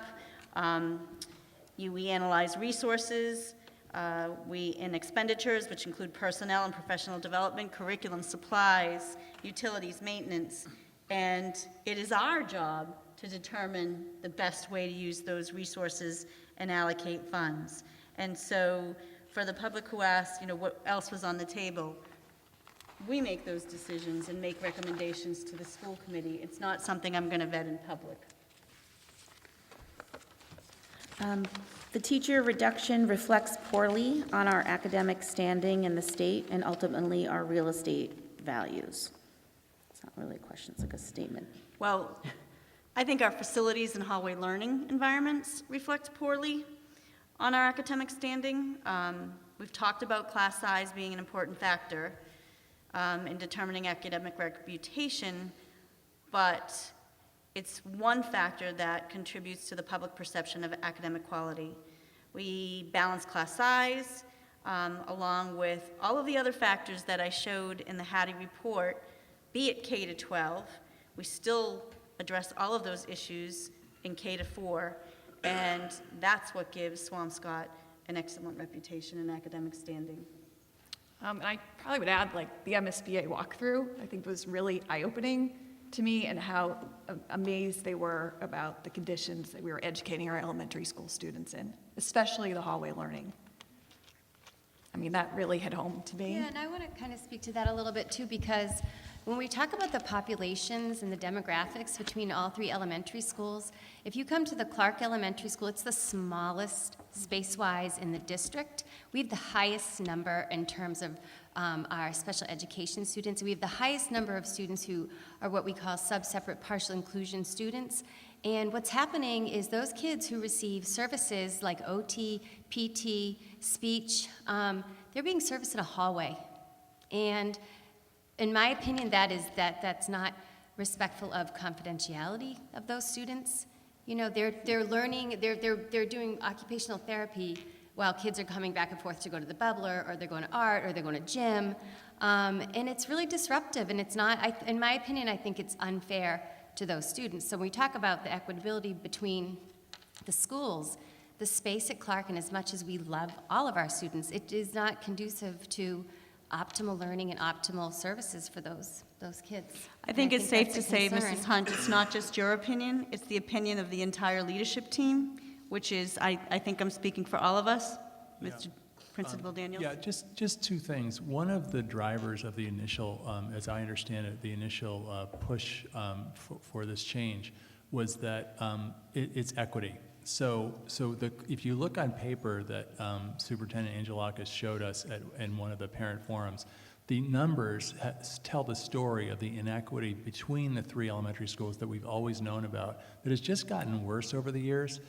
We analyze resources, in expenditures, which include personnel and professional development, curriculum, supplies, utilities, maintenance, and it is our job to determine the best way to use those resources and allocate funds. And so for the public who asked, what else was on the table, we make those decisions and make recommendations to the school committee. It's not something I'm going to vet in public. The teacher reduction reflects poorly on our academic standing in the state and ultimately our real estate values. It's not really a question, it's like a statement. Well, I think our facilities and hallway learning environments reflect poorly on our academic standing. We've talked about class size being an important factor in determining academic reputation, but it's one factor that contributes to the public perception of academic quality. We balance class size along with all of the other factors that I showed in the Hattie report, be it K to 12. We still address all of those issues in K to 4, and that's what gives Swampscott an excellent reputation and academic standing. And I probably would add, the MSBA walkthrough, I think was really eye-opening to me, and how amazed they were about the conditions that we were educating our elementary school students in, especially the hallway learning. I mean, that really hit home to me. Yeah, and I want to kind of speak to that a little bit too, because when we talk about the populations and the demographics between all three elementary schools, if you come to the Clark Elementary School, it's the smallest space-wise in the district. We have the highest number in terms of our special education students. We have the highest number of students who are what we call sub-separate partial inclusion students. And what's happening is those kids who receive services like OT, PT, speech, they're being serviced in a hallway. And in my opinion, that's not respectful of confidentiality of those students. They're learning, they're doing occupational therapy while kids are coming back and forth to go to the bubbler, or they're going to art, or they're going to gym. And it's really disruptive, and it's not, in my opinion, I think it's unfair to those students. So when we talk about the equitability between the schools, the space at Clark, and as much as we love all of our students, it is not conducive to optimal learning and optimal services for those kids. I think it's safe that's to a say, concern. Mrs. Hunt, it's not just your opinion, it's the opinion of the entire leadership team, which is, I think I'm speaking for all of us. Mr. Principal Daniels? Yeah, just two things. One of the drivers of the initial, as I understand it, the initial push for this change was that it's equity. So if you look on paper that Superintendent Angelakis showed us in one of the parent forums, the numbers tell the story of the inequity between the three elementary schools that we've always known about, that has just gotten worse over the years.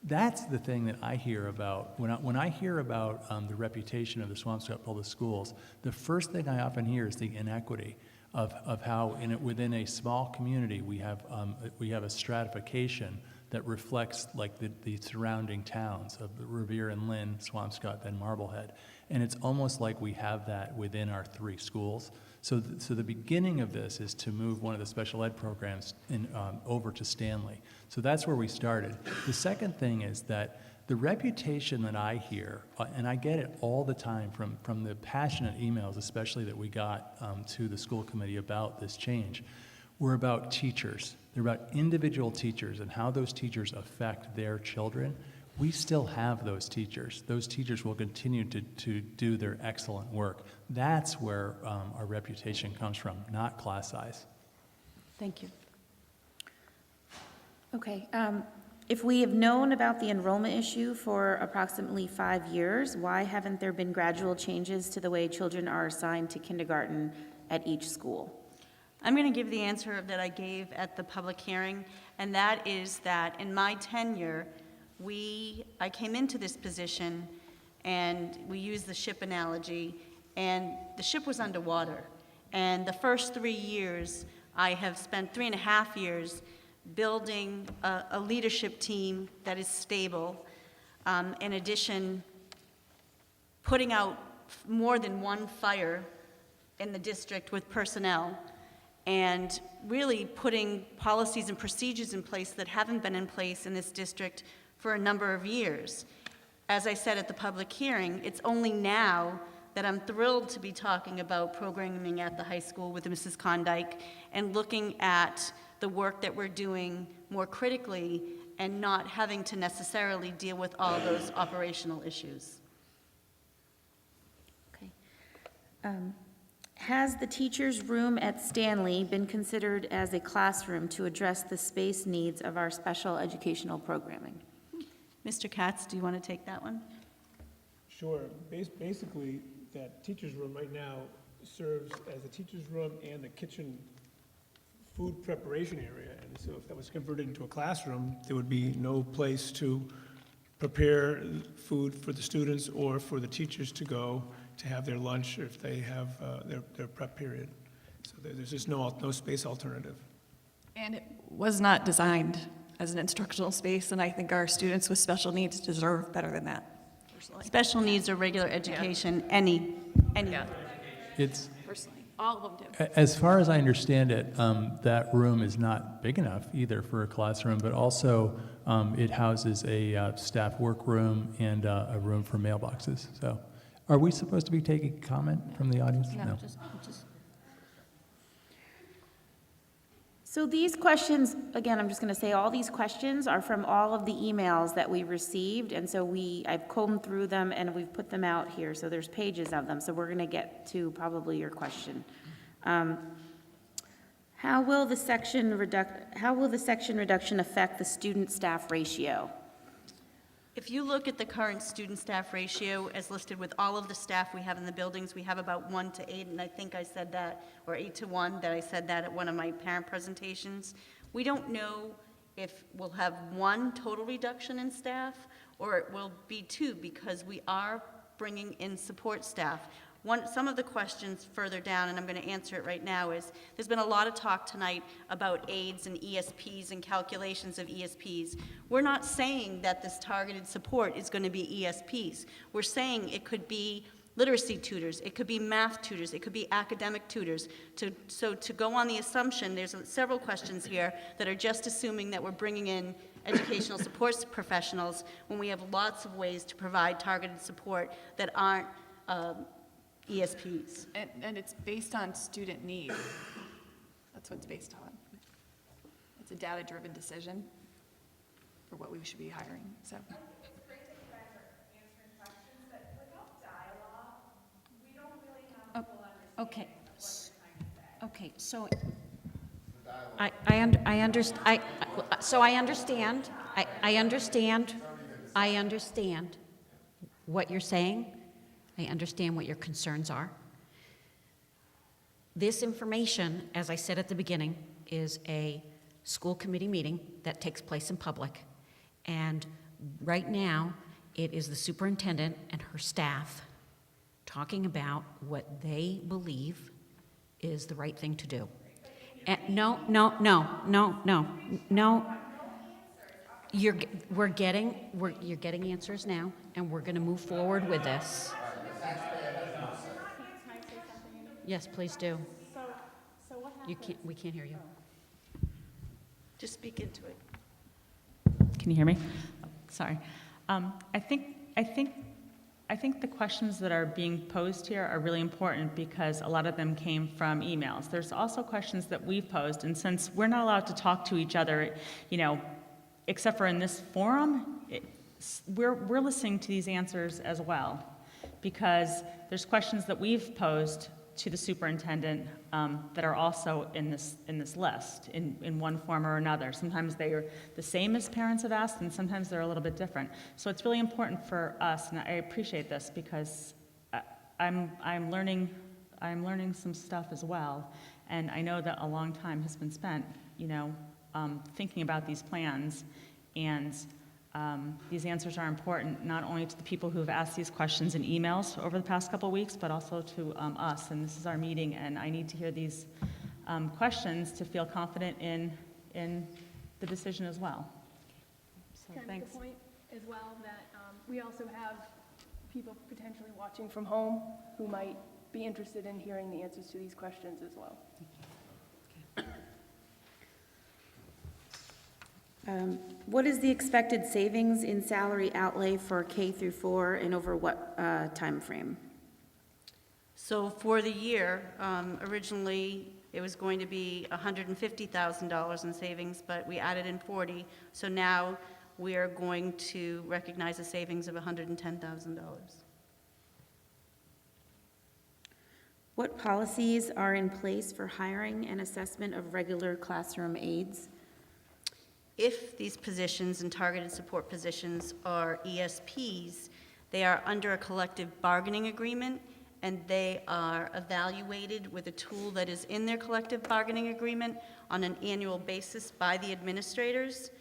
That's the thing that I hear about. When I hear about the reputation of the Swampscott Public Schools, the first thing I often hear is the inequity of how within a small community we have a stratification that reflects the surrounding towns of Revere and Lynn, Swampscott, then Marblehead. And it's almost like we have that within our three schools. So the beginning of this is to move one of the special ed programs over to Stanley. So that's where we started. The second thing is that The reputation that I hear, and I get it all the time from the passionate emails, especially that we got to the school committee about this change, were about teachers. They're about individual teachers and how those teachers affect their children. We still have those teachers. Those teachers will continue to do their excellent work. That's where our reputation comes from, not class size. Thank you. Okay, if we have known about the enrollment issue for approximately 5 years, why haven't there been gradual changes to the way children are assigned to kindergarten at each school? I'm going to give the answer that I gave at the public hearing, and that is that in my tenure, I came into this position, and we used the ship analogy, and the ship was underwater. And the first 3 years, I have spent 3.5 years building a leadership team that is stable. In addition, putting out more than one fire in the district with personnel, and really putting policies and procedures in place that haven't been in place in this district for a number of years. As I said at the public hearing, it's only now that I'm thrilled to be talking about programming at the high school with Mrs. Klondike and looking at the work that we're doing more critically and not having to necessarily deal with all those operational issues. Okay. Has the teacher's room at Stanley been considered as a classroom to address the space needs of our special educational programming? Mr. Katz, do you want to take that one? Sure. Basically, that teacher's room right now serves as a teacher's room and the kitchen food preparation area. And so if that was converted into a classroom, there would be no place to prepare food for the students or for the teachers to go to have their lunch if they have their prep period. So there's just no space alternative. And it was not designed as an instructional space, and I think our students with special needs deserve better than that. Personally. Special needs or regular education, any. Yeah. It's Personally, all of them do. As far as I understand it, that room is not big enough either for a classroom, but also it houses a staff workroom and a room for mailboxes. So, are we supposed to be taking comment from the audience? No. So these questions, again, I'm just going to say all these questions are from all of the emails that we received, and so I've combed through them and we've put them out here, so there's pages of them, so we're going to get to probably your question. How will the section reduction affect the student-staff ratio? If you look at the current student-staff ratio as listed with all of the staff we have in the buildings, we have about 1 to 8, and I think I said that, or 8 to 1, that I said that at one of my parent presentations. We don't know if we'll have 1 total reduction in staff, or it will be 2, because we are bringing in support staff. Some of the questions further down, and I'm going to answer it right now, is there's been a lot of talk tonight about aides and ESPs and calculations of ESPs. We're not saying that this targeted support is going to be ESPs. We're saying it could be literacy tutors, it could be math tutors, it could be academic tutors. So to go on the assumption, there's several questions here that are just assuming that we're bringing in educational support professionals when we have lots of ways to provide targeted support that aren't ESPs. And it's based on student need. That's what it's based on. It's a data-driven decision for what we should be hiring, so. Okay. Okay, so I understand what you're saying. I understand what your concerns are. This information, as I said at the beginning, is a school committee meeting that takes place in public. And right now, it is the superintendent and her staff talking about what they believe is the right thing to do. And no. You're getting answers now, and we're going to move forward with this. Yes, please do. So what happened? We can't hear you. Just speak into it. Can you hear me? Oh, sorry. I think the questions that are being posed here are really important because a lot of them came from emails. There's also questions that we've posed, and since we're not allowed to talk to each other, except for in this forum, we're listening to these answers as well, because there's questions that we've posed to the superintendent that are also in this list in one form or another. Sometimes they are the same as parents have asked, and sometimes they're a little bit different. So it's really important for us, and I appreciate this because I'm learning some stuff as well, and I know that a long time has been spent, thinking about these plans, and these answers are important not only to the people who have asked these questions in emails over the past couple of weeks, but also to us. And this is our meeting, and I need to hear these questions to feel confident in the decision as well. So Can I thanks. make a point as well that we also have people potentially watching from home who might be interested in hearing the answers to these questions as well. What is the expected savings in salary outlay for K through 4 and over what time frame? So for the year, originally, it was going to be $150,000 in savings, but we added in 40. So now we are going to recognize a savings of $110,000. What policies are in place for hiring and assessment of regular classroom aides? If these positions and targeted support positions are ESPs, they are under a collective bargaining agreement, and they are evaluated with a tool that is in their collective bargaining agreement on an annual basis by the administrators.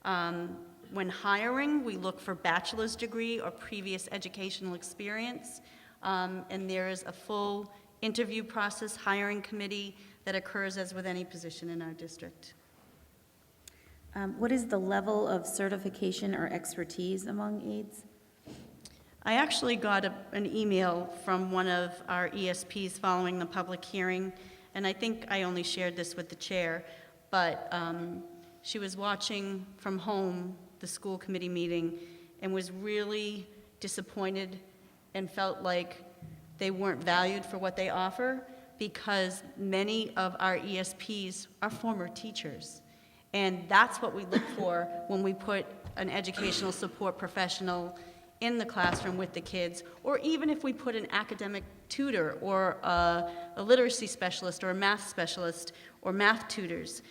When hiring, we look for bachelor's degree or previous educational experience, and there is a full interview process, hiring committee that occurs as with any position in our district. What is the level of certification or expertise among aides? I actually got an email from one of our ESPs following the public hearing, and I think I only shared this with the chair, but she was watching from home the school committee meeting and was really disappointed and felt like they weren't valued for what they offer because many of our ESPs are former teachers. And that's what we look for when we put an educational support professional in the classroom with the kids, or even if we put an academic tutor or a literacy specialist or a math specialist or math tutors.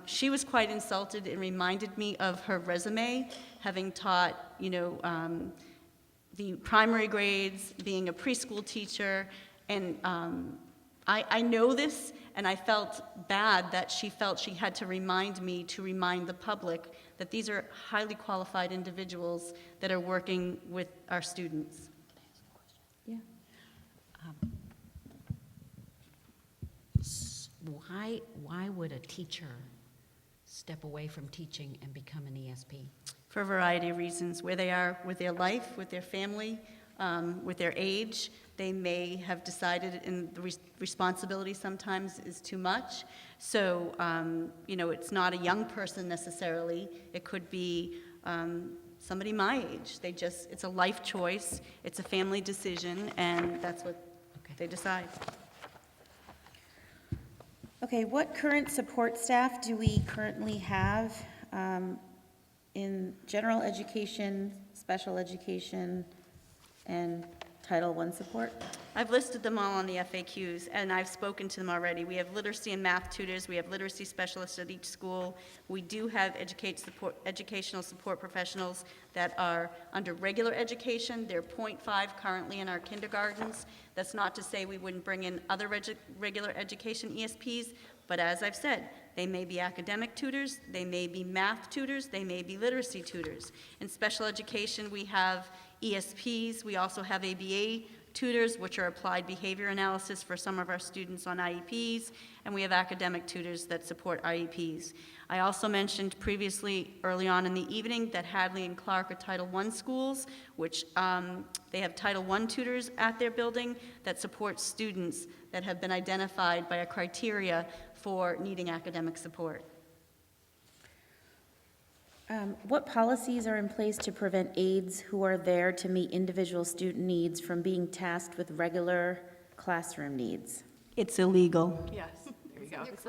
She was quite insulted and reminded me of her resume, having taught, the primary grades, being a preschool teacher, and I know this, and I felt bad that she felt she had to remind me to remind the public that these are highly qualified individuals that are working with our students. Yeah. Why would a teacher step away from teaching and become an ESP? For a variety of reasons, where they are with their life, with their family, with their age. They may have decided, and the responsibility sometimes is too much. So, it's not a young person necessarily. It could be somebody my age. It's a life choice, it's a family decision, and that's what they decide. Okay, what current support staff do we currently have in general education, special education, and Title I support? I've listed them all on the FAQs, and I've spoken to them already. We have literacy and math tutors. We have literacy specialists at each school. We do have educational support professionals that are under regular education. They're 0.5 currently in our kindergartens. That's not to say we wouldn't bring in other regular education ESPs, but as I've said, they may be academic tutors, they may be math tutors, they may be literacy tutors. In special education, we have ESPs. We also have ABA tutors, which are applied behavior analysis for some of our students on IEPs, and we have academic tutors that support IEPs. I also mentioned previously, early on in the evening, that Hadley and Clark are Title I schools, which they have Title I tutors at their building that support students that have been identified by a criteria for needing academic support. What policies are in place to prevent aides who are there to meet individual student needs from being tasked with regular classroom needs? It's illegal. Yes, there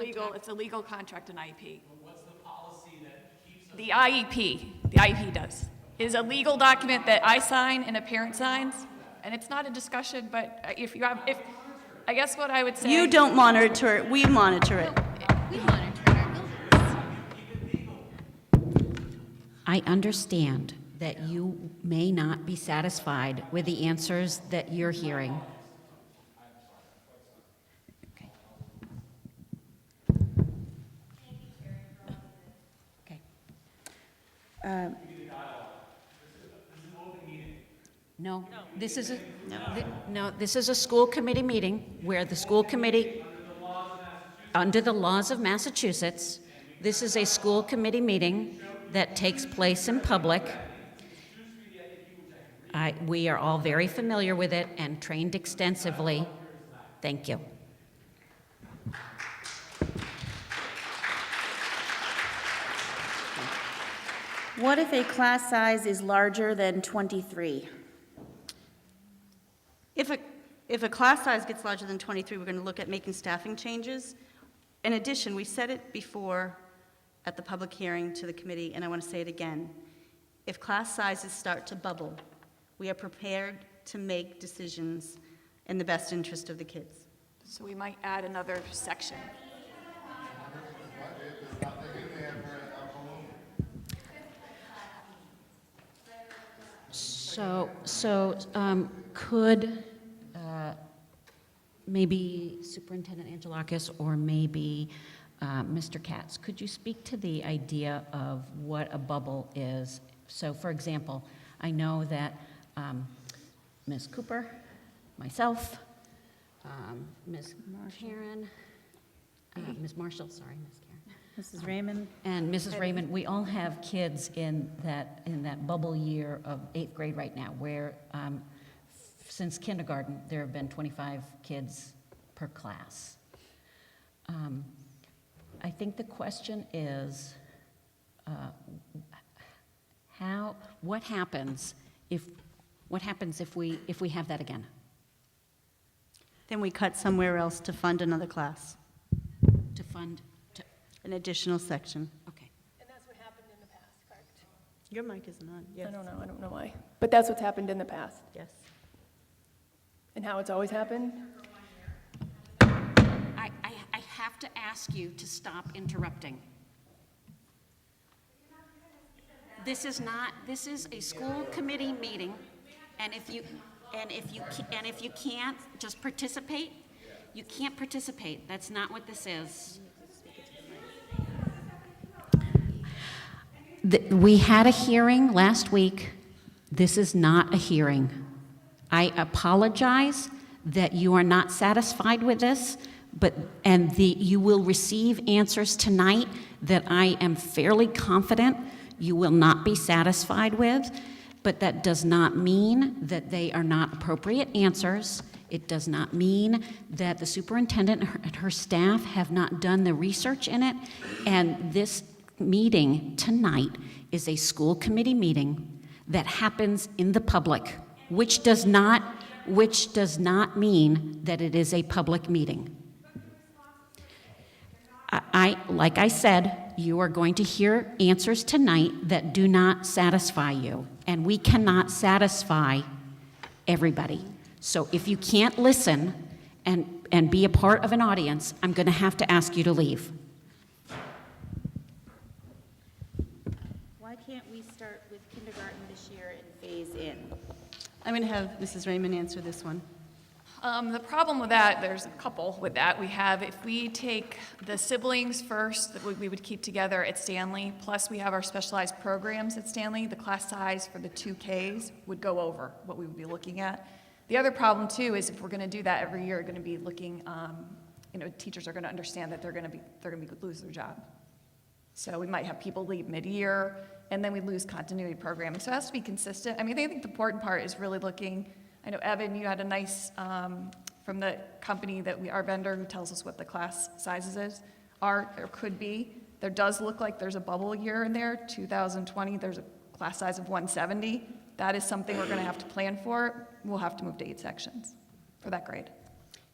you go. It's a legal contract, an IEP. What's the policy that keeps us? The IEP does. It is a legal document that I sign and a parent signs, and it's not a discussion, but I guess what I would say. You don't monitor it, we monitor it. We monitor our buildings. I understand that you may not be satisfied with the answers that you're hearing. Okay. No, this is a school committee meeting where the school committee, under the laws of Massachusetts, this is a school committee meeting that takes place in public. We are all very familiar with it and trained extensively. Thank you. What if a class size is larger than 23? If a class size gets larger than 23, we're going to look at making staffing changes. In addition, we said it before at the public hearing to the committee, and I want to say it again. If class sizes start to bubble, we are prepared to make decisions in the best interest of the kids. So we might add another section. Could maybe Superintendent Angelakis or maybe Mr. Katz, could you speak to the idea of what a bubble is? So, for example, I know that Ms. Cooper, myself, Ms. Karen, Ms. Marshall, sorry, Ms. Karen. Mrs. Raymond? And Mrs. Raymond, we all have kids in that bubble year of 8th grade right now, where since kindergarten, there have been 25 kids per class. I think the question is, what happens if we have that again? Then we cut somewhere else to fund another class, To fund, an additional section. okay. And that's what happened in the past, correct? Your mic isn't on. Yes. I don't know why. But that's what's happened in the past. Yes. And how it's always happened? I have to ask you to stop interrupting. This is a school committee meeting, and if you can't just participate, you can't participate. That's not what this is. We had a hearing last week. This is not a hearing. I apologize that you are not satisfied with this, you will receive answers tonight that I am fairly confident you will not be satisfied with, but that does not mean that they are not appropriate answers. It does not mean that the superintendent and her staff have not done the research in it, and this meeting tonight is a school committee meeting that happens in the public, which does not mean that it is a public meeting. Like I said, you are going to hear answers tonight that do not satisfy you, and we cannot satisfy everybody. So if you can't listen and be a part of an audience, I'm going to have to ask you to leave. Why can't we start with kindergarten this year and phase in? I'm going to have Mrs. Raymond answer this one. The problem with that, there's a couple with that. We have, if we take the siblings first, that we would keep together at Stanley, plus we have our specialized programs at Stanley, the class size for the 2Ks would go over what we would be looking at. The other problem too is if we're going to do that every year, we're going to be looking, teachers are going to understand that they're going to lose their job. So we might have people leave mid-year, and then we lose continuity programming. So it has to be consistent. I think the important part is really looking. I know, Evan, you had a nice, from the company our vendor who tells us what the class sizes are or could be. There does look like there's a bubble year in there, 2020, there's a class size of 170. That is something we're going to have to plan for. We'll have to move to 8 sections for that grade.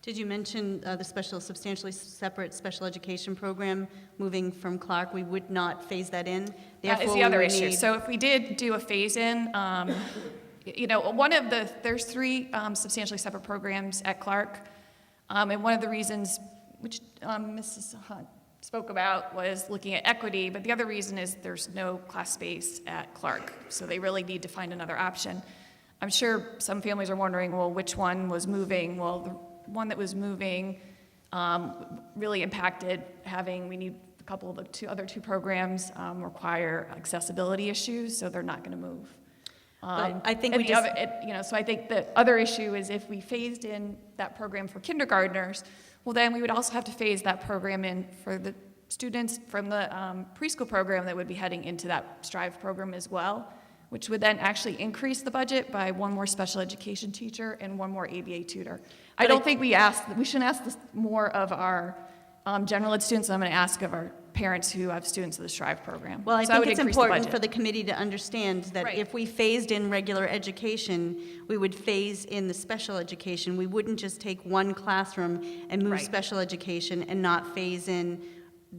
Did you mention the substantially separate special education program moving from Clark? We would not phase that in. That is Therefore, the we other would issue. need- So if we did do a phase-in, there's 3 substantially separate programs at Clark. And one of the reasons, which Mrs. Hunt spoke about, was looking at equity, but the other reason is there's no class space at Clark, so they really need to find another option. I'm sure some families are wondering, well, which one was moving? Well, the one that was moving really impacted we need a couple of the other two programs require accessibility issues, so they're not going to move. But I think and we the just- other, so I think the other issue is if we phased in that program for kindergartners, well, then we would also have to phase that program in for the students from the preschool program that would be heading into that Strive program as well, which would then actually increase the budget by 1 more special education teacher and 1 more ABA tutor. I don't think we shouldn't ask this more of our general ed students. I'm going to ask of our parents who have students in the Strive program. Well, I So think would it's increase the important budget. for the committee to understand that if we phased in regular education, we would phase in the special education. We wouldn't just take one classroom and move Right. special education and not phase in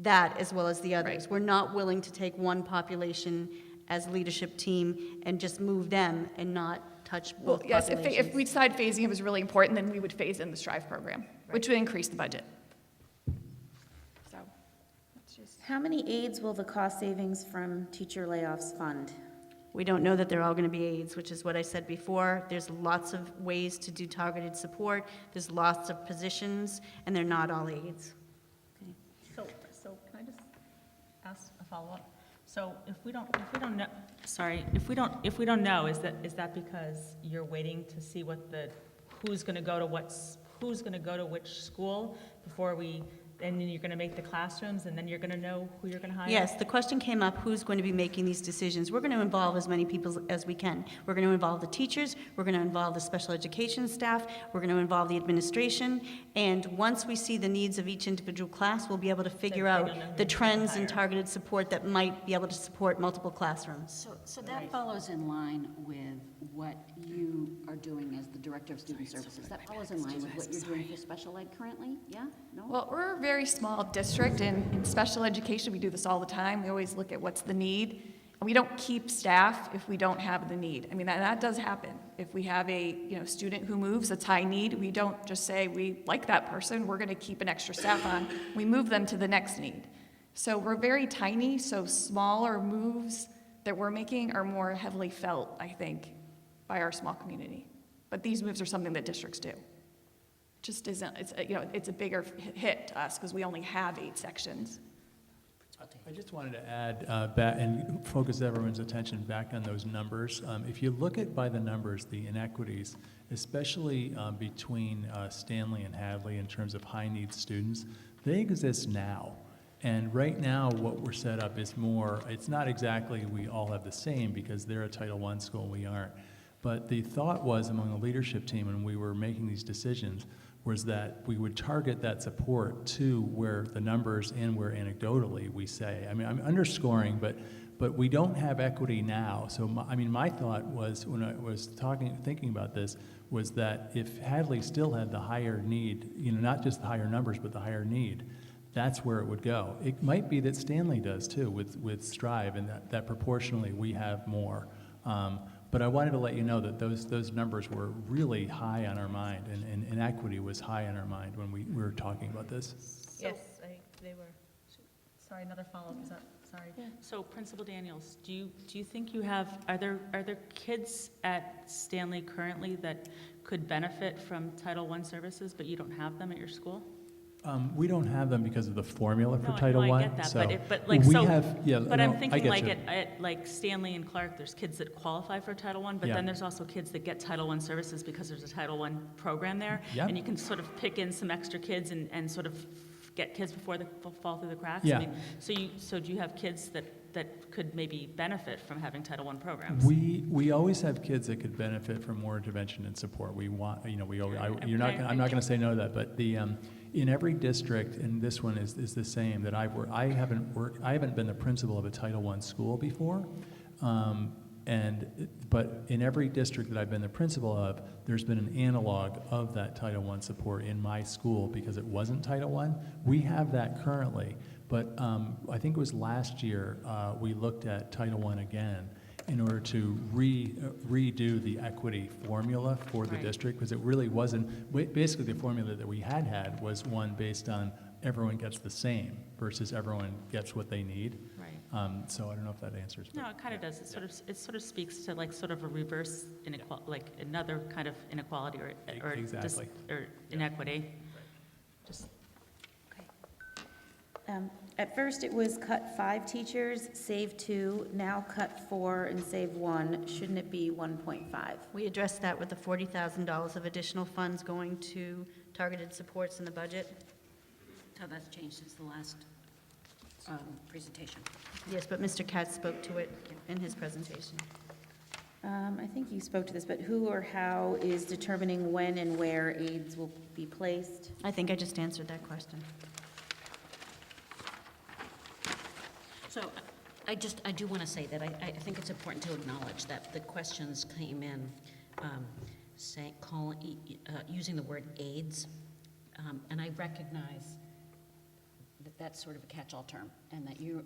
that as well as the others. We're not willing to take one population as leadership team and just move them and not touch Well, both yes, populations. if we decide phasing it was really important, then we would phase in the Strive program, which would increase the budget. So, that's just. How many aides will the cost savings from teacher layoffs fund? We don't know that they're all going to be aides, which is what I said before. There's lots of ways to do targeted support. There's lots of positions, and they're not all aides. So can I just ask a follow-up? So if we don't know, if we don't know, is that because you're waiting to see who's going to go to which school before and then you're going to make the classrooms, and then you're going to know who you're going to hire? Yes, the question came up, who's going to be making these decisions? We're going to involve as many people as we can. We're going to involve the teachers, we're going to involve the special education staff, we're going to involve the administration, and once we see the needs of each individual class, we'll be able to figure out the trends and targeted support that might be able to support multiple classrooms. So that follows in line with what you are doing as the Director of Student Services. That follows in line with what you're doing for special ed currently? Yeah? No? Well, we're a very small district, and in special education, we do this all the time. We always look at what's the need, and we don't keep staff if we don't have the need. I mean, that does happen. If we have a student who moves that's high need, we don't just say we like that person, we're going to keep an extra staff on. We move them to the next need. So we're very tiny, so smaller moves that we're making are more heavily felt, I think, by our small community. But these moves are something that districts do. Just isn't, it's a bigger hit to us because we only have 8 sections. I just wanted to add back and focus everyone's attention back on those numbers. If you look at by the numbers, the inequities, especially between Stanley and Hadley in terms of high-needs students, they exist now. And right now, what we're set up is more, it's not exactly we all have the same because they're a Title I school and we aren't. But the thought was among the leadership team when we were making these decisions was that we would target that support to where the numbers and where anecdotally we say. I mean, I'm underscoring, but we don't have equity now. So, my thought was when I was thinking about this was that if Hadley still had the higher need, not just the higher numbers, but the higher need, that's where it would go. It might be that Stanley does too with Strive, and that proportionally we have more. But I wanted to let you know that those numbers were really high on our mind, and inequity was high on our mind when we were talking about this. Yes, they were. Sorry, another follow-up. Is that sorry? Yeah. So, Principal Daniels, do you think you have? Are there kids at Stanley currently that could benefit from Title I services, but you don't have them at your school? We don't have them because of the formula for No, Title I. I get that, so but I'm thinking at Stanley and Clark, there's kids that qualify for Title I, but then there's also kids that get Title I services because there's a Title I program there, Yeah. and you can sort of pick in some extra kids and sort of get kids before they fall through the cracks? Yeah. I mean, so do you have kids that could maybe benefit from having Title I programs? We always have kids that could benefit from more intervention and support. We want, we always, I'm not going to say no to that, but in every district, and this one is the same, that I've worked, I haven't been the principal of a Title I school before, but in every district that I've been the principal of, there's been an analog of that Title I support in my school because it wasn't Title I. We have that currently, but I think it was last year we looked at Title I again in order to redo the equity formula for the district, because it really wasn't, basically the formula that we had was one based on everyone gets the same versus everyone gets what they need. Right. So I don't know if that answers. No, it kind of does. It sort of speaks to like sort of a reverse inequality, like another kind of inequality or Exactly. or inequity. Just At first, it was cut 5 teachers, save 2, now cut 4 and save 1. Shouldn't it be 1.5? We addressed that with the $40,000 of additional funds going to targeted supports in the budget. How that's changed since the last presentation. Yes, but Mr. Katz spoke to it in his presentation. I think you spoke to this, but who or how is determining when and where aids will be placed? I think I just answered that question. So I do want to say that I think it's important to acknowledge that the questions came in using the word AIDS, and I recognize that that's sort of a catch-all term, and that you're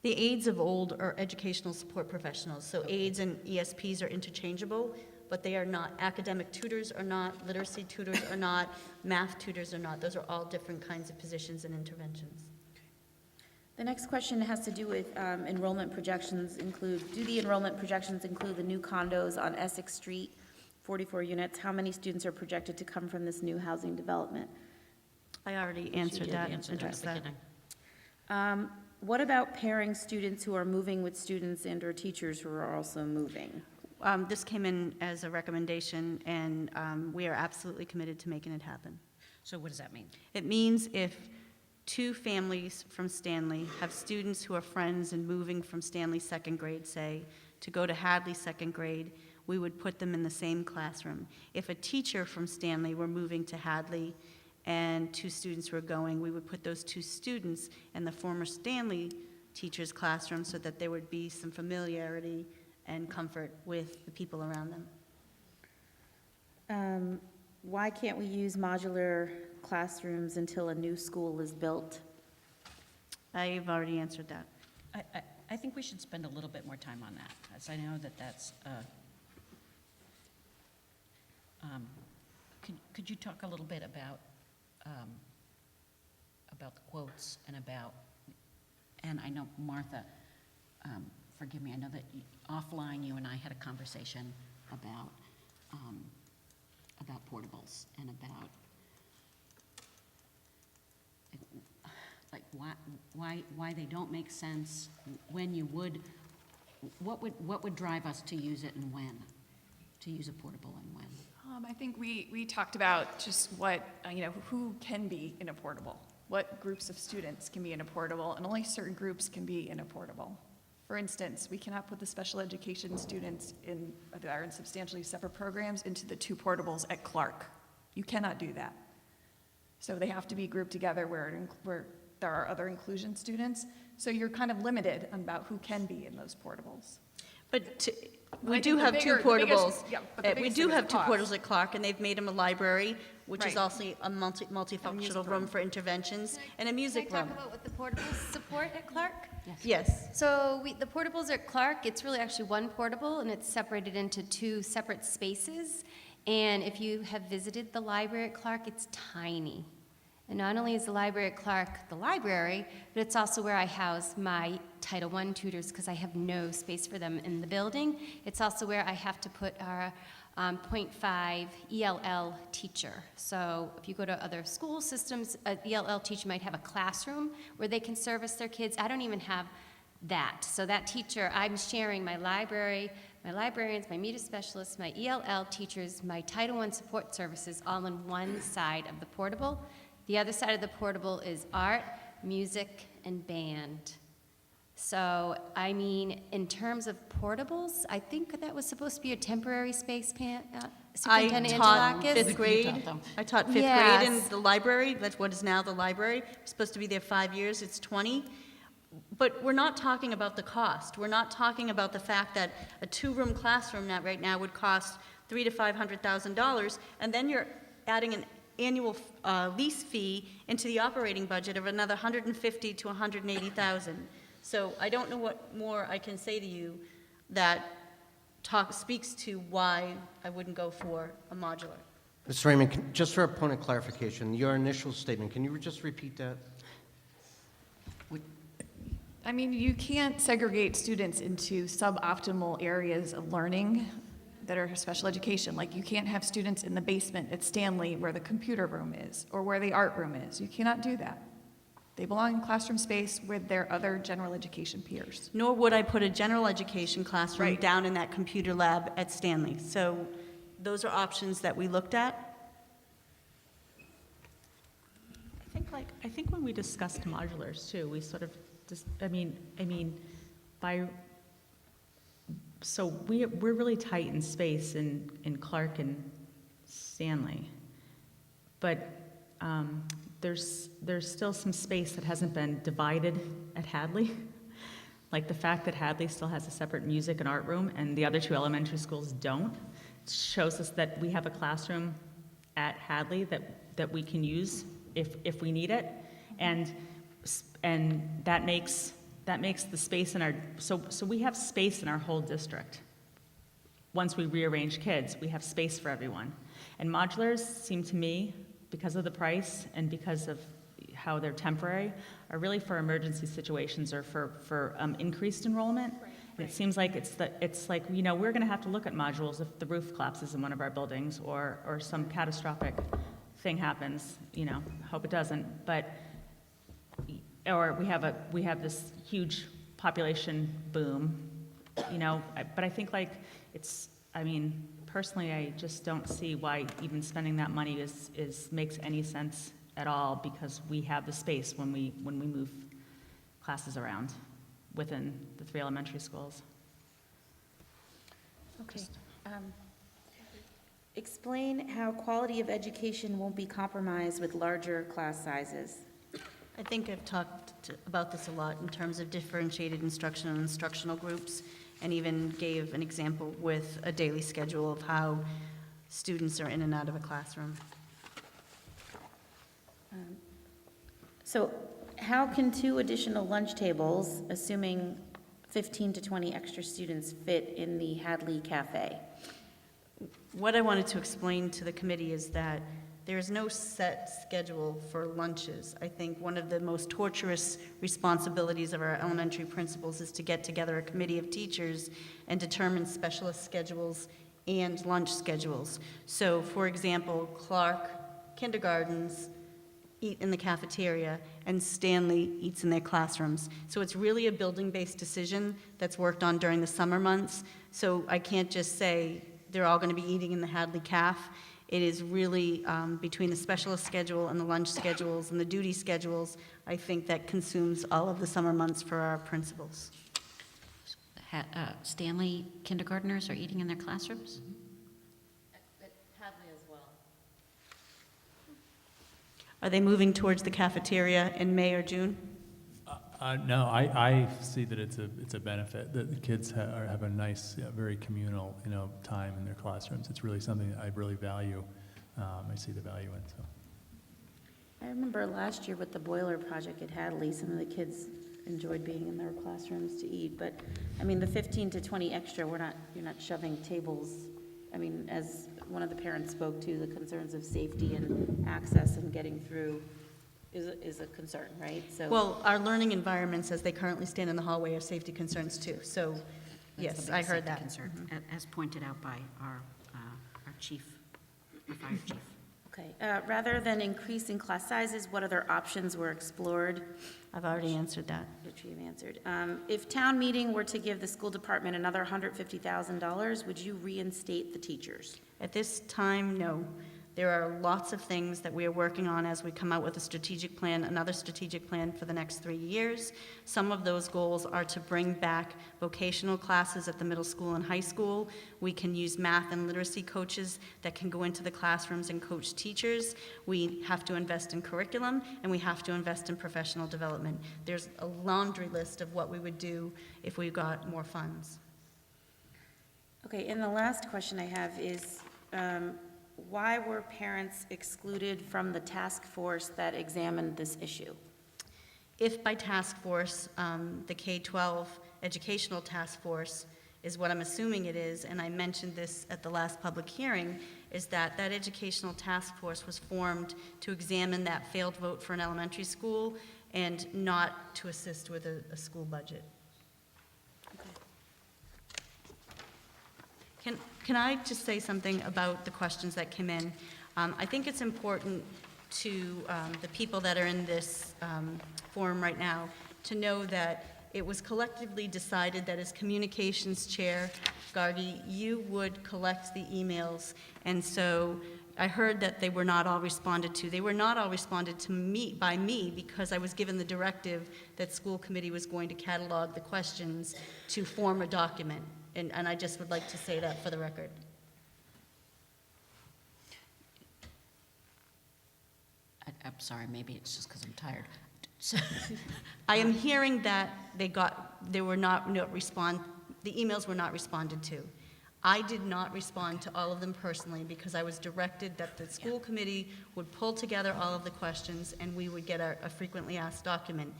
The aides of old are educational support professionals, so aides and ESPs are interchangeable, but they are not. Academic tutors are not, literacy tutors are not, math tutors are not. Those are all different kinds of positions and interventions. The next question has to do with enrollment projections. Do the enrollment projections include the new condos on Essex Street, 44 units? How many students are projected to come from this new housing development? I already answered that and addressed that. What about pairing students who are moving with students and/or teachers who are also moving? This came in as a recommendation, and we are absolutely committed to making it happen. So what does that mean? It means if 2 families from Stanley have students who are friends and moving from Stanley second grade, say, to go to Hadley second grade, we would put them in the same classroom. If a teacher from Stanley were moving to Hadley and 2 students were going, we would put those 2 students in the former Stanley teacher's classroom so that there would be some familiarity and comfort with the people around them. Why can't we use modular classrooms until a new school is built? I've already answered that. I think we should spend a little bit more time on that, as I know that that's, could you talk a little bit about the quotes and and I know Martha, forgive me, I know that offline you and I had a conversation about portables and about like why they don't make sense, when you would, what would drive us to use it and when, to use a portable and when? I think we talked about just what, who can be in a portable, what groups of students can be in a portable, and only certain groups can be in a portable. For instance, we cannot put the special education students that are in substantially separate programs into the 2 portables at Clark. You cannot do that. So they have to be grouped together where there are other inclusion students. So you're kind of limited about who can be in those portables. But we do have 2 portables. We do have 2 portables at Clark, and they've made them a library, which is also a multifunctional room for interventions, and a music room. Can I talk about what the portables support at Clark? Yes. So the portables at Clark, it's really actually 1 portable, and it's separated into 2 separate spaces. And if you have visited the library at Clark, it's tiny. And not only is the library at Clark the library, but it's also where I house my Title I tutors because I have no space for them in the building. It's also where I have to put our .5 ELL teacher. So if you go to other school systems, an ELL teacher might have a classroom where they can service their kids. I don't even have that. So that teacher, I'm sharing my library, my librarians, my media specialists, my ELL teachers, my Title I support services, all on one side of the portable. The other side of the portable is art, music, and band. So, I mean, in terms of portables, I think that was supposed to be a temporary space, Superintendent Angelakis. Fifth grade. I taught fifth grade in the library. That's what is now the library. It's supposed to be there 5 years. It's 20. But we're not talking about the cost. We're not talking about the fact that a 2-room classroom right now would cost $300,000 to $500,000, and then you're adding an annual lease fee into the operating budget of another $150,000 to $180,000. So I don't know what more I can say to you that speaks to why I wouldn't go for a modular. Mr. Raymond, just for a point of clarification, your initial statement, can you just repeat that? I mean, you can't segregate students into suboptimal areas of learning that are special education. Like, you can't have students in the basement at Stanley where the computer room is or where the art room is. You cannot do that. They belong in classroom space with their other general education peers. Nor would I put a general education classroom down in that computer lab at Stanley. So those are options that we looked at. I think when we discussed modulars too, we sort of just, so we're really tight in space in Clark and Stanley, but there's still some space that hasn't been divided at Hadley. Like the fact that Hadley still has a separate music and art room and the other 2 elementary schools don't, shows us that we have a classroom at Hadley that we can use if we need it, and that makes the space in our, so we have space in our whole district. Once we rearrange kids, we have space for everyone. And modulars seem to me, because of the price and because of how they're temporary, are really for emergency situations or for increased enrollment. And it seems like it's like, you know, we're going to have to look at modules if the roof collapses in one of our buildings or some catastrophic thing happens. You know, hope it doesn't, but or we have this huge population boom. You know, but I think like it's. I mean, personally, I just don't see why even spending that money makes any sense at all, because we have the space when we move classes around within the 3 elementary schools. Okay. Explain how quality of education won't be compromised with larger class sizes. I think I've talked about this a lot in terms of differentiated instruction and instructional groups, and even gave an example with a daily schedule of how students are in and out of a classroom. So how can 2 additional lunch tables, assuming 15 to 20 extra students, fit in the Hadley Cafe? What I wanted to explain to the committee is that there is no set schedule for lunches. I think one of the most torturous responsibilities of our elementary principals is to get together a committee of teachers and determine specialist schedules and lunch schedules. So, for example, Clark kindergartens eat in the cafeteria and Stanley eats in their classrooms. So it's really a building-based decision that's worked on during the summer months. So I can't just say they're all going to be eating in the Hadley Caf. It is really between the specialist schedule and the lunch schedules and the duty schedules, I think that consumes all of the summer months for our principals. Stanley kindergartners are eating in their classrooms? At Hadley as well. Are they moving towards the cafeteria in May or June? No, I see that it's a benefit that the kids have a nice, very communal, time in their classrooms. It's really something that I really value. I see the value in. So. I remember last year with the boiler project at Hadley, some of the kids enjoyed being in their classrooms to eat. But I mean, the 15 to 20 extra, you're not shoving tables. I mean, as one of the parents spoke to, the concerns of safety and access and getting through is a concern, right? So, well, our learning environments as they currently stand in the hallway are safety concerns too. So, yes, I heard that. Concern, as pointed out by our chief, our fire chief. Okay, rather than increasing class sizes, what other options were explored? I've already answered that. Which you've answered. If town meeting were to give the school department another $150,000, would you reinstate the teachers? At this time, no. There are lots of things that we are working on as we come out with a strategic plan, another strategic plan for the next 3 years. Some of those goals are to bring back vocational classes at the middle school and high school. We can use math and literacy coaches that can go into the classrooms and coach teachers. We have to invest in curriculum, and we have to invest in professional development. There's a laundry list of what we would do if we got more funds. Okay, and the last question I have is, why were parents excluded from the task force that examined this issue? If by task force, the K-12 educational task force is what I'm assuming it is, and I mentioned this at the last public hearing, is that that educational task force was formed to examine that failed vote for an elementary school and not to assist with a school budget. Can I just say something about the questions that came in? I think it's important to the people that are in this forum right now to know that it was collectively decided that as communications chair, Gargi, you would collect the emails. And so I heard that they were not all responded to. They were not all responded to by me because I was given the directive that school committee was going to catalog the questions to form a document. And I just would like to say that for the record. I'm sorry, maybe it's just because I'm tired. I am hearing that the emails were not responded to. I did not respond to all of them personally because I was directed that the school committee would pull together all of the questions and we would get a frequently asked document.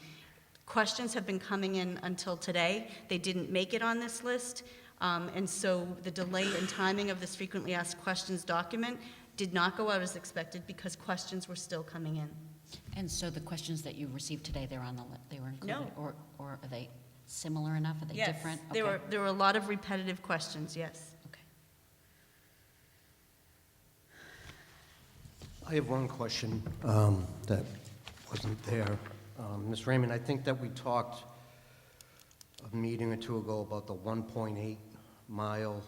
Questions have been coming in until today. They didn't make it on this list. And so the delay in timing of this frequently asked questions document did not go out as expected because questions were still coming in. And so the questions that you received today, they were included? No. Or are they similar enough? Are they Yes, different? there Okay. were a lot of repetitive questions, yes. Okay. I have one question that wasn't there. Ms. Raymond, I think that we talked a meeting or two ago about the 1.8 mile.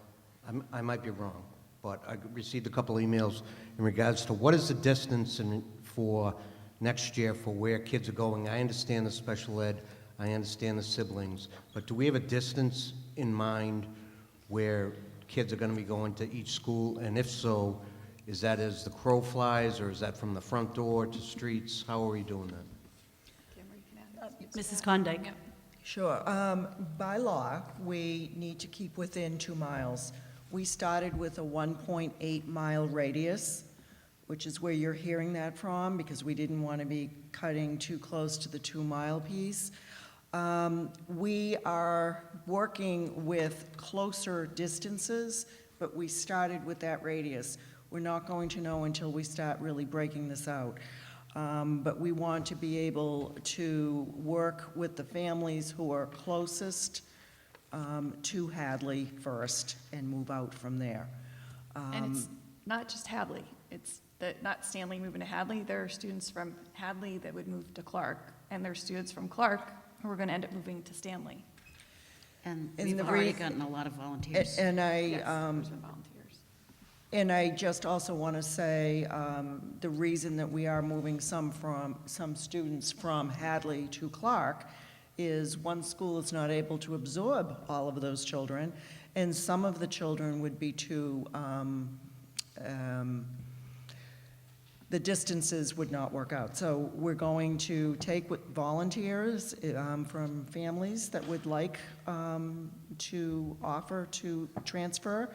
I might be wrong, but I received a couple emails in regards to what is the distance for next year for where kids are going. I understand the special ed, I understand the siblings, but do we have a distance in mind where kids are going to be going to each school? And if so, is that as the crow flies, or is that from the front door to streets? How are we doing that? Mrs. Klondike. Sure. By law, we need to keep within 2 miles. We started with a 1.8 mile radius, which is where you're hearing that from, because we didn't want to be cutting too close to the 2 mile piece. We are working with closer distances, but we started with that radius. We're not going to know until we start really breaking this out. But we want to be able to work with the families who are closest to Hadley first and move out from there. And it's not just Hadley. It's not Stanley moving to Hadley. There are students from Hadley that would move to Clark, and there are students from Clark who are going to end up moving to Stanley. And we've already gotten a lot of volunteers. And Yes, there's been volunteers. And I just also want to say the reason that we are moving some students from Hadley to Clark is one school is not able to absorb all of those children, and some of the children would be too, the distances would not work out. So we're going to take volunteers from families that would like to offer to transfer,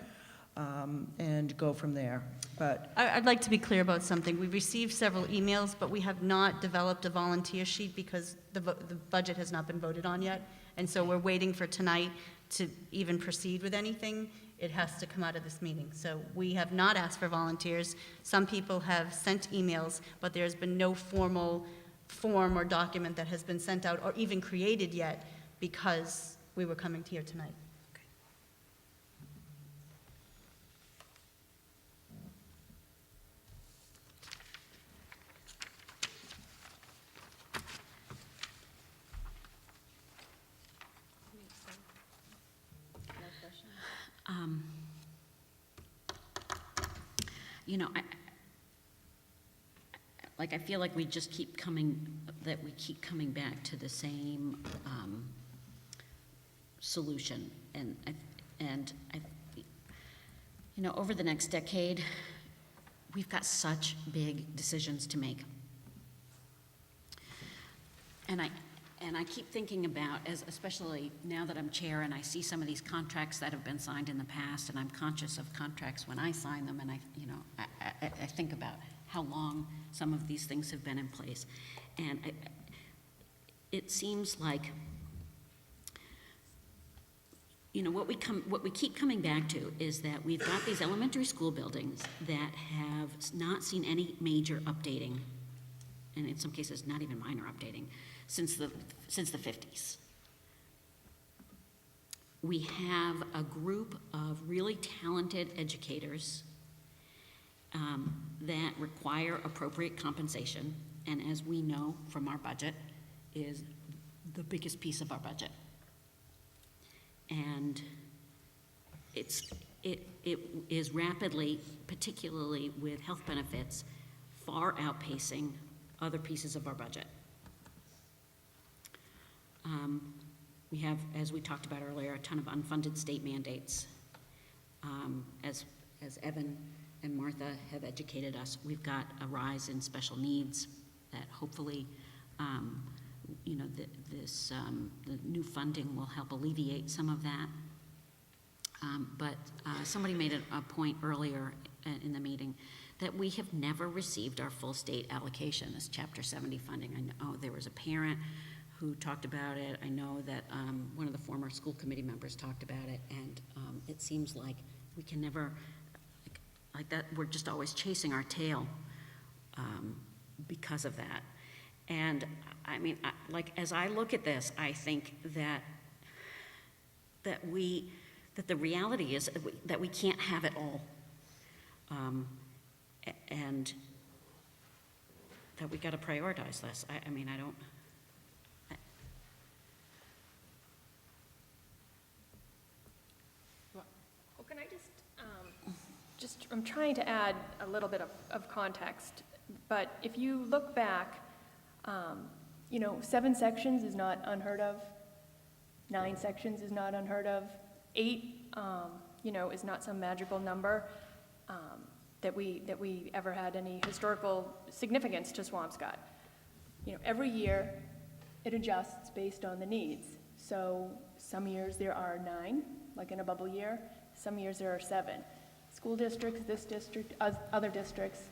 and go from there. But I'd like to be clear about something. We've received several emails, but we have not developed a volunteer sheet because the budget has not been voted on yet. And so we're waiting for tonight to even proceed with anything. It has to come out of this meeting. So we have not asked for volunteers. Some people have sent emails, but there's been no formal form or document that has been sent out or even created yet because we were coming here tonight. you know, I feel like we just keep coming back to the same solution. And you know, over the next decade, we've got such big decisions to make. And I keep thinking about, especially now that I'm chair and I see some of these contracts that have been signed in the past, and I'm conscious of contracts when I sign them, and I think about how long some of these things have been in place. And it seems like, you know, what we keep coming back to is that we've got these elementary school buildings that have not seen any major updating, and in some cases not even minor updating, since the 50s. We have a group of really talented educators that require appropriate compensation, and as we know from our budget, is the biggest piece of our budget. And it is rapidly, particularly with health benefits, far outpacing other pieces of our budget. We have, as we talked about earlier, a ton of unfunded state mandates. As Evan and Martha have educated us, we've got a rise in special needs that hopefully, you know, the new funding will help alleviate some of that. But somebody made a point earlier in the meeting that we have never received our full state allocation, this Chapter 70 funding. I know there was a parent who talked about it. I know that one of the former school committee members talked about it, and it seems like we can never, like that, we're just always chasing our tail because of that. And I mean, like, as I look at this, I think that the reality is that we can't have it all, and that we got to prioritize this. I mean, I don't. Well, can I I'm trying to add a little bit of context, but if you look back, you know, 7 sections is not unheard of. 9 sections is not unheard of. 8, you know, is not some magical number that we ever had any historical significance to Swampscott. You know, every year it adjusts based on the needs. So some years there are 9, like in a bubble year. Some years there are 7. School districts, this district, other districts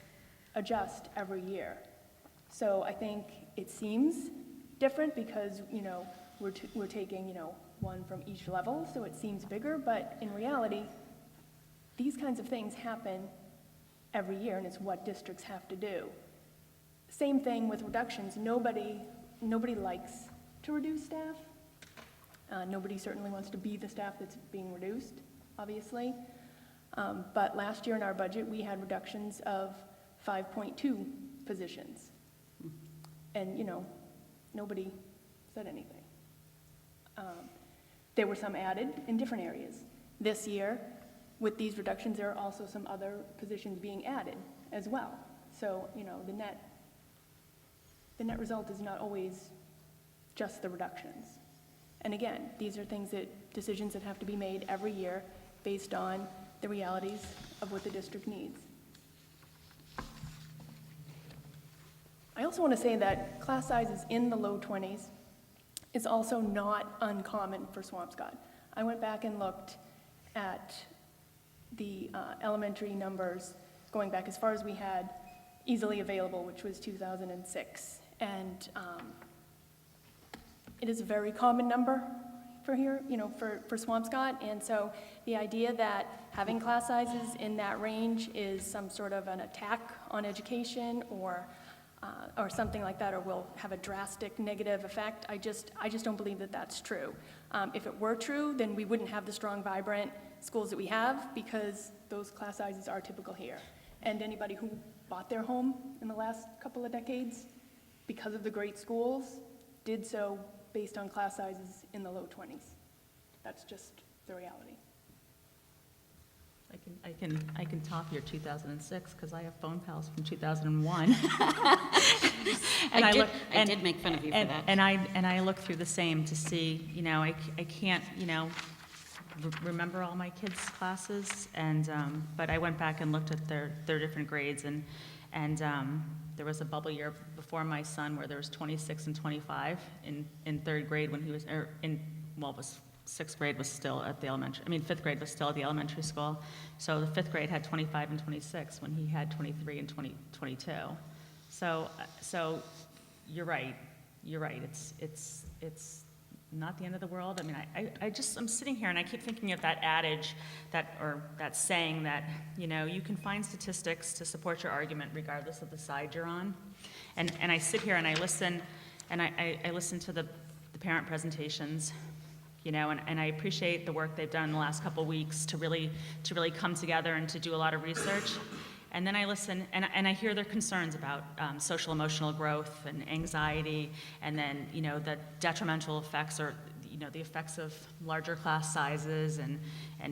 adjust every year. So I think it seems different because, you know, we're taking, you know, one from each level, so it seems bigger, but in reality, these kinds of things happen every year, and it's what districts have to do. Same thing with reductions. Nobody likes to reduce staff. Nobody certainly wants to be the staff that's being reduced, obviously. But last year in our budget, we had reductions of 5.2 positions. And, you know, nobody said anything. There were some added in different areas. This year, with these reductions, there are also some other positions being added as well. So, you know, the net result is not always just the reductions. And again, these are decisions that have to be made every year based on the realities of what the district needs. I also want to say that class sizes in the low 20s is also not uncommon for Swampscott. I went back and looked at the elementary numbers going back as far as we had easily available, which was 2006. And it is a very common number for here, you know, for Swampscott. And so the idea that having class sizes in that range is some sort of an attack on education or something like that, or will have a drastic negative effect, I just don't believe that that's true. If it were true, then we wouldn't have the strong, vibrant schools that we have, because those class sizes are typical here. And anybody who bought their home in the last couple of decades because of the great schools did so based on class sizes in the low 20s. That's just the reality. I can top your 2006 because I have phone pals from 2001. I did make fun of you for that. And I look through the same to see, I can't, remember all my kids' classes, and but I went back and looked at their different grades, and there was a bubble year before my son where there was 26 and 25 in third grade when he was, sixth grade was still at the fifth grade was still at the elementary school. So the fifth grade had 25 and 26 when he had 23 and 22. So you're right. It's not the end of the world. I'm sitting here and I keep thinking of that adage, that saying that, you can find statistics to support your argument regardless of the side you're on. And I sit here and I listen, and I listen to the parent presentations, and I appreciate the work they've done in the last couple of weeks to really come together and to do a lot of research. And then I listen, and I hear their concerns about social emotional growth and anxiety, and then, the detrimental effects or, the effects of larger class sizes and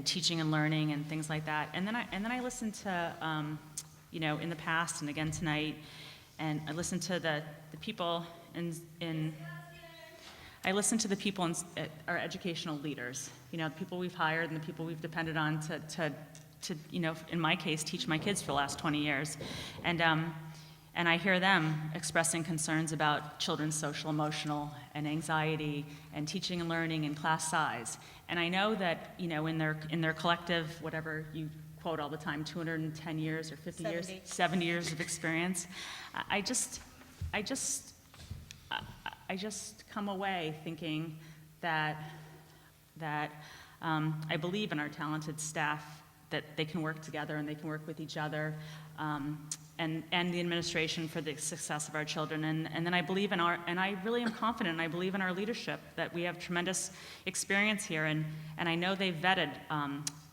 teaching and learning and things like that. And then I listen to, in the past and again tonight, and I listen to the people I listen to the people in our educational leaders, the people we've hired and the people we've depended on to in my case, teach my kids for the last 20 years. And I hear them expressing concerns about children's social, emotional, and anxiety, and teaching and learning and class size. And I know that, in their collective, whatever you quote all the time, 210 years or 50 years, 70 years of experience, I just come away thinking that I believe in our talented staff, that they can work together and they can work with each other, and the administration for the success of our children. And then I believe and I really am confident, and I believe in our leadership, that we have tremendous experience here, and I know they've vetted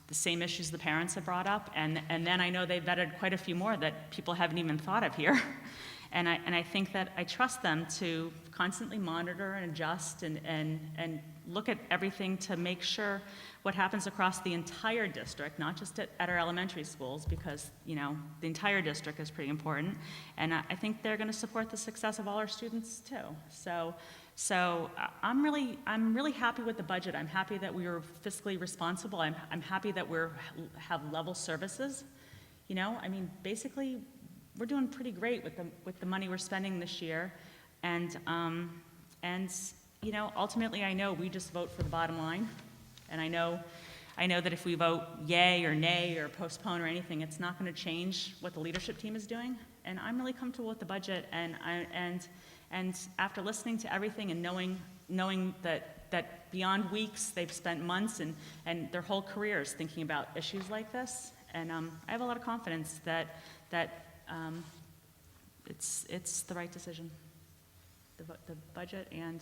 the same issues the parents have brought up, and then I know they've vetted quite a few more that people haven't even thought of here. And I think that I trust them to constantly monitor and adjust and look at everything to make sure what happens across the entire district, not just at our elementary schools, because, the entire district is pretty important. And I think they're going to support the success of all our students too. So I'm really happy with the budget. I'm happy that we were fiscally responsible. I'm happy that we have level services. Basically, we're doing pretty great with the money we're spending this year, and ultimately I know we just vote for the bottom line, and I know that if we vote yay or nay or postpone or anything, it's not going to change what the leadership team is doing, and I'm really comfortable with the budget, and after listening to everything and knowing that beyond weeks they've spent months and their whole careers thinking about issues like this, and I have a lot of confidence that it's the right decision, the budget and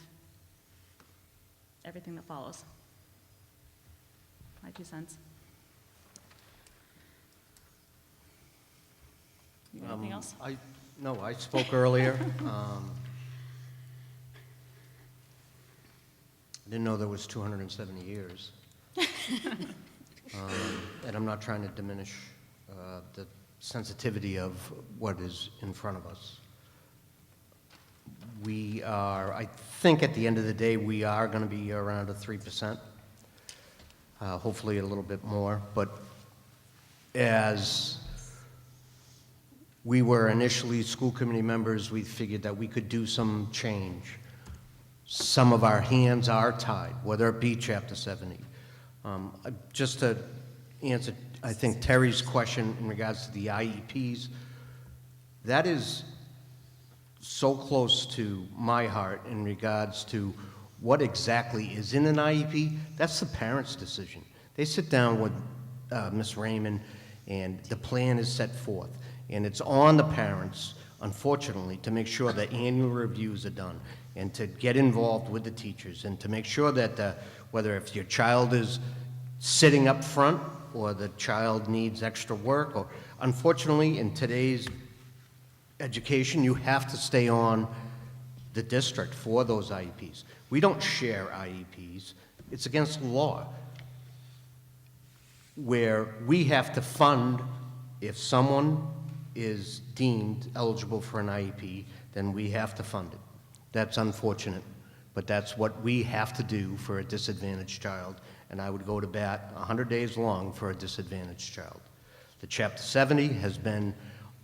everything that follows. My 2 cents. You got anything else? No, I spoke earlier. I didn't know there was 270 years. And I'm not trying to diminish the sensitivity of what is in front of us. I think at the end of the day, we are going to be around a 3%, hopefully a little bit more. But as we were initially school committee members, we figured that we could do some change. Some of our hands are tied, whether it be Chapter 70. Just to answer, I think, Terry's question in regards to the IEPs, that is so close to my heart in regards to what exactly is in an IEP. That's the parents' decision. They sit down with Ms. Raymond, and the plan is set forth. And it's on the parents, unfortunately, to make sure that annual reviews are done and to get involved with the teachers and to make sure that whether if your child is sitting up front or the child needs extra work, or unfortunately in today's education, you have to stay on the district for those IEPs. We don't share IEPs. It's against the law. where we have to fund, if someone is deemed eligible for an IEP, then we have to fund it. That's unfortunate, but that's what we have to do for a disadvantaged child, and I would go to bat 100 days long for a disadvantaged child. The Chapter 70 has been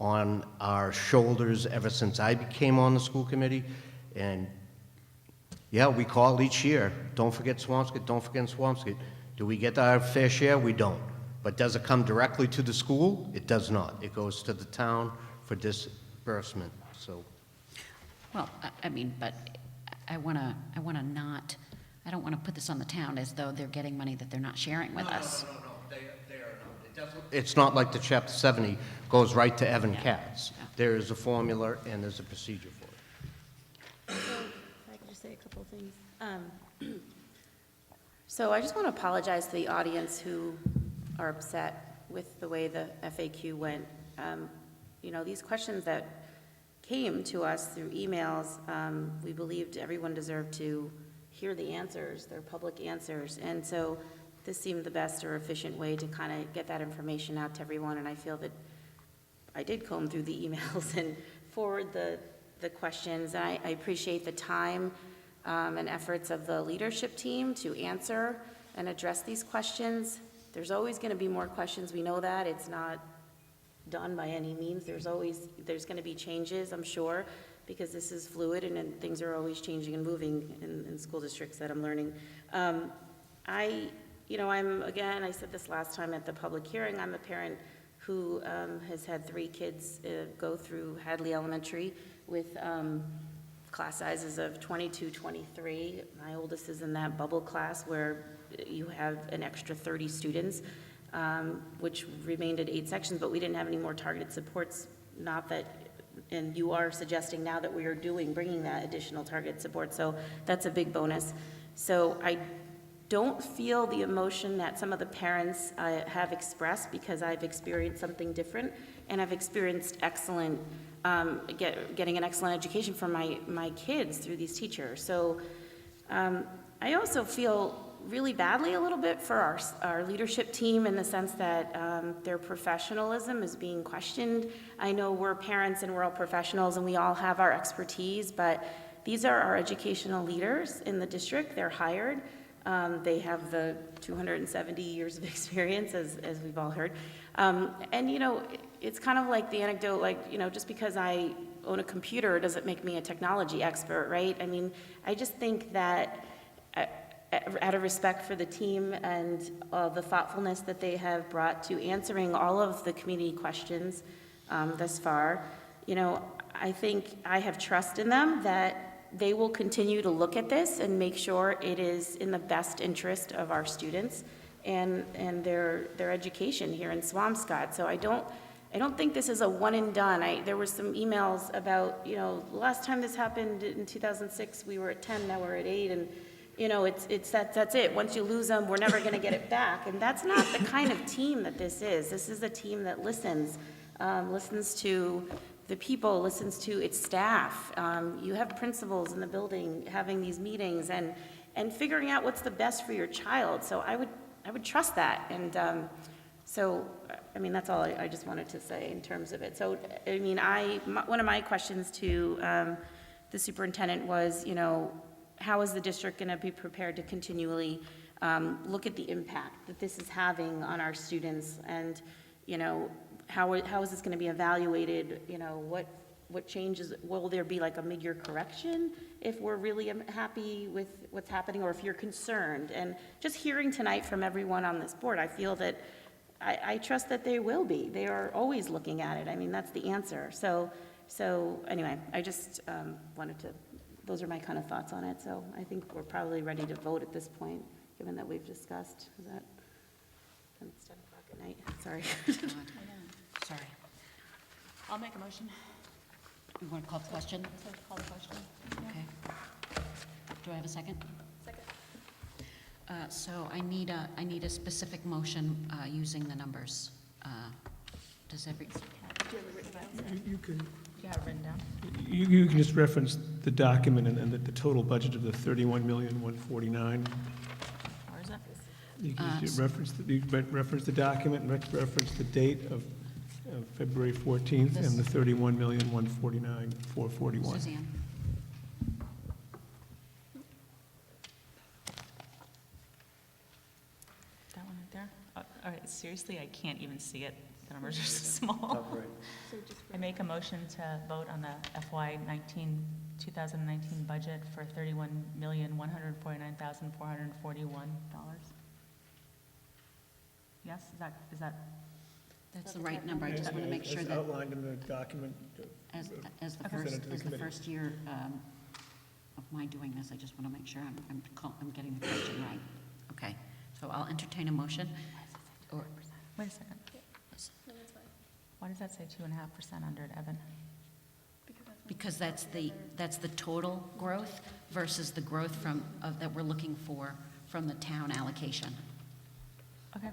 on our shoulders ever since I came on the school committee, and yeah, we call each year, don't forget Swampscott, don't forget Swampscott. Do we get our fair share? We don't. But does it come directly to the school? It does not. It goes to the town for disbursement, so. Well, I mean, but I want to not, I don't want to put this on the town as though they're getting money that they're not sharing with us. No, they are not. It's not like the Chapter 70 goes right to Evan Katz. There is a formula and there's a procedure for it. So, if I could just say a couple of things. So I just want to apologize to the audience who are upset with the way the FAQ went. You know, these questions that came to us through emails, we believed everyone deserved to hear the answers, their public answers. And so this seemed the best or efficient way to kind of get that information out to everyone. And I feel that I did comb through the emails and forward the questions. And I appreciate the time and efforts of the leadership team to answer and address these questions. There's always going to be more questions. We know that. It's not done by any means. There's going to be changes, I'm sure, because this is fluid and things are always changing and moving in school districts that I'm learning. Again, I said this last time at the public hearing, I'm a parent who has had 3 kids go through Hadley Elementary with class sizes of 22, 23. My oldest is in that bubble class where you have an extra 30 students, which remained at 8 sections, but we didn't have any more targeted supports, not that, and you are suggesting now that we are bringing that additional targeted support, so that's a big bonus. So I don't feel the emotion that some of the parents have expressed, because I've experienced something different, and I've experienced excellent, getting an excellent education from my kids through these teachers. So I also feel really badly a little bit for our leadership team, in the sense that their professionalism is being questioned. I know we're parents and we're all professionals and we all have our expertise, but these are our educational leaders in the district. They're hired. They have the 270 years of experience, as we've all heard. And, you know, it's kind of like the anecdote, like, you know, just because I own a computer doesn't make me a technology expert, right? I mean, I just think that out of respect for the team and the thoughtfulness that they have brought to answering all of the community questions thus far, you know, I think I have trust in them that they will continue to look at this and make sure it is in the best interest of our students and their education here in Swampscott. So I don't think this is a one and done. There were some emails about, you know, the last time this happened in 2006, we were at 10, now we're at 8, and you know, that's it. Once you lose them, we're never going to get it back. And that's not the kind of team that this is. This is a team that listens to the people, listens to its staff. You have principals in the building having these meetings and figuring out what's the best for your child. So I would trust that. And so, I mean, that's all I just wanted to say in terms of it. So, I mean, one of my questions to the superintendent was, you know, how is the district going to be prepared to continually look at the impact that this is having on our students, and, you know, how is this going to be evaluated? You know, what changes? Will there be like a mid-year correction if we're really happy with what's happening, or if you're concerned? And just hearing tonight from everyone on this board, I feel that I trust that they will be. They are always looking at it. I mean, that's the answer. So anyway, I just wanted to. Those are my kind of thoughts on it. So I think we're probably ready to vote at this point, given that we've discussed. Is that? It's 10 o'clock at night. Sorry. Sorry. I'll make a motion. You want to call the question? Call the question. Okay. Do I have a second? Second. So I need a specific motion using the numbers. Does every? You can. You have it written down? You can just reference the document and the total budget of the $31,149,000. Or is it? You can just reference the document and reference the date of February 14th and the 31,149,441. Suzanne? That one right there? All right, seriously, I can't even see it. The numbers are so small. I make a motion to vote on the FY 2019 budget for $31,149,441. Yes, is that? That's the right number. I just want to make sure As that, outlined in the document. as the presented to the committee. first year of my doing this, I just want to make sure I'm getting the question right. Okay, so I'll entertain a motion. Or, Wait a second. Why does that say 2.5% under it, Evan? because that's the total growth versus the growth that we're looking for from the town allocation. Okay.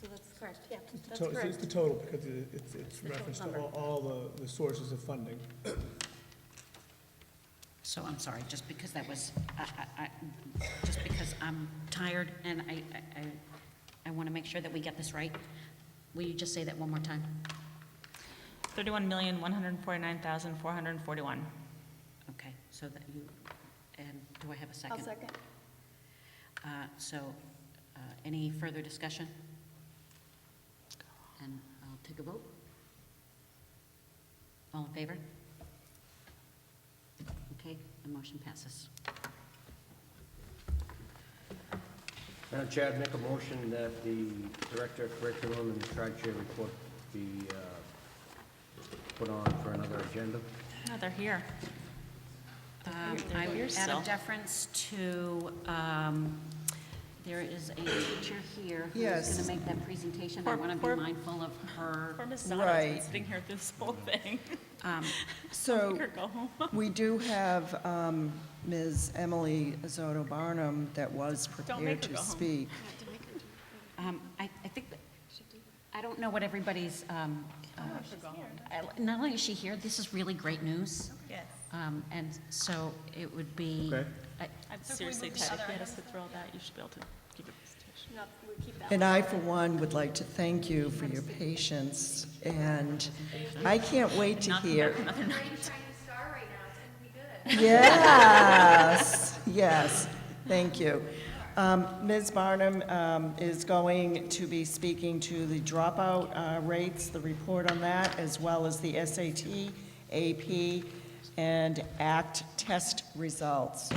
So that's correct, yeah, that's It's correct. the total, because it's reference to all the sources of funding. So I'm sorry, just because that was, just because I'm tired and I want to make sure that we get this right, will you just say that one more time? 31,149,441. Okay, so that you, and do I have a second? I'll second. Any further discussion? And I'll take a vote. All in favor? Okay, the motion passes. Madam Chair, I'd make a motion that the Director of Curriculum and the Tri-Chair report be put on for another agenda. No, they're here. I You're out still. of deference to, there is a teacher here who's Yes. going to make that presentation. I want to be mindful of her. Poor Ms. Donna's been Right. sitting here through this whole thing. So Make her go home. we do have Ms. Emily Zotto Barnum that was Don't make prepared her to go home. speak. I think that, I don't know what everybody's, not only is she here, this is really great news. Yes. And so it would be. Okay. Seriously, Ted, if you had to sit through all that, you should be able to give a presentation. No, we'll keep that And one. I, for one, would like to thank you for your patience, and I can't wait to hear. Yes, yes, thank you. Ms. Barnum is going to be speaking to the dropout rates, the report on that, as well as the SAT, AP, and ACT test results.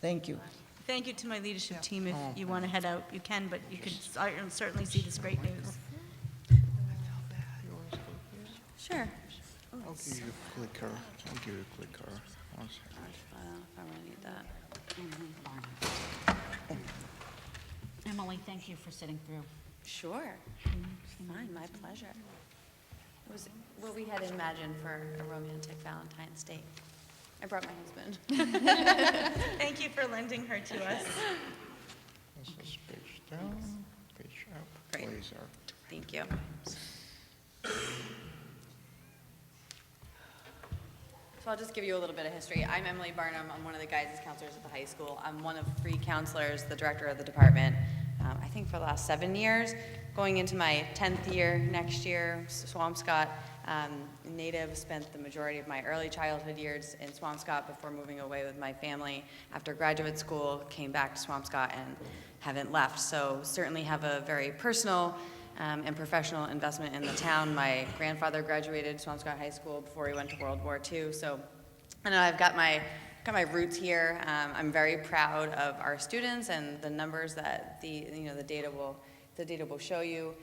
Thank you. Thank you to my leadership team. If you want to head out, you can, but you can certainly see this great news. Sure. I'll give you a clicker. I really need that. Emily, thank you for sitting through. Sure. Fine, my pleasure. It was what we had imagined for a romantic Valentine's Day. I brought my husband. Thank you for lending her to us. This is page down, page up, Great. laser. Thank you. So I'll just give you a little bit of history. I'm Emily Barnum. I'm one of the guidance counselors at the high school. I'm one of 3 counselors, the director of the department, I think for the last 7 years. Going into my 10th year next year, Swampscott native, spent the majority of my early childhood years in Swampscott before moving away with my family. After graduate school, came back to Swampscott and haven't left. So certainly have a very personal and professional investment in the town. My grandfather graduated Swampscott High School before he went to World War II. So I know I've got my roots here. I'm very proud of our students and the numbers that the data will show you.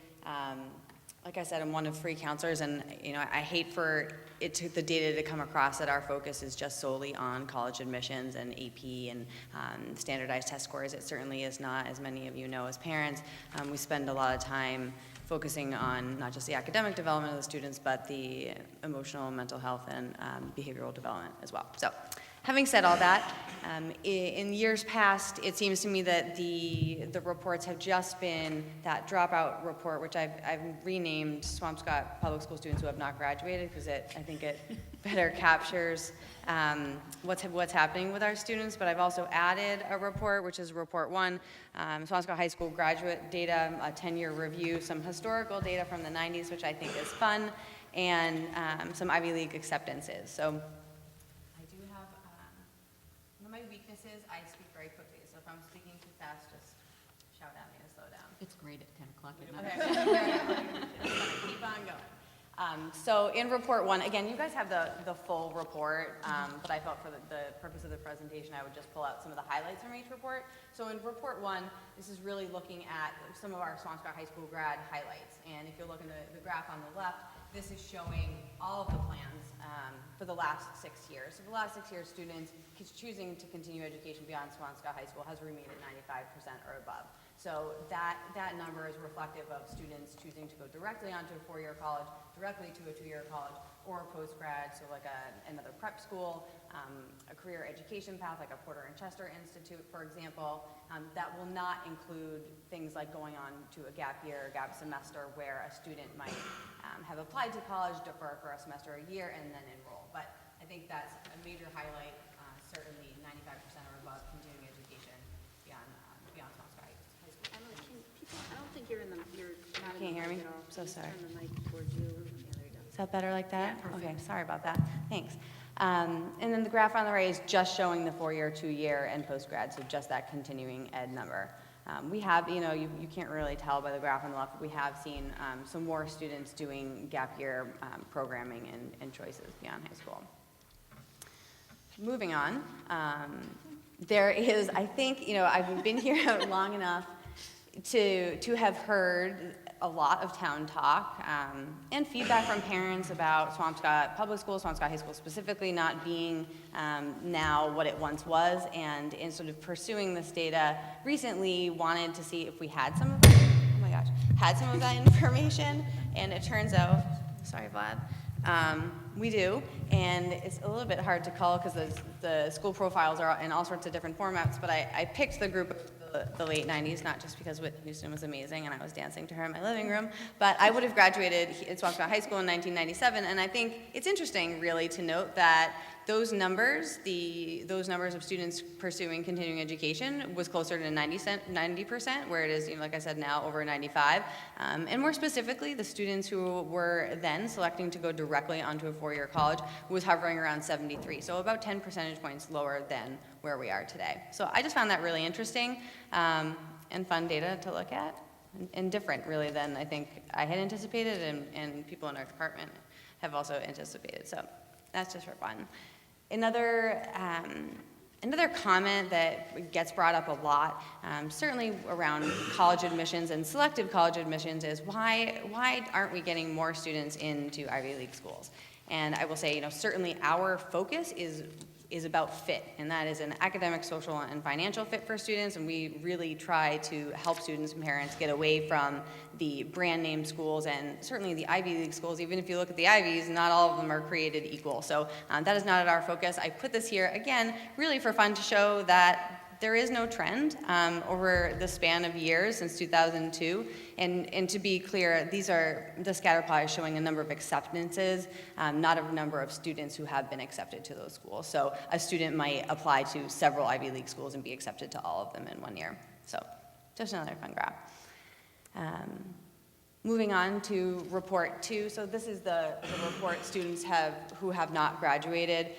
Like I said, I'm one of 3 counselors, and I hate for the data to come across that our focus is just solely on college admissions and AP and standardized test scores. It certainly is not, as many of you know as parents. We spend a lot of time focusing on not just the academic development of the students, but the emotional, mental health, and behavioral development as well. So Having said all that, in years past, it seems to me that the reports have just been that dropout report, which I've renamed Swampscott Public School Students Who Have Not Graduated, because I think it better captures what's happening with our students. But I've also added a report, which is Report 1, Swampscott High School graduate data, a 10-year review, some historical data from the 90s, which I think is fun, and some Ivy League acceptances. So my weaknesses, I speak very quickly, so if I'm speaking too fast, just shout at me to slow down. It's great at 10 o'clock at Okay. night. Keep on going. So in Report 1, again, you guys have the full report, but I felt for the purpose of the presentation, I would just pull out some of the highlights from each report. So in Report 1, this is really looking at some of our Swampscott High School grad highlights. And if you're looking at the graph on the left, this is showing all of the plans for the last 6 years. So the last 6 years, students choosing to continue education beyond Swampscott High School has remained at 95% or above. So that number is reflective of students choosing to go directly onto a 4-year college, directly to a 2-year college, or a post-grad, so like another prep school, a career education path like a Porter and Chester Institute, for example. That will not include things like going on to a gap year or gap semester where a student might have applied to college, defer for a semester or a year, and then enroll. But I think that's a major highlight, certainly 95% or above continuing education beyond Swampscott High School. Emily, I don't think you're in the, you're not in Can't the hear me? mic at all. So Please sorry. Turn the mic towards you. Yeah, there you go. Is that better like that? Yeah, perfect. Okay, sorry about that. Thanks. And then the graph on the right is just showing the 4-year, 2-year, and post-grad, so just that continuing ed number. We have, you can't really tell by the graph on the left, but we have seen some more students doing gap year programming and choices beyond high school. Moving on, there is, I think, I've been here long enough to have heard a lot of town talk and feedback from parents about Swampscott Public School, Swampscott High School specifically, not being now what it once was, and in sort of pursuing this data, recently wanted to see if we had some of that, had some of that information, and it turns out, sorry Vlad, we do, and it's a little bit hard to call because the school profiles are in all sorts of different formats, but I picked the group of the late 90s, not just because Whitney Houston was amazing and I was dancing to her in my living room, but I would have graduated at Swampscott High School in 1997, and I think it's interesting really to note that those numbers, those numbers of students pursuing continuing education was closer to 90%, where it is, like I said, now over 95. And more specifically, the students who were then selecting to go directly onto a 4-year college was hovering around 73, so about 10 percentage points lower than where we are today. So I just found that really interesting and fun data to look at, and different really than I think I had anticipated and people in our department have also anticipated. So that's just for fun. Another comment that gets brought up a lot, certainly around college admissions and selective college admissions, is why aren't we getting more students into Ivy League schools? And I will say, certainly our focus is about fit, and that is an academic, social, and financial fit for students, and we really try to help students and parents get away from the brand name schools and certainly the Ivy League schools. Even if you look at the Ivies, not all of them are created equal. So that is not our focus. I put this here, again, really for fun to show that there is no trend over the span of years since 2002. And to be clear, the scatter plot is showing a number of acceptances, not a number of students who have been accepted to those schools. So a student might apply to several Ivy League schools and be accepted to all of them in 1 year. So just another fun graph. Moving on to Report 2. So this is the report students who have not graduated,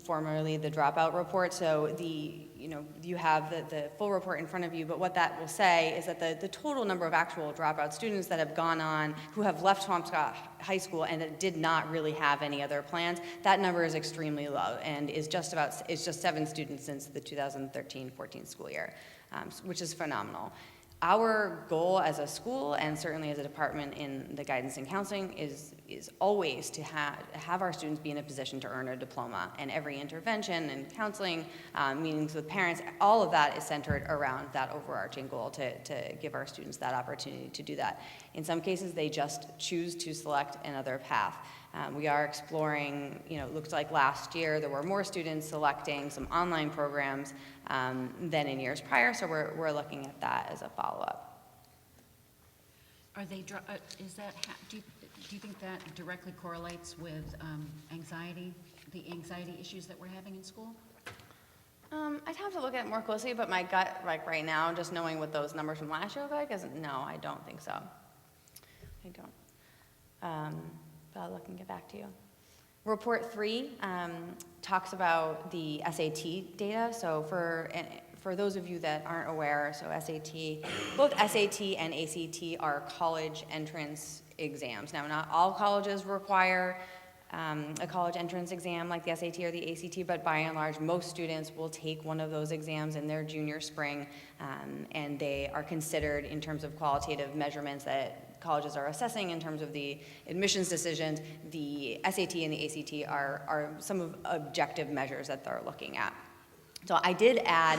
formerly the dropout report. So you have the full report in front of you, but what that will say is that the total number of actual dropout students that have gone on, who have left Swampscott High School and that did not really have any other plans, that number is extremely low and is just 7 students since the 2013-14 school year, which is phenomenal. Our goal as a school, and certainly as a department in the guidance and counseling, is always to have our students be in a position to earn a diploma. And every intervention and counseling, meetings with parents, all of that is centered around that overarching goal to give our students that opportunity to do that. In some cases, they just choose to select another path. We are exploring, it looks like last year there were more students selecting some online programs than in years prior, so we're looking at that as a follow-up. Are they, do you think that directly correlates with anxiety, the anxiety issues that we're having in school? I'd have to look at it more closely, but my gut, like right now, just knowing what those numbers from last year look like, is no, I don't think so. I don't. But I'll look and get back to you. Report 3 talks about the SAT data. So for those of you that aren't aware, so both SAT and ACT are college entrance exams. Now, not all colleges require a college entrance exam like the SAT or the ACT, but by and large, most students will take one of those exams in their junior spring, and they are considered in terms of qualitative measurements that colleges are assessing in terms of the admissions decisions. The SAT and the ACT are some of objective measures that they're looking at. So I did add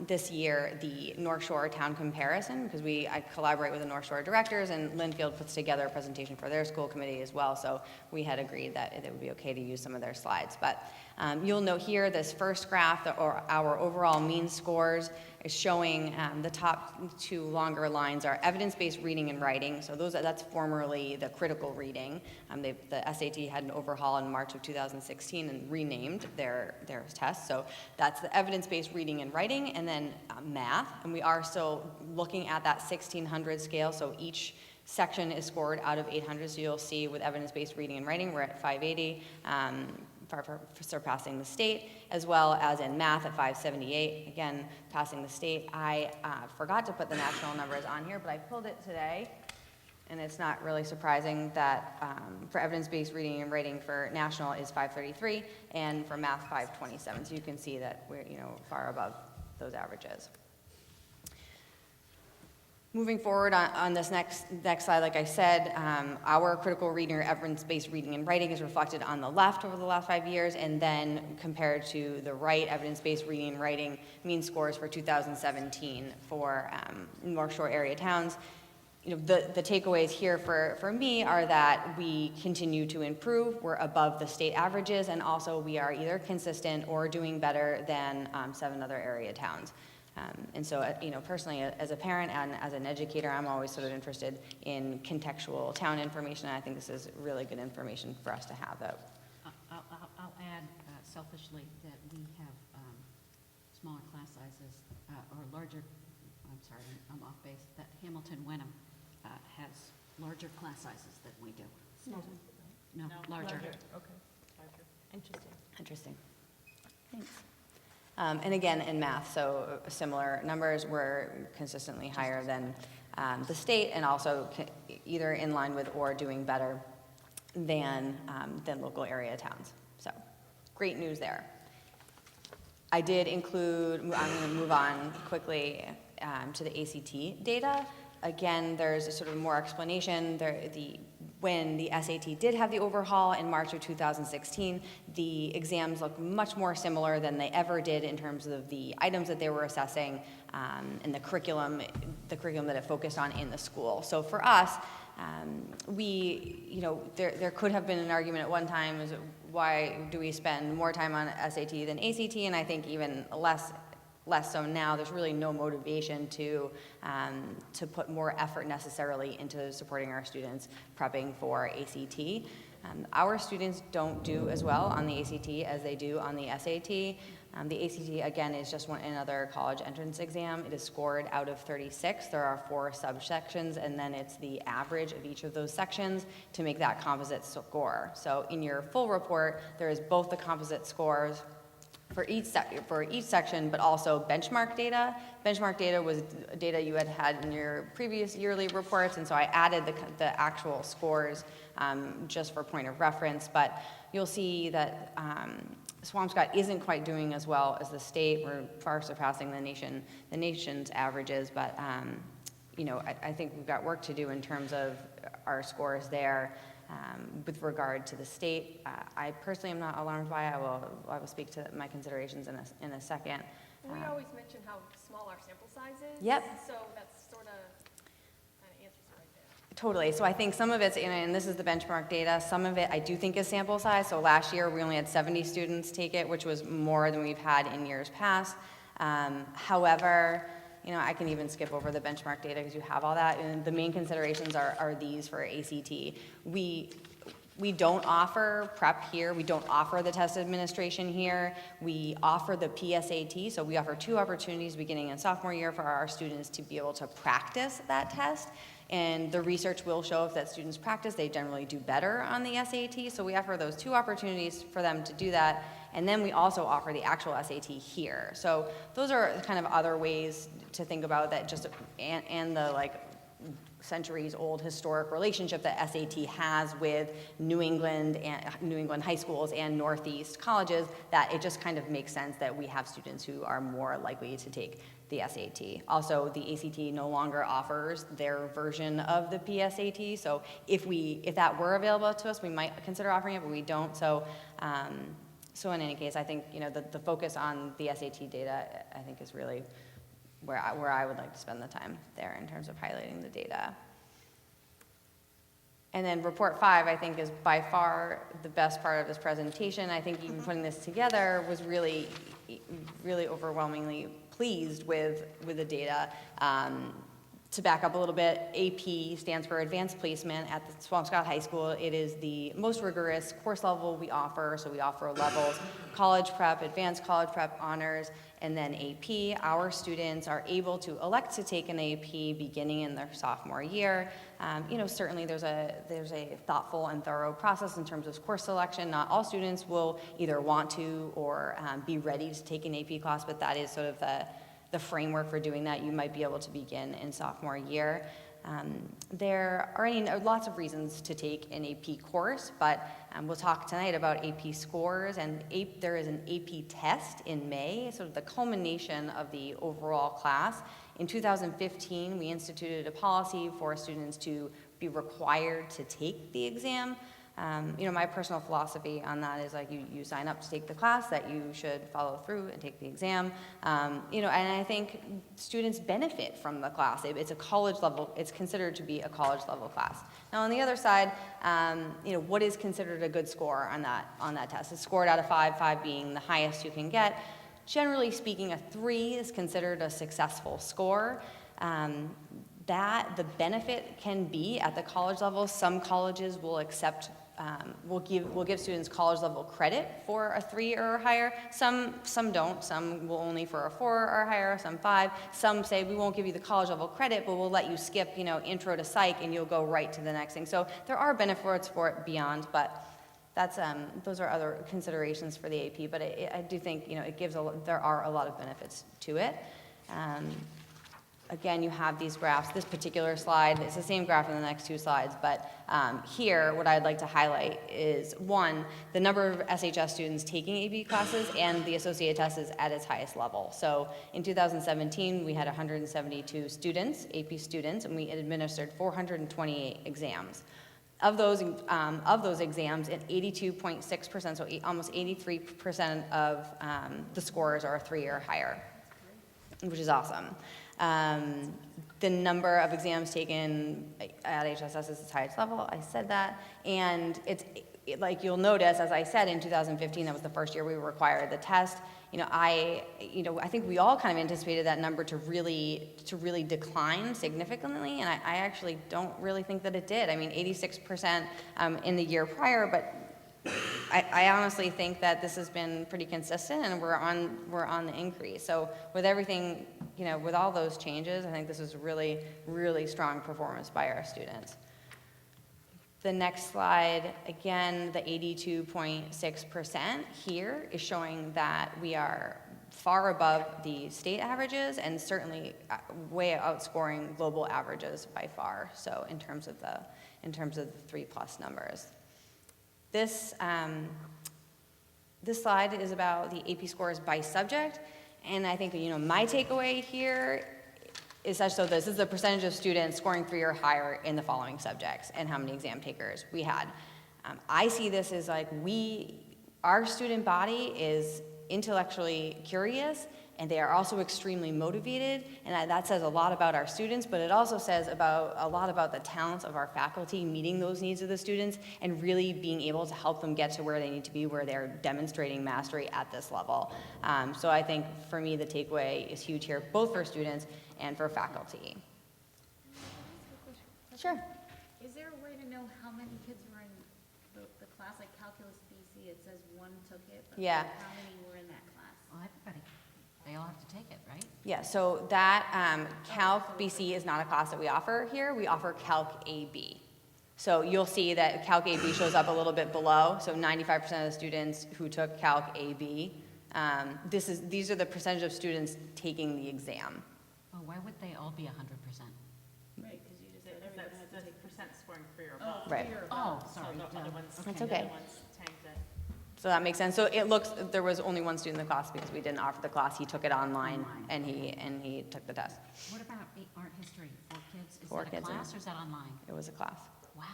this year the North Shore town comparison, because I collaborate with the North Shore directors, and Linfield puts together a presentation for their school committee as well, so we had agreed that it would be okay to use some of their slides. But you'll note here this first graph, our overall mean scores, is showing the top 2 longer lines are evidence-based reading and writing. So that's formerly the critical reading. The SAT had an overhaul in March of 2016 and renamed their test. So that's the evidence-based reading and writing, and then math. And we are still looking at that 1600 scale. So each section is scored out of 800. So you'll see with evidence-based reading and writing, we're at 580. For surpassing the state, as well as in math at 578, again, passing the state. I forgot to put the national numbers on here, but I pulled it today, and it's not really surprising that for evidence-based reading and writing for national is 533, and for math 527, so you can see that we're far above those averages. Moving forward on this next slide, like I said, our critical reading or evidence-based reading and writing is reflected on the left over the last 5 years, and then compared to the right, evidence-based reading and writing mean scores for 2017 for North Shore area towns. The takeaways here for me are that we continue to improve. We're above the state averages, and also we are either consistent or doing better than 7 other area towns. And so, personally, as a parent and as an educator, I'm always sort of interested in contextual town information, and I think this is really good information for us to have. I'll add selfishly that we have smaller class sizes or larger, I'm sorry, I'm off base, that Hamilton Wenham has larger class sizes than we do. No, larger. Okay, larger. Interesting. Thanks. And again, in math, so similar numbers were consistently higher than the state, and also either in line with or doing better than local area towns. So great news there. I did include, I'm going to move on quickly to the ACT data. Again, there's a sort of more explanation. When the SAT did have the overhaul in March of 2016, the exams look much more similar than they ever did in terms of the items that they were assessing and the curriculum that it focused on in the school. So for us, there could have been an argument at one time, is why do we spend more time on SAT than ACT? And I think even less so now. There's really no motivation to put more effort necessarily into supporting our students prepping for ACT. Our students don't do as well on the ACT as they do on the SAT. The ACT, again, is just another college entrance exam. It is scored out of 36. There are 4 subsections, and then it's the average of each of those sections to make that composite score. So in your full report, there is both the composite scores for each section, but also benchmark data. Benchmark data was data you had in your previous yearly reports, and so I added the actual scores just for point of reference. But you'll see that Swampscott isn't quite doing as well as the state. We're far surpassing the nation's averages, but I think we've got work to do in terms of our scores there. With regard to the state, I personally am not alarmed by it. I will speak to my considerations in a second. We always mention how small our sample size is. Yep. So that's sort of answers it right there. Totally. So I think some of it's, and this is the benchmark data, some of it I do think is sample size. So last year, we only had 70 students take it, which was more than we've had in years past. However, I can even skip over the benchmark data because you have all that. And the main considerations are these for ACT. We don't offer prep here. We don't offer the test administration here. We offer the PSAT. So we offer 2 opportunities beginning in sophomore year for our students to be able to practice that test. And the research will show if that students practice, they generally do better on the SAT. So we offer those 2 opportunities for them to do that. And then we also offer the actual SAT here. So those are kind of other ways to think about that, just and the centuries old historic relationship that SAT has with New England high schools and Northeast colleges, that it just kind of makes sense that we have students who are more likely to take the SAT. Also, the ACT no longer offers their version of the PSAT, so if that were available to us, we might consider offering it, but we don't. So in any case, I think the focus on the SAT data, I think, is really where I would like to spend the time there in terms of highlighting the data. And then report 5, I think, is by far the best part of this presentation. I think even putting this together was really, really overwhelmingly pleased with the data. To back up a little bit, AP stands for Advanced Placement at the Swampscott High School. It is the most rigorous course level we offer. So we offer levels: college prep, advanced college prep, honors, and then AP. Our students are able to elect to take an AP beginning in their sophomore year. Certainly there's a thoughtful and thorough process in terms of course selection. Not all students will either want to or be ready to take an AP class, but that is sort of the framework for doing that. You might be able to begin in sophomore year. There are lots of reasons to take an AP course, but we'll talk tonight about AP scores, and there is an AP test in May, sort of the culmination of the overall class. In 2015, we instituted a policy for students to be required to take the exam. My personal philosophy on that is you sign up to take the class, that you should follow through and take the exam. And I think students benefit from the class. It's a college level, it's considered to be a college level class. Now on the other side, what is considered a good score on that test? It's scored out of 5, 5 being the highest you can get. Generally speaking, a 3 is considered a successful score. That the benefit can be at the college level. Some colleges will accept, will give students college level credit for a 3 or higher. Some don't. Some will only for a 4 or higher. Some 5. Some say we won't give you the college level credit, but we'll let you skip, intro to psych, and you'll go right to the next thing. So there are benefits for it beyond, but that's those are other considerations for the AP. But I do think there are a lot of benefits to it. Again, you have these graphs. This particular slide, it's the same graph in the next 2 slides, but here, what I'd like to highlight is, 1, the number of SHS students taking AP classes and the associated test is at its highest level. So in 2017, we had 172 students, AP students, and we administered 428 exams. Of those exams, at 82.6%, so almost 83% of the scores are 3 or higher, which is awesome. The number of exams taken at HSS is its highest level. I said that, and like you'll notice, as I said, in 2015, that was the first year we required the test. I think we all kind of anticipated that number to really decline significantly, and I actually don't really think that it did. I mean, 86% in the year prior, but I honestly think that this has been pretty consistent, and we're on the increase. So with everything, with all those changes, I think this is really, really strong performance by our students. The next slide, again, the 82.6% here is showing that we are far above the state averages and certainly way outscoring global averages by far. So in terms of the 3+ numbers. This slide is about the AP scores by subject, and I think my takeaway here is such, so this is the percentage of students scoring 3 or higher in the following subjects and how many exam takers we had. I see this as our student body is intellectually curious and they are also extremely motivated, and that says a lot about our students, but it also says a lot about the talents of our faculty meeting those needs of the students and really being able to help them get to where they need to be, where they're demonstrating mastery at this level. So I think for me the takeaway is huge here, both for students and for faculty. Sure. Is there a way to know how many kids were in the class, like Calculus BC, it says one took it, but Yeah. how many were in that class? Well, everybody, they all have to take it, right? Yeah, so that Calc BC is not a class that we offer here. We offer Calc AB. So you'll see that Calc AB shows up a little bit below. So 95% of the students who took Calc AB. These are the percentage of students taking the exam. Oh, why would they all be 100%? Right, because you just said that's percent scoring 3 or above. Right. Oh, sorry. So the other ones, That's okay. The other ones tanked it. So that makes sense. So it looks, there was only one student in the class because we didn't offer the class. He took it online and he took the test. What about art history? 4 kids? Is 4 that a kids in class it. or is that online? It was a class. Wow.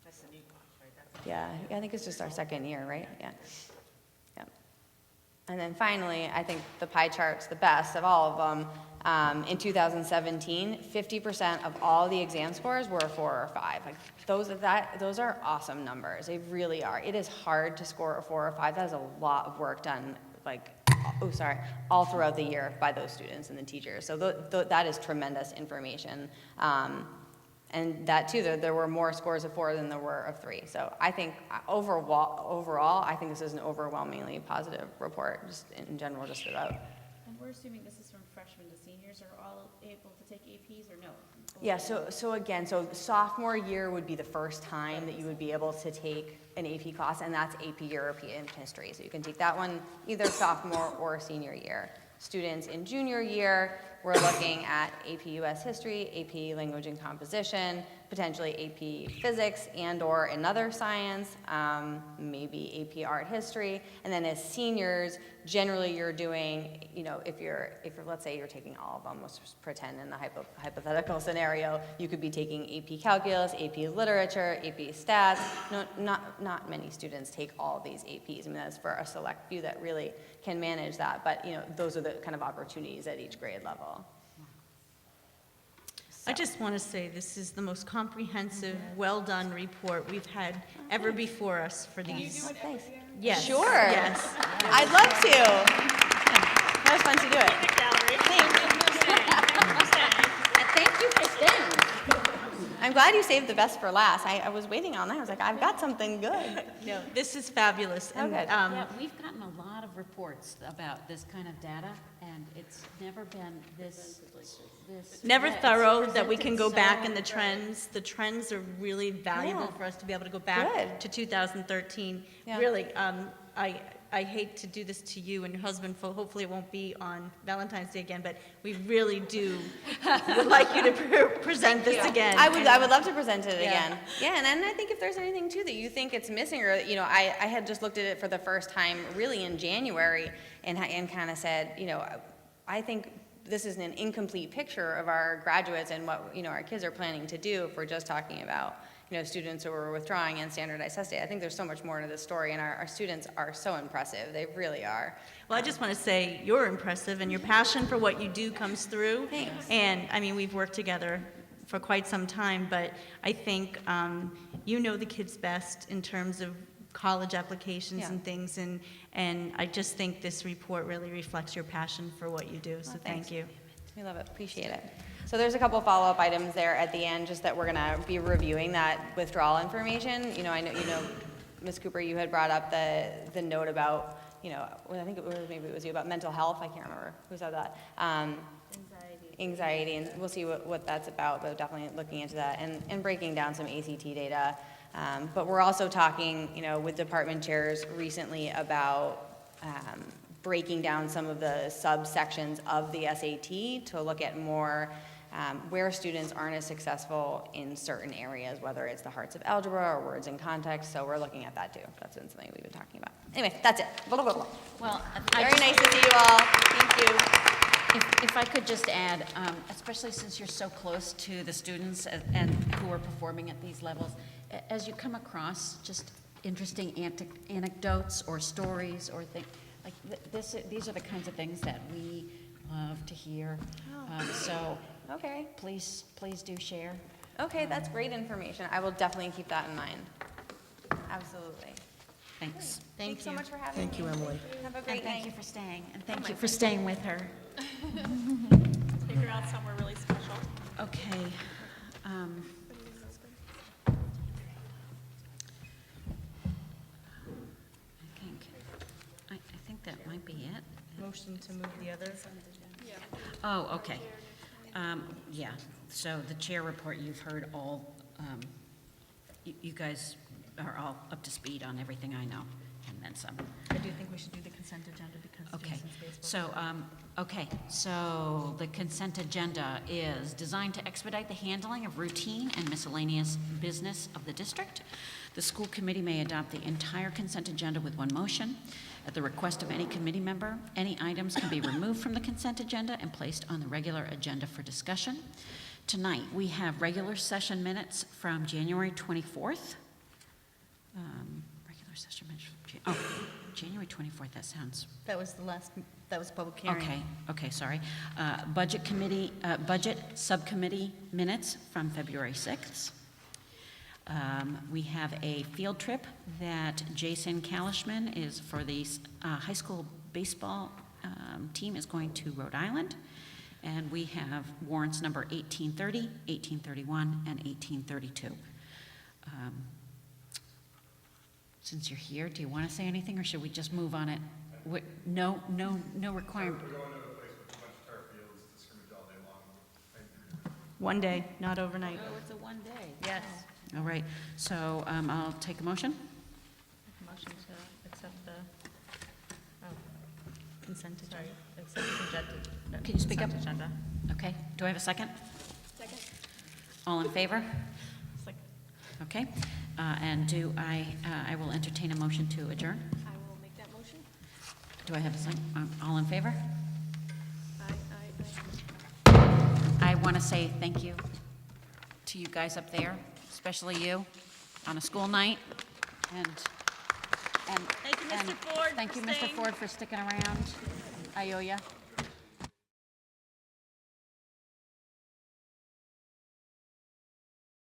That's the new class, right? That's Yeah, I think it's just our second year, right? Yeah. Yep. And then finally, I think the pie chart's the best of all of them. In 2017, 50% of all the exam scores were 4 or 5. Like those are awesome numbers. They really are. It is hard to score a 4 or 5. That is a lot of work done, all throughout the year by those students and the teachers. So that is tremendous information. And that too, there were more scores of 4 than there were of 3. So I think overall, I think this is an overwhelmingly positive report, just in general, just about. And we're assuming this is from freshmen to seniors, are all able to take APs or no? Yeah, so again, sophomore year would be the first time that you would be able to take an AP class, and that's AP European History. So you can take that one either sophomore or senior year. Students in junior year, we're looking at AP US History, AP Language and Composition, potentially AP Physics and/or another science, maybe AP Art History. And then as seniors, generally you're doing, if you're let's say you're taking all of them, let's just pretend in the hypothetical scenario, you could be taking AP Calculus, AP Literature, AP Stats. No, not many students take all of these APs. I mean, that's for a select few that really can manage that. But those are the kind of opportunities at each grade level. I just want to say this is the most comprehensive, well-done report we've had ever before us for these. Yes. Sure. Yes. I'd love to. That was fun to do it. Thank you for staying. I'm glad you saved the best for last. I was waiting on that. I was like, I've got something good. No, this is fabulous. And, Okay. Yeah, we've gotten a lot of reports about this kind of data, and it's never been this never it's thorough, that we can go presented back so- in the trends. The trends are really valuable Yeah. for us to be able to go back Good. to 2013. Yeah. Really, I hate to do this to you and your husband, hopefully it won't be on Valentine's Day again, but we really would like you to present this again. I would love to present it Yeah. again. Yeah, and then I think if there's anything too that you think it's missing, or I had just looked at it for the first time really in January and kind of said, I think this is an incomplete picture of our graduates and what our kids are planning to do if we're just talking about students who are withdrawing and standardized testing. I think there's so much more to this story, and our students are so impressive. They really are. Well, I just want to say you're impressive, and your passion for what you do comes through. Thanks. And I mean, we've worked together for quite some time, but I think you know the kids best in terms of college applications Yeah. and things, and I just think this report really reflects your passion for what you do. So thanks. thank you. We love it. Appreciate it. So there's a couple follow-up items there at the end, just that we're going to be reviewing that withdrawal information. I know, Ms. Cooper, you had brought up the note about, I think maybe it was you, about mental health. I can't remember who said that. Anxiety, and we'll see what that's about, but definitely looking into that and breaking down some ACT data. But we're also talking, with department chairs recently about breaking down some of the subsections of the SAT to look at more where students aren't as successful in certain areas, whether it's the hearts of algebra or words in context. So we're looking at that too. That's been something we've been talking about. Anyway, that's it. Blah, blah, blah, blah. Well, Very nice to see you all. Thank you. If I could just add, especially since you're so close to the students and who are performing at these levels, as you come across just interesting anecdotes or stories or things, like these are the kinds of things that we love to hear. So Okay. please do share. Okay, that's great information. I will definitely keep that in mind. Absolutely. Thanks. Thanks so much for having me. Thank you, Emily. Have a great And night. thank you for staying, and thank you for staying with her. Take her out somewhere really special. Okay. I think that might be it. Motion to move the other? Oh, okay. Yeah, so the chair report, you've heard all, you guys are all up to speed on everything I know, and then some. I do think we should do the consent agenda because Okay, Jason's baseball. so the consent agenda is designed to expedite the handling of routine and miscellaneous business of the district. The school committee may adopt the entire consent agenda with one motion. At the request of any committee member, any items can be removed from the consent agenda and placed on the regular agenda for discussion. Tonight, we have regular session minutes from January 24th. Regular session minutes from January 24th, that sounds... That was public hearing. Okay, sorry. Budget subcommittee minutes from February 6th. We have a field trip that Jason Kalishman is for the high school baseball team is going to Rhode Island. And we have warrants number 1830, 1831, and 1832. Since you're here, do you want to say anything, or should we just move on it? No requirement. One day, not overnight. Oh, it's a one day. Yes. All right, so I'll take a motion. Motion to accept the consent agenda. Accept the agenda. Can you speak up? Consent agenda. Okay, do I have a second? Second. All in favor? Okay, and I will entertain a motion to adjourn. I will make that motion. Do I have a second? All in favor? Aye. I want to say thank you to you guys up there, especially you, on a school night. And Thank you, Mr. Ford, Thank for you, Mr. staying. Ford, for sticking around. I owe ya.